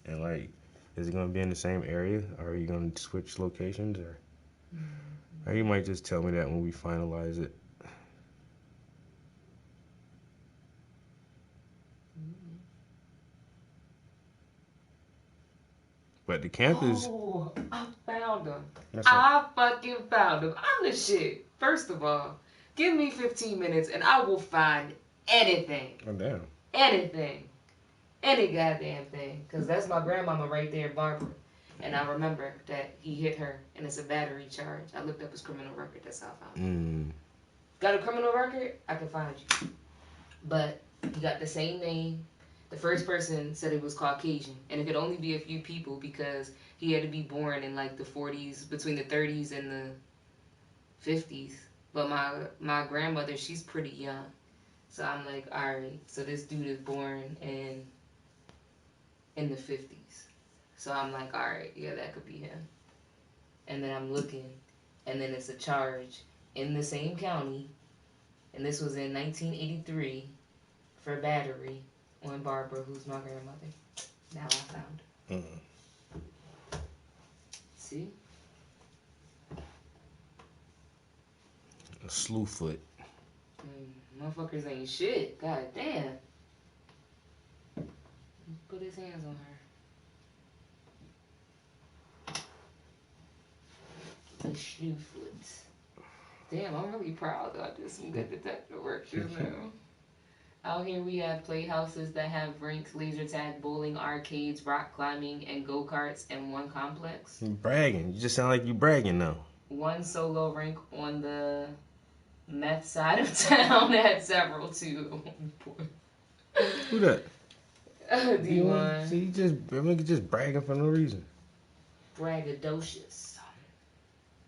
And like, is it going to be in the same area? Or are you going to switch locations? Or you might just tell me that when we finalize it. But the campus... Oh, I found him. That's right. I fucking found him. I'm the shit. First of all, give me 15 minutes and I will find anything. Oh, damn. Anything. Any goddamn thing. Because that's my grandmama right there, Barbara. And I remember that he hit her and it's a battery charge. I looked up his criminal record. That's how I found him. Got a criminal record? I can find you. But he got the same name. The first person said it was Caucasian, and it could only be a few people because he had to be born in like the 40s, between the 30s and the 50s. But my grandmother, she's pretty young. So I'm like, all right, so this dude is born in the 50s. So I'm like, all right, yeah, that could be him. And then I'm looking, and then it's a charge in the same county, and this was in 1983 for battery on Barbara, who's my grandmother. Now I found her. See? A Slewfoot. Motherfuckers ain't shit. God damn. Put his hands on her. A Slewfoot. Damn, I'm really proud that I did some good detective work just now. Out here we have playhouses that have rinks, laser tag, bowling, arcades, rock climbing, and go-karts in one complex. You bragging. You just sound like you bragging now. one solo rink on the meth side of town. Had several too. Who that? D1. See, just bragging for no reason. Braggadocious.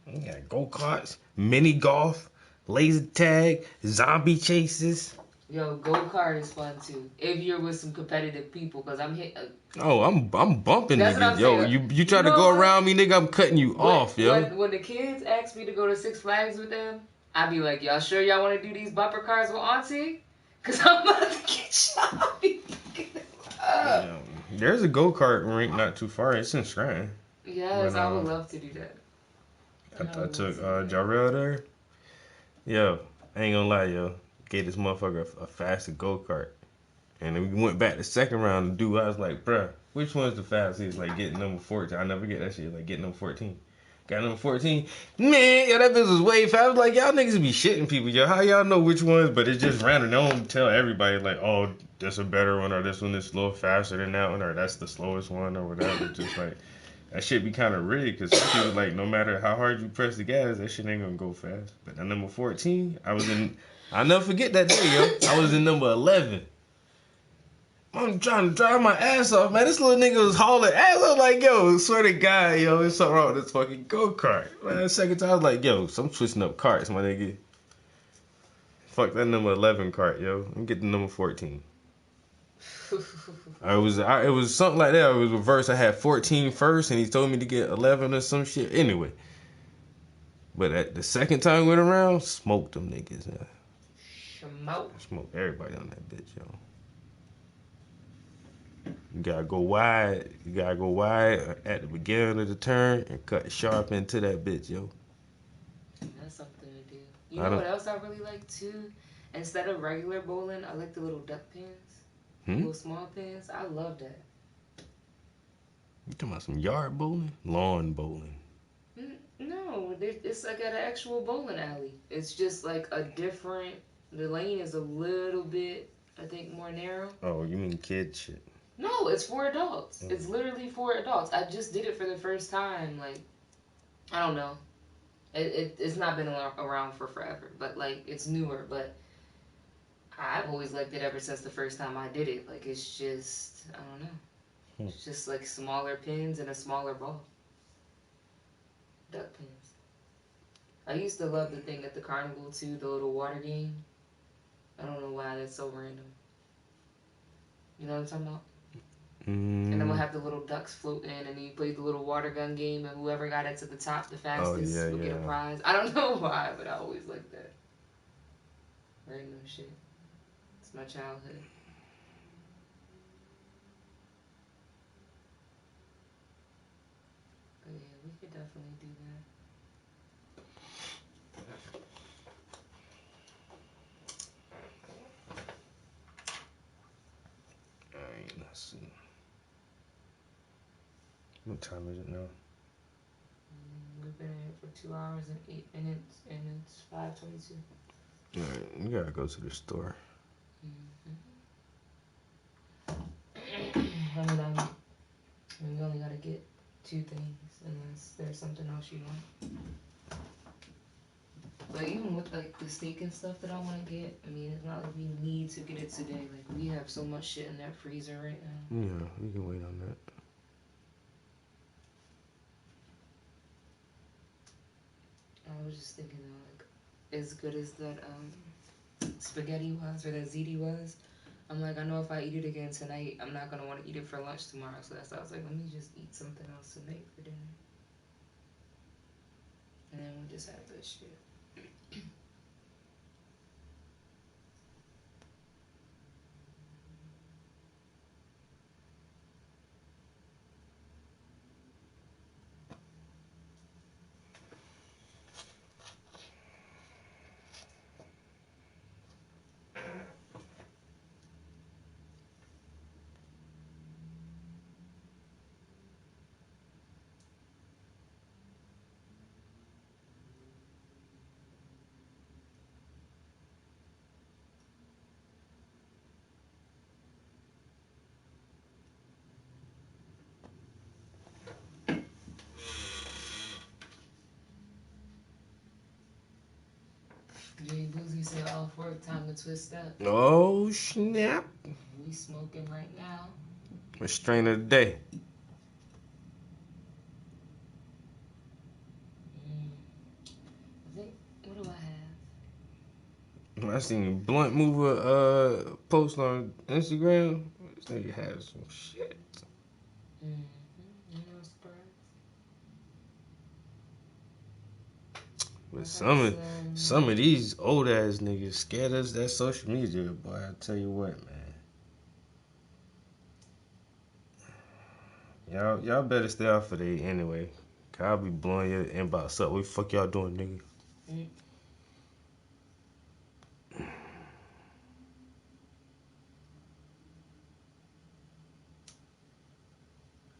You got go-karts, mini golf, laser tag, zombie chases. Yo, go-kart is fun too. If you're with some competitive people, because I'm hit. I'm bumping That's niggas. what I'm Yo, saying. you try to go around me, nigga, I'm cutting you off, yo. When the kids ask me to go to Six Flags with them, I be like, y'all sure y'all want to do these bumper cars with Auntie? Because I'm about to get shot. There's a go-kart rink not too far. It's in Scranton. Yes, But, I would love to do that. I took Jarrell there. Yo, I ain't gonna lie, yo. Gave this motherfucker a faster go-kart. And then we went back the second round and dude, I was like, bruh, which one's the fastest? Like getting number 14. I never get that shit. Like getting number 14. Got number 14. Man, yo, that bitch was way fast. I was like, y'all niggas be shitting people, yo. How y'all know which ones? But it's just random. They don't tell everybody, like, oh, this a better one, or this one is a little faster than that one, or that's the slowest one, or whatever. Just like, that shit be kind of rigged, because people, like, no matter how hard you press the gas, that shit ain't gonna go fast. But at number 14, I'll never forget that day, yo. I was in number 11. I'm trying to drive my ass off, man. This little nigga was hauling ass. I was like, yo, swear to God, yo, there's something wrong with this fucking go-kart. Man, the second time, I was like, yo, so I'm switching up carts, my nigga. Fuck that number 11 cart, yo. I'm getting the number 14. It was something like that. It was reverse. I had 14 first, and he told me to get 11 or some shit. Anyway. But at the second time we went around, smoked them niggas. Smoked everybody on that bitch, yo. You gotta go wide. You gotta go wide at the beginning of the turn and cut sharp into that bitch, yo. That's something to do. You know what else I really like too? Instead of regular bowling, I like the little duck pins. Little small pins. I love that. You talking about some yard bowling? Lawn bowling. No, it's like at an actual bowling alley. It's just like a different. The lane is a little bit, I think, more narrow. Oh, you mean kid shit? No, it's for adults. It's literally for adults. I just did it for the first time. Like, I don't know. It's not been around for forever, but like it's newer. But I've always liked it ever since the first time I did it. Like, it's just, I don't know. It's just like smaller pins and a smaller ball. Duck pins. I used to love the thing at the carnival too, the little water game. I don't know why that's so random. You know what I'm talking about? And then we'll have the little ducks floating, and then you play the little water gun game, and whoever got it to the top the fastest will get a prize. I don't know why, but I always liked that. Random shit. It's my childhood. But yeah, we could definitely do that. Alright, let's see. What time is it now? We've been in for 2 hours and 8 minutes, and it's 5:22. Alright, we gotta go to the store. We only gotta get 2 things, unless there's something else you want. But even with like the steak and stuff that I want to get, I mean, it's not like we need to get it today. Like, we have so much shit in that freezer right now. Yeah, we can wait on that. I was just thinking, like, as good as that spaghetti was, or that ziti was, I'm like, I know if I eat it again tonight, I'm not gonna want to eat it for lunch tomorrow. So that's why I was like, let me just eat something else to make for dinner. And then we'll just have this shit. Jay Boozy said off work, time to twist up. Oh, snap. We smoking right now. A strain of the day. I think, what do I have? I seen Blunt Mover post on Instagram. This nigga has some shit. No surprise. But some of these old ass niggas scared us that social media, boy. I tell you what, man. Y'all better stay off of it anyway. Cause I'll be blowing your inbox up. What the fuck y'all doing, nigga?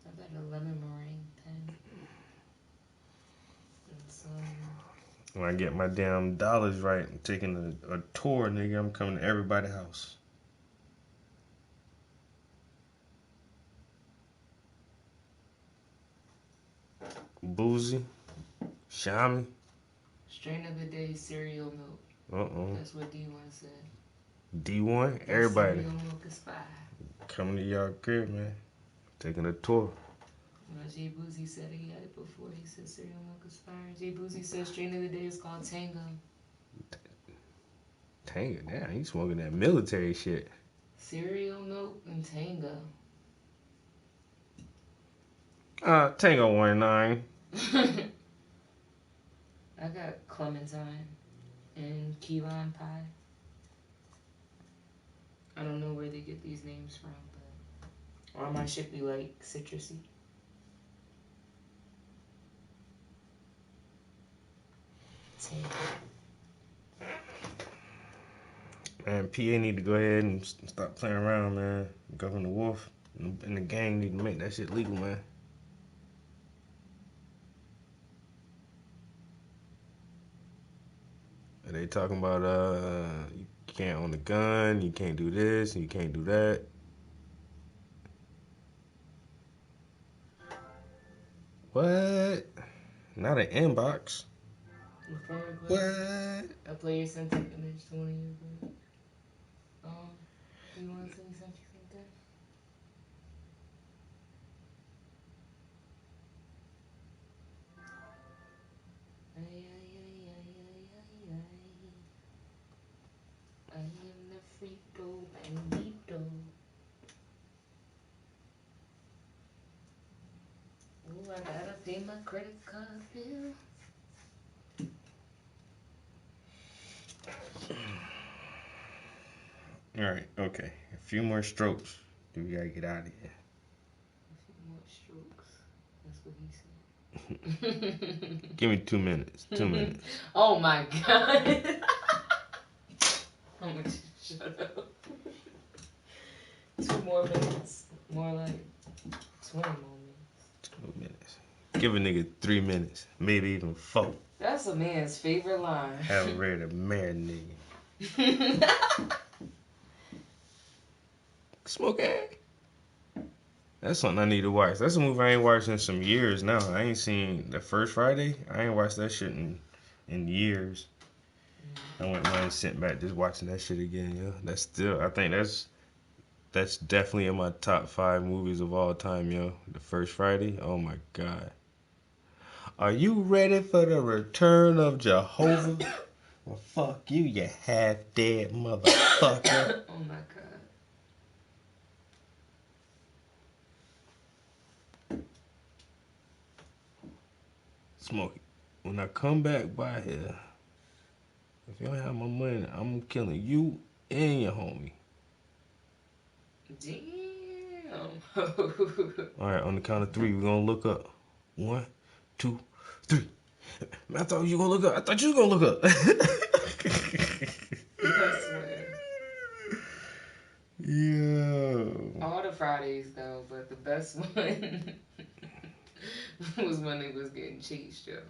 I got a lemon meringue pen. And some. When I get my damn dollars right, I'm taking a tour, nigga. I'm coming to everybody's house. Boozy, Shami. Strain of the day, cereal milk. That's what D1 said. D1, everybody. Cereal milk is fire. Coming to y'all crib, man. Taking a tour. Jay Boozy said he had it before. He said cereal milk is fire. Jay Boozy said strain of the day is called Tango. Tango, damn, he's smoking that military shit. Cereal milk and Tango. Tango 19. I got clementine and key lime pie. I don't know where they get these names from, but all my shit be like citrusy. Man, PA need to go ahead and stop playing around, man. Governor Wolf and the gang need to make that shit legal, man. They talking about you can't own a gun, you can't do this, and you can't do that. What? Not an inbox. What? A player sent an image to one of you. You want to say something? I am the frito bandito. Oh, I gotta pay my credit card bill. All right, okay. A few more strokes. We gotta get out of here. A few more strokes. That's what he said. Give me 2 minutes. 2 minutes. Oh my god. I'm gonna shut up. 2 more minutes. More like 20 more minutes. 2 minutes. Give a nigga 3 minutes. Maybe even 4. That's a man's favorite line. Have him ready to marinate. Smoke egg. That's something I need to watch. That's a movie I ain't watched in some years now. I ain't seen The First Friday. I ain't watched that shit in years. I went and sent back just watching that shit again, yo. That's still, I think that's definitely in my top 5 movies of all time, yo. The First Friday. Oh my god. Are you ready for the return of Jehovah? Well, fuck you, you half-dead motherfucker. Oh my god. Smokey, when I come back by here, if you don't have my money, I'm killing you and your homie. Damn. Alright, on the count of 3, we're gonna look up. 1, 2, 3. Man, I thought you were gonna look up. I thought you were gonna look up. I swear. Yeah. All the Fridays though, but the best one was when they was getting chased, yo.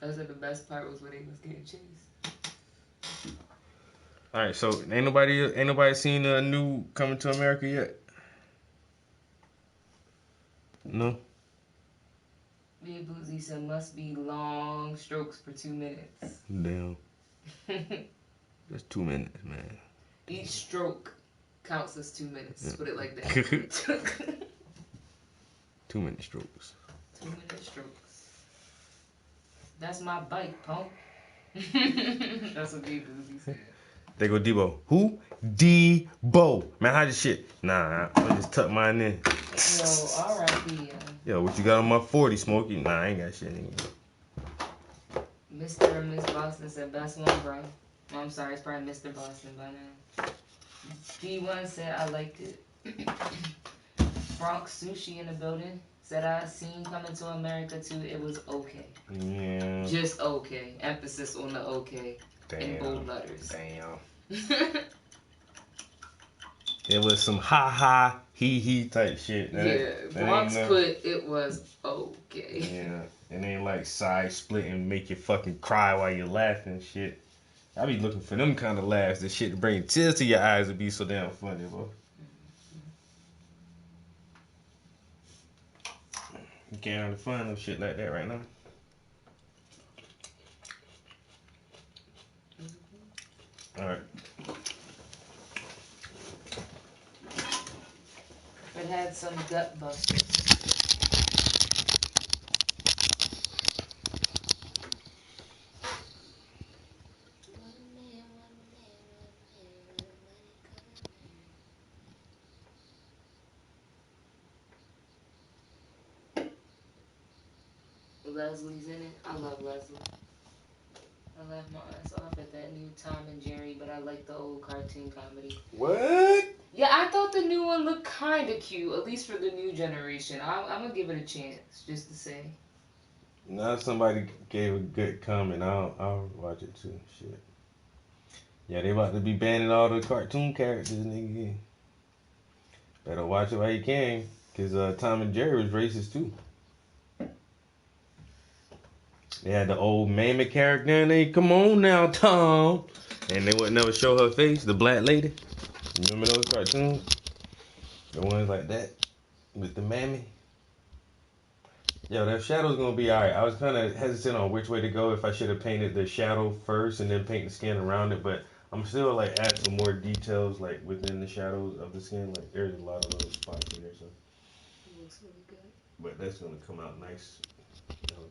I said the best part was when they was getting chased. Alright, so ain't nobody seen a new Coming to America yet? No? Big Boozy said must be long strokes for 2 minutes. Damn. That's 2 minutes, man. Each stroke counts as 2 minutes. Let's put it like that. 2 minute strokes. 2 minute strokes. That's my bike, punk. That's what Big Boozy said. There go Debo. Who? Debo. Man, how's this shit? Nah, I just tuck mine in. Yo, R.I.P. Yo, what you got on my 40, Smokey? Nah, I ain't got shit. Mr. and Miss Boston said best one, bro. Oh, I'm sorry, it's probably Mr. Boston by now. D1 said I liked it. Bronx Sushi in the building said I seen Coming to America too. It was okay. Yeah. Just okay. Emphasis on the okay. Damn. In bold letters. Damn. It was some ha ha he he type shit. That Bronx put it was okay. Yeah. It ain't like side split and make you fucking cry while you're laughing and shit. I be looking for them kind of laughs, the shit to bring tears to your eyes would be so damn funny, bro. You can't really find no shit like that right now. Alright. It had some gut busters. Leslie's in it. I love Leslie. I laughed my ass off at that new Tom and Jerry, but I like the old cartoon comedy. What? Yeah, I thought the new one looked kind of cute, at least for the new generation. I'm going to give it a chance, just to say. Now somebody gave a good comment. I'll watch it too. Shit. Yeah, they about to be banning all the cartoon characters, nigga. Better watch it while you can, because Tom and Jerry was racist too. They had the old Mammy character and they, come on now, Tom. And they would never show her face, the black lady. Remember those cartoons? The ones like that with the Mammy. Yo, that shadow's gonna be alright. I was kind of hesitant on which way to go, if I should have painted the shadow first and then paint the skin around it, but I'm still like add some more details like within the shadows of the skin. Like there's a lot of those spots in there, so. It looks really good. But that's gonna come out nice.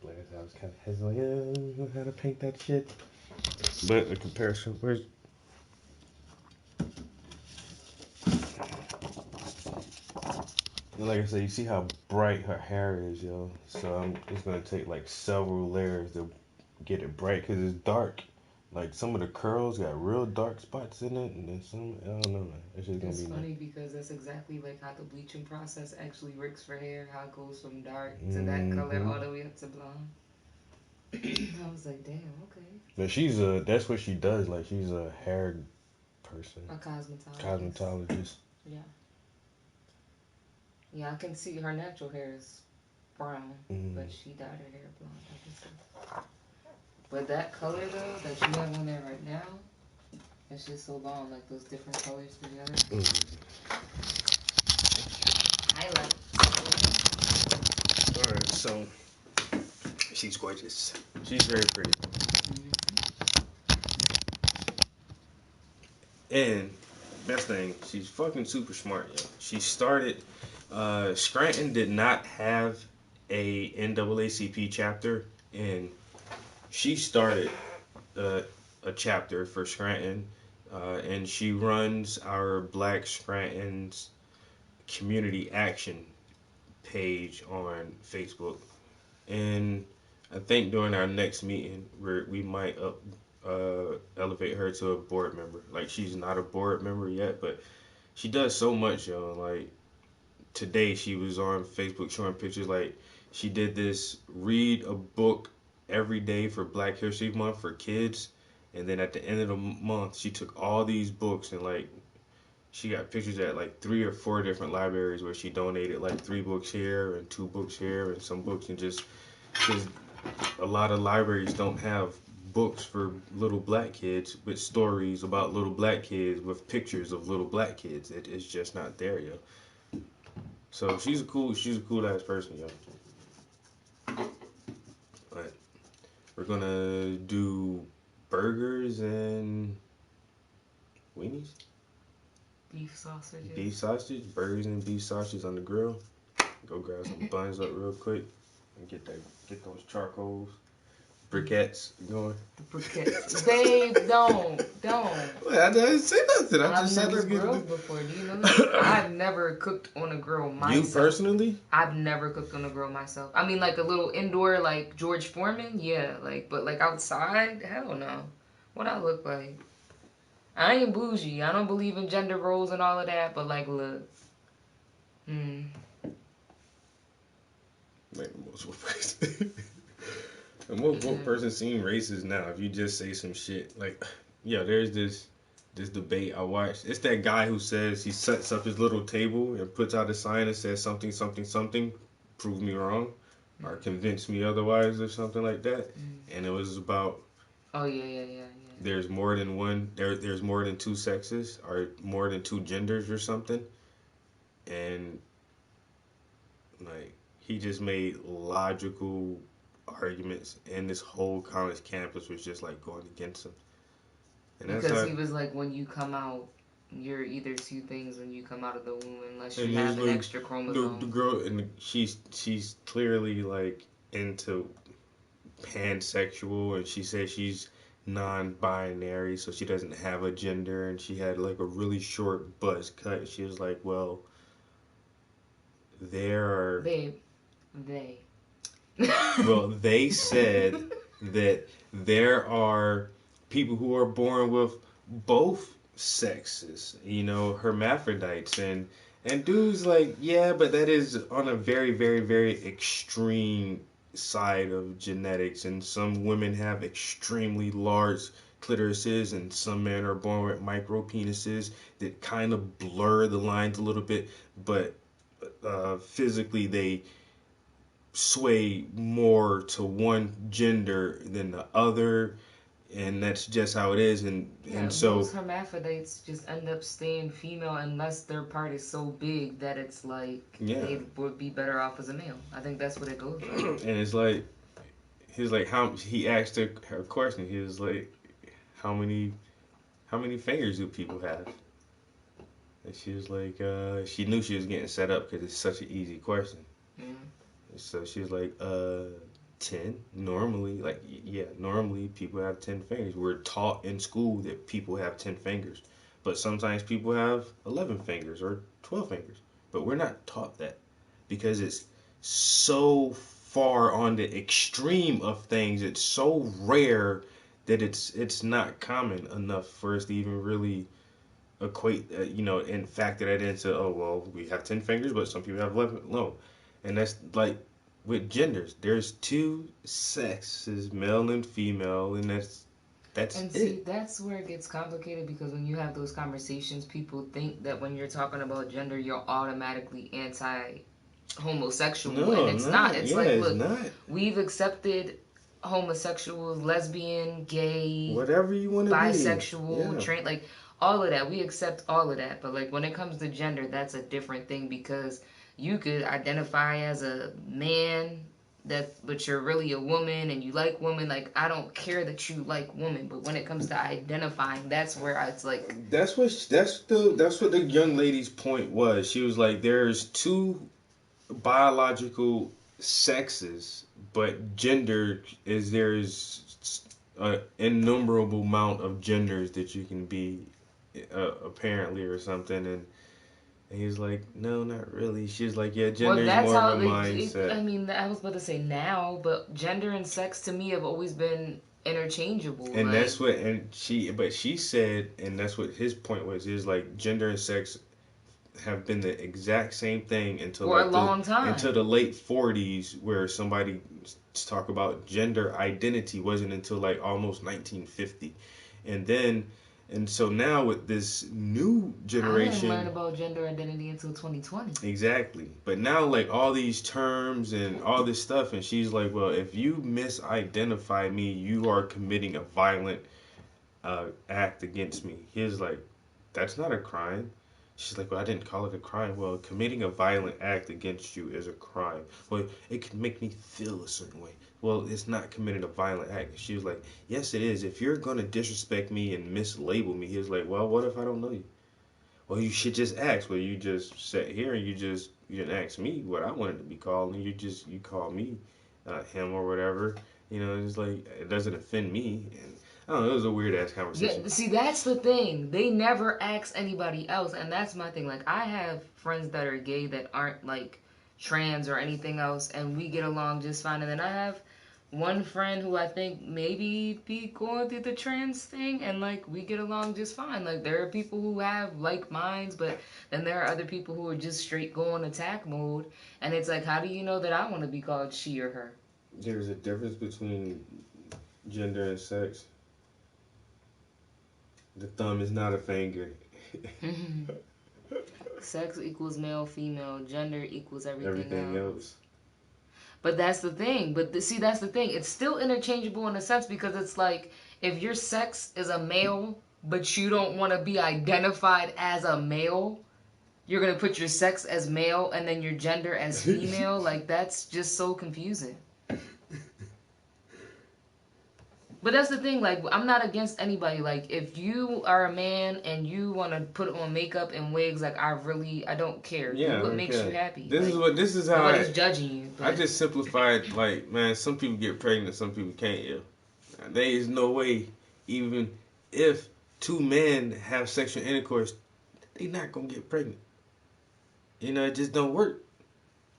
Like I said, I was kind of hesitant, like, I don't know how to paint that shit. But a comparison, where's... Like I said, you see how bright her hair is, yo. So it's gonna take like several layers to get it bright, because it's dark. Like some of the curls got real dark spots in it, and then some, I don't know, man. It's just gonna be funny because that's exactly like how the bleaching process actually works for hair, how it goes from dark to that color all the way up to blonde. I was like, damn, okay. But she's that's what she does, like she's a hair person. A cosmetologist. Cosmetologist. Yeah. Yeah, I can see her natural hair is brown, but she dyed her hair blonde, I can see. But that color though, that you have on there right now, it's just so long, like those different colors together. Highlights. Alright, so she's gorgeous. She's very pretty. And best thing, she's fucking super smart, yo. She started Scranton did not have a NAACP chapter, and she started a chapter for Scranton, and she runs our Black Scranton's community action page on Facebook. And I think during our next meeting, we might elevate her to a board member. Like, she's not a board member yet, but she does so much, yo. Like, today she was on Facebook showing pictures, like, she did this read a book every day for Black History Month for kids, and then at the end of the month she took all these books and like she got pictures at like 3 or 4 different libraries where she donated like 3 books here and 2 books here and some books, and just because a lot of libraries don't have books for little black kids with stories about little black kids with pictures of little black kids. It's just not there, yo. So she's a cool ass person, yo. We're gonna do burgers and weenies. Beef sausages. Beef sausage, burgers and beef sausages on the grill. Go grab some buns up real quick and get those charcoals, briquettes going. The briquettes, babe, don't. Wait, I didn't say nothing. I've never grilled before. Do you know that? I've never cooked on a grill myself. You personally? I've never cooked on a grill myself. I mean, like a little indoor, like George Foreman, yeah. Like, but like outside, hell no. What I look like? I ain't bougie. I don't believe in gender roles and all of that. But like, look. Like most woke person seem racist now. If you just say some shit like, yeah, there's this debate I watched. It's that guy who says he sets up his little table and puts out a sign that says something, prove me wrong, or convince me otherwise, or something like that. And it was about. Oh yeah. There's more than one. There's more than two sexes, or more than two genders, or something. And like he just made logical arguments, and this whole college campus was just like going against him. And because he was like, when you come out, you're either two things when you come out of the womb, unless you have an extra chromosome. The girl, and she's clearly like into pansexual, and she says she's non-binary, so she doesn't have a gender, and she had like a really short buzz cut. She was like, well, they well, they said that there are people who are born with both sexes, you know, hermaphrodites, and dudes like, yeah, but that is on a very, very, very extreme side of genetics, and some women have extremely large clitorises, and some men are born with micro penises that kind of blur the lines a little bit, but physically they sway more to one gender than the other, and that's just how it is. And so most hermaphrodites just end up staying female unless their part is so big that it's like they would be better off as a male. I think that's what it goes like. And it's like, he asked her a question. He was like, how many fingers do people have? And she was like, she knew she was getting set up because it's such an easy question. So she was like, 10. Normally, normally people have 10 fingers. We're taught in school that people have 10 fingers. But sometimes people have 11 fingers or 12 fingers. But we're not taught that because it's so far on the extreme of things. It's so rare that it's not common enough for us to even really equate, and factor that into, oh, well, we have 10 fingers, but some people have 11. No. And that's like with genders. There's two sexes, male and female, and that's and see, that's where it gets complicated, because when you have those conversations, people think that when you're talking about gender, you're automatically anti-homosexual, and it's not. It's look, we've accepted homosexuals, lesbian, gay, whatever you want to be, bisexual, trans, like all of that. We accept all of that, but like when it comes to gender, that's a different thing, because you could identify as a man, but you're really a woman and you like women. Like, I don't care that you like women, but when it comes to identifying, that's where it's like. That's what the young lady's point was. She was like, there's two biological sexes, but gender is, there's an innumerable amount of genders that you can be, apparently, or something. And he's like, no, not really. She's like, yeah, gender is more of a mindset. I was about to say now, but gender and sex to me have always been interchangeable. And that's what, she said, and that's what his point was, is like gender and sex have been the exact same thing until for a long time. Until the late 40s, where somebody talk about gender identity wasn't until like almost 1950. And so now with this new generation, I didn't learn about gender identity until 2020. Exactly. But now, like, all these terms and all this stuff, and she's like, well, if you misidentify me, you are committing a violent act against me. He's like, that's not a crime. She's like, well, I didn't call it a crime. Well, committing a violent act against you is a crime. Well, it can make me feel a certain way. Well, it's not committing a violent act. She was like, yes, it is. If you're going to disrespect me and mislabel me, he was like, well, what if I don't know you? Well, you should just ask. Well, you just sat here and you didn't ask me what I wanted to be called, and you called me him or whatever. You know, it's like, it doesn't offend me. And I don't know, it was a weird ass conversation. Yeah, see, that's the thing. They never ask anybody else, and that's my thing. Like, I have friends that are gay that aren't like trans or anything else, and we get along just fine. And then I have one friend who I think maybe be going through the trans thing, and like we get along just fine. Like, there are people who have like minds, but then there are other people who are just straight going attack mode, and it's like, how do you know that I want to be called she or her? There's a difference between gender and sex. The thumb is not a finger. Sex equals male, female. Gender equals Everything else. But that's the thing. See, that's the thing. It's still interchangeable in a sense, because it's like, if your sex is a male, but you don't want to be identified as a male, you're going to put your sex as male and then your gender as female. Like, that's just so confusing. But that's the thing, like, I'm not against anybody. Like, if you are a man and you want to put on makeup and wigs, like, I don't care. Yeah, Do what makes you happy. This is how nobody's judging you. But I just simplified, like, man, some people get pregnant, some people can't. Yeah. There is no way, even if two men have sexual intercourse, they not gonna get pregnant. You know, it just don't work.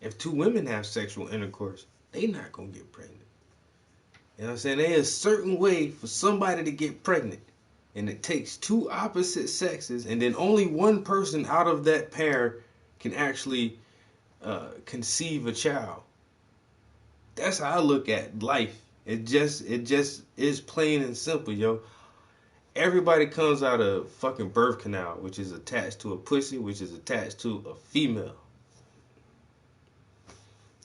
If two women have sexual intercourse, they not gonna get pregnant. You know what I'm saying? There's a certain way for somebody to get pregnant. And it takes two opposite sexes, and then only one person out of that pair can actually conceive a child. That's how I look at life. It just is plain and simple, yo. Everybody comes out of fucking birth canal, which is attached to a pussy, which is attached to a female.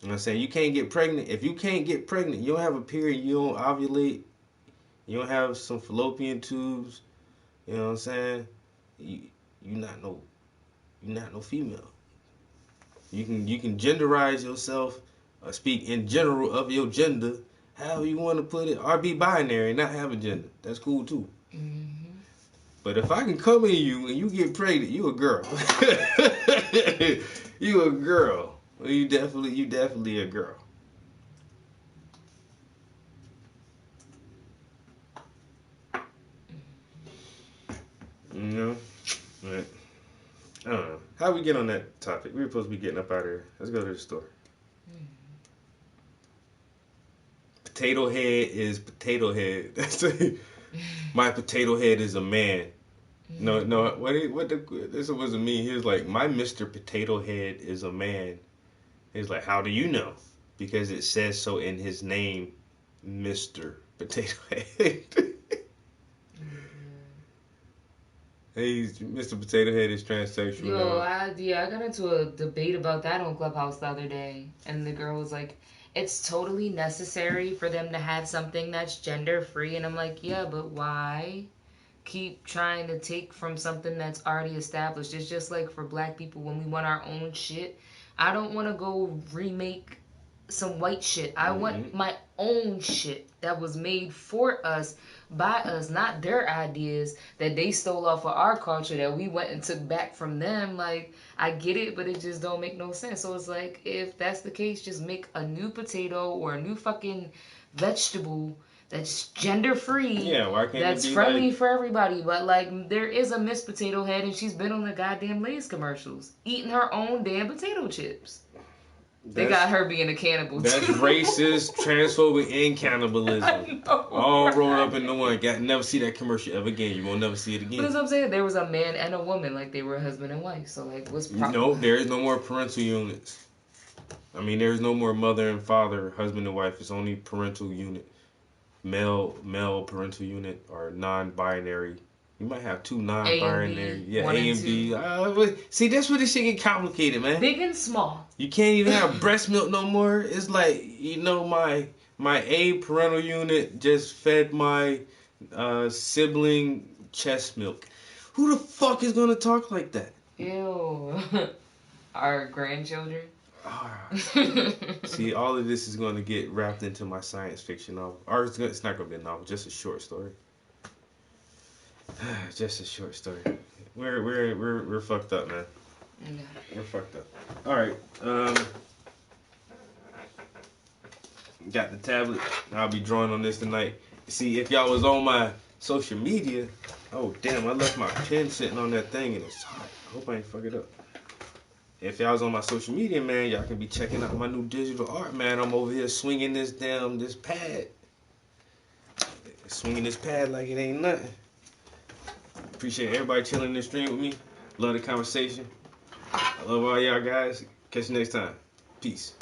You know what I'm saying? You can't get pregnant. If you can't get pregnant, you don't have a period, you don't ovulate, you don't have some fallopian tubes, you know what I'm saying? You're not no female. You can genderize yourself, or speak in general of your gender, however you want to put it, or be binary and not have a gender. That's cool too. Mm-hmm. But if I can come in you and you get pregnant, you a girl. You a girl. Well, you definitely a girl. You know? But, I don't know. How we get on that topic? We were supposed to be getting up out of here. Let's go to the store. Potato head is potato head. My potato head is a man. No, this wasn't me. He was like, my Mr. Potato Head is a man. He's like, how do you know? Because it says so in his name, Mr. Potato Head. Mr. Potato Head is transsexual. Yo, I got into a debate about that on Clubhouse the other day, and the girl was like, it's totally necessary for them to have something that's gender free, and I'm like, yeah, but why keep trying to take from something that's already established? It's just like for black people, when we want our own shit, I don't want to go remake some white shit. I want my own shit that was made for us, by us, not their ideas that they stole off of our culture that we went and took back from them. Like, I get it, but it just don't make no sense. So it's like, if that's the case, just make a new potato or a new fucking vegetable that's gender free. Yeah, why can't that's it be friendly like... for everybody. But like, there is a Miss Potato Head, and she's been on the goddamn Lay's commercials eating her own damn potato chips. They got her being a cannibal. That's too. Racist, transphobic, and cannibalism. All rolled up into one. Never see that commercial ever again. You won't never see it again. But that's what I'm saying. There was a man and a woman, like they were husband and wife. So like, what's problem? No, there is no more parental units. I mean, there is no more mother and father, husband and wife. It's only parental unit. Male parental unit, or non-binary. You might have two non-binary. A and B. See, that's where this shit get complicated, man. Big and small. You can't even have breast milk no more. It's like, you know, my A parental unit just fed my sibling chest milk. Who the fuck is gonna talk like that? Ew. Our grandchildren. See, all of this is going to get wrapped into my science fiction novel. Or it's not going to be a novel, just a short story. Just a short story. We're fucked up, man. Yeah. We're fucked up. All right. Got the tablet. I'll be drawing on this tonight. See, if y'all was on my social media, oh damn, I left my pen sitting on that thing and it's hot. I hope I ain't fuck it up. If y'all was on my social media, man, y'all can be checking out my new digital art, man. I'm over here swinging this pad. Swinging this pad like it ain't nothing. Appreciate everybody chilling in the stream with me. Love the conversation. I love all y'all guys. Catch you next time. Peace.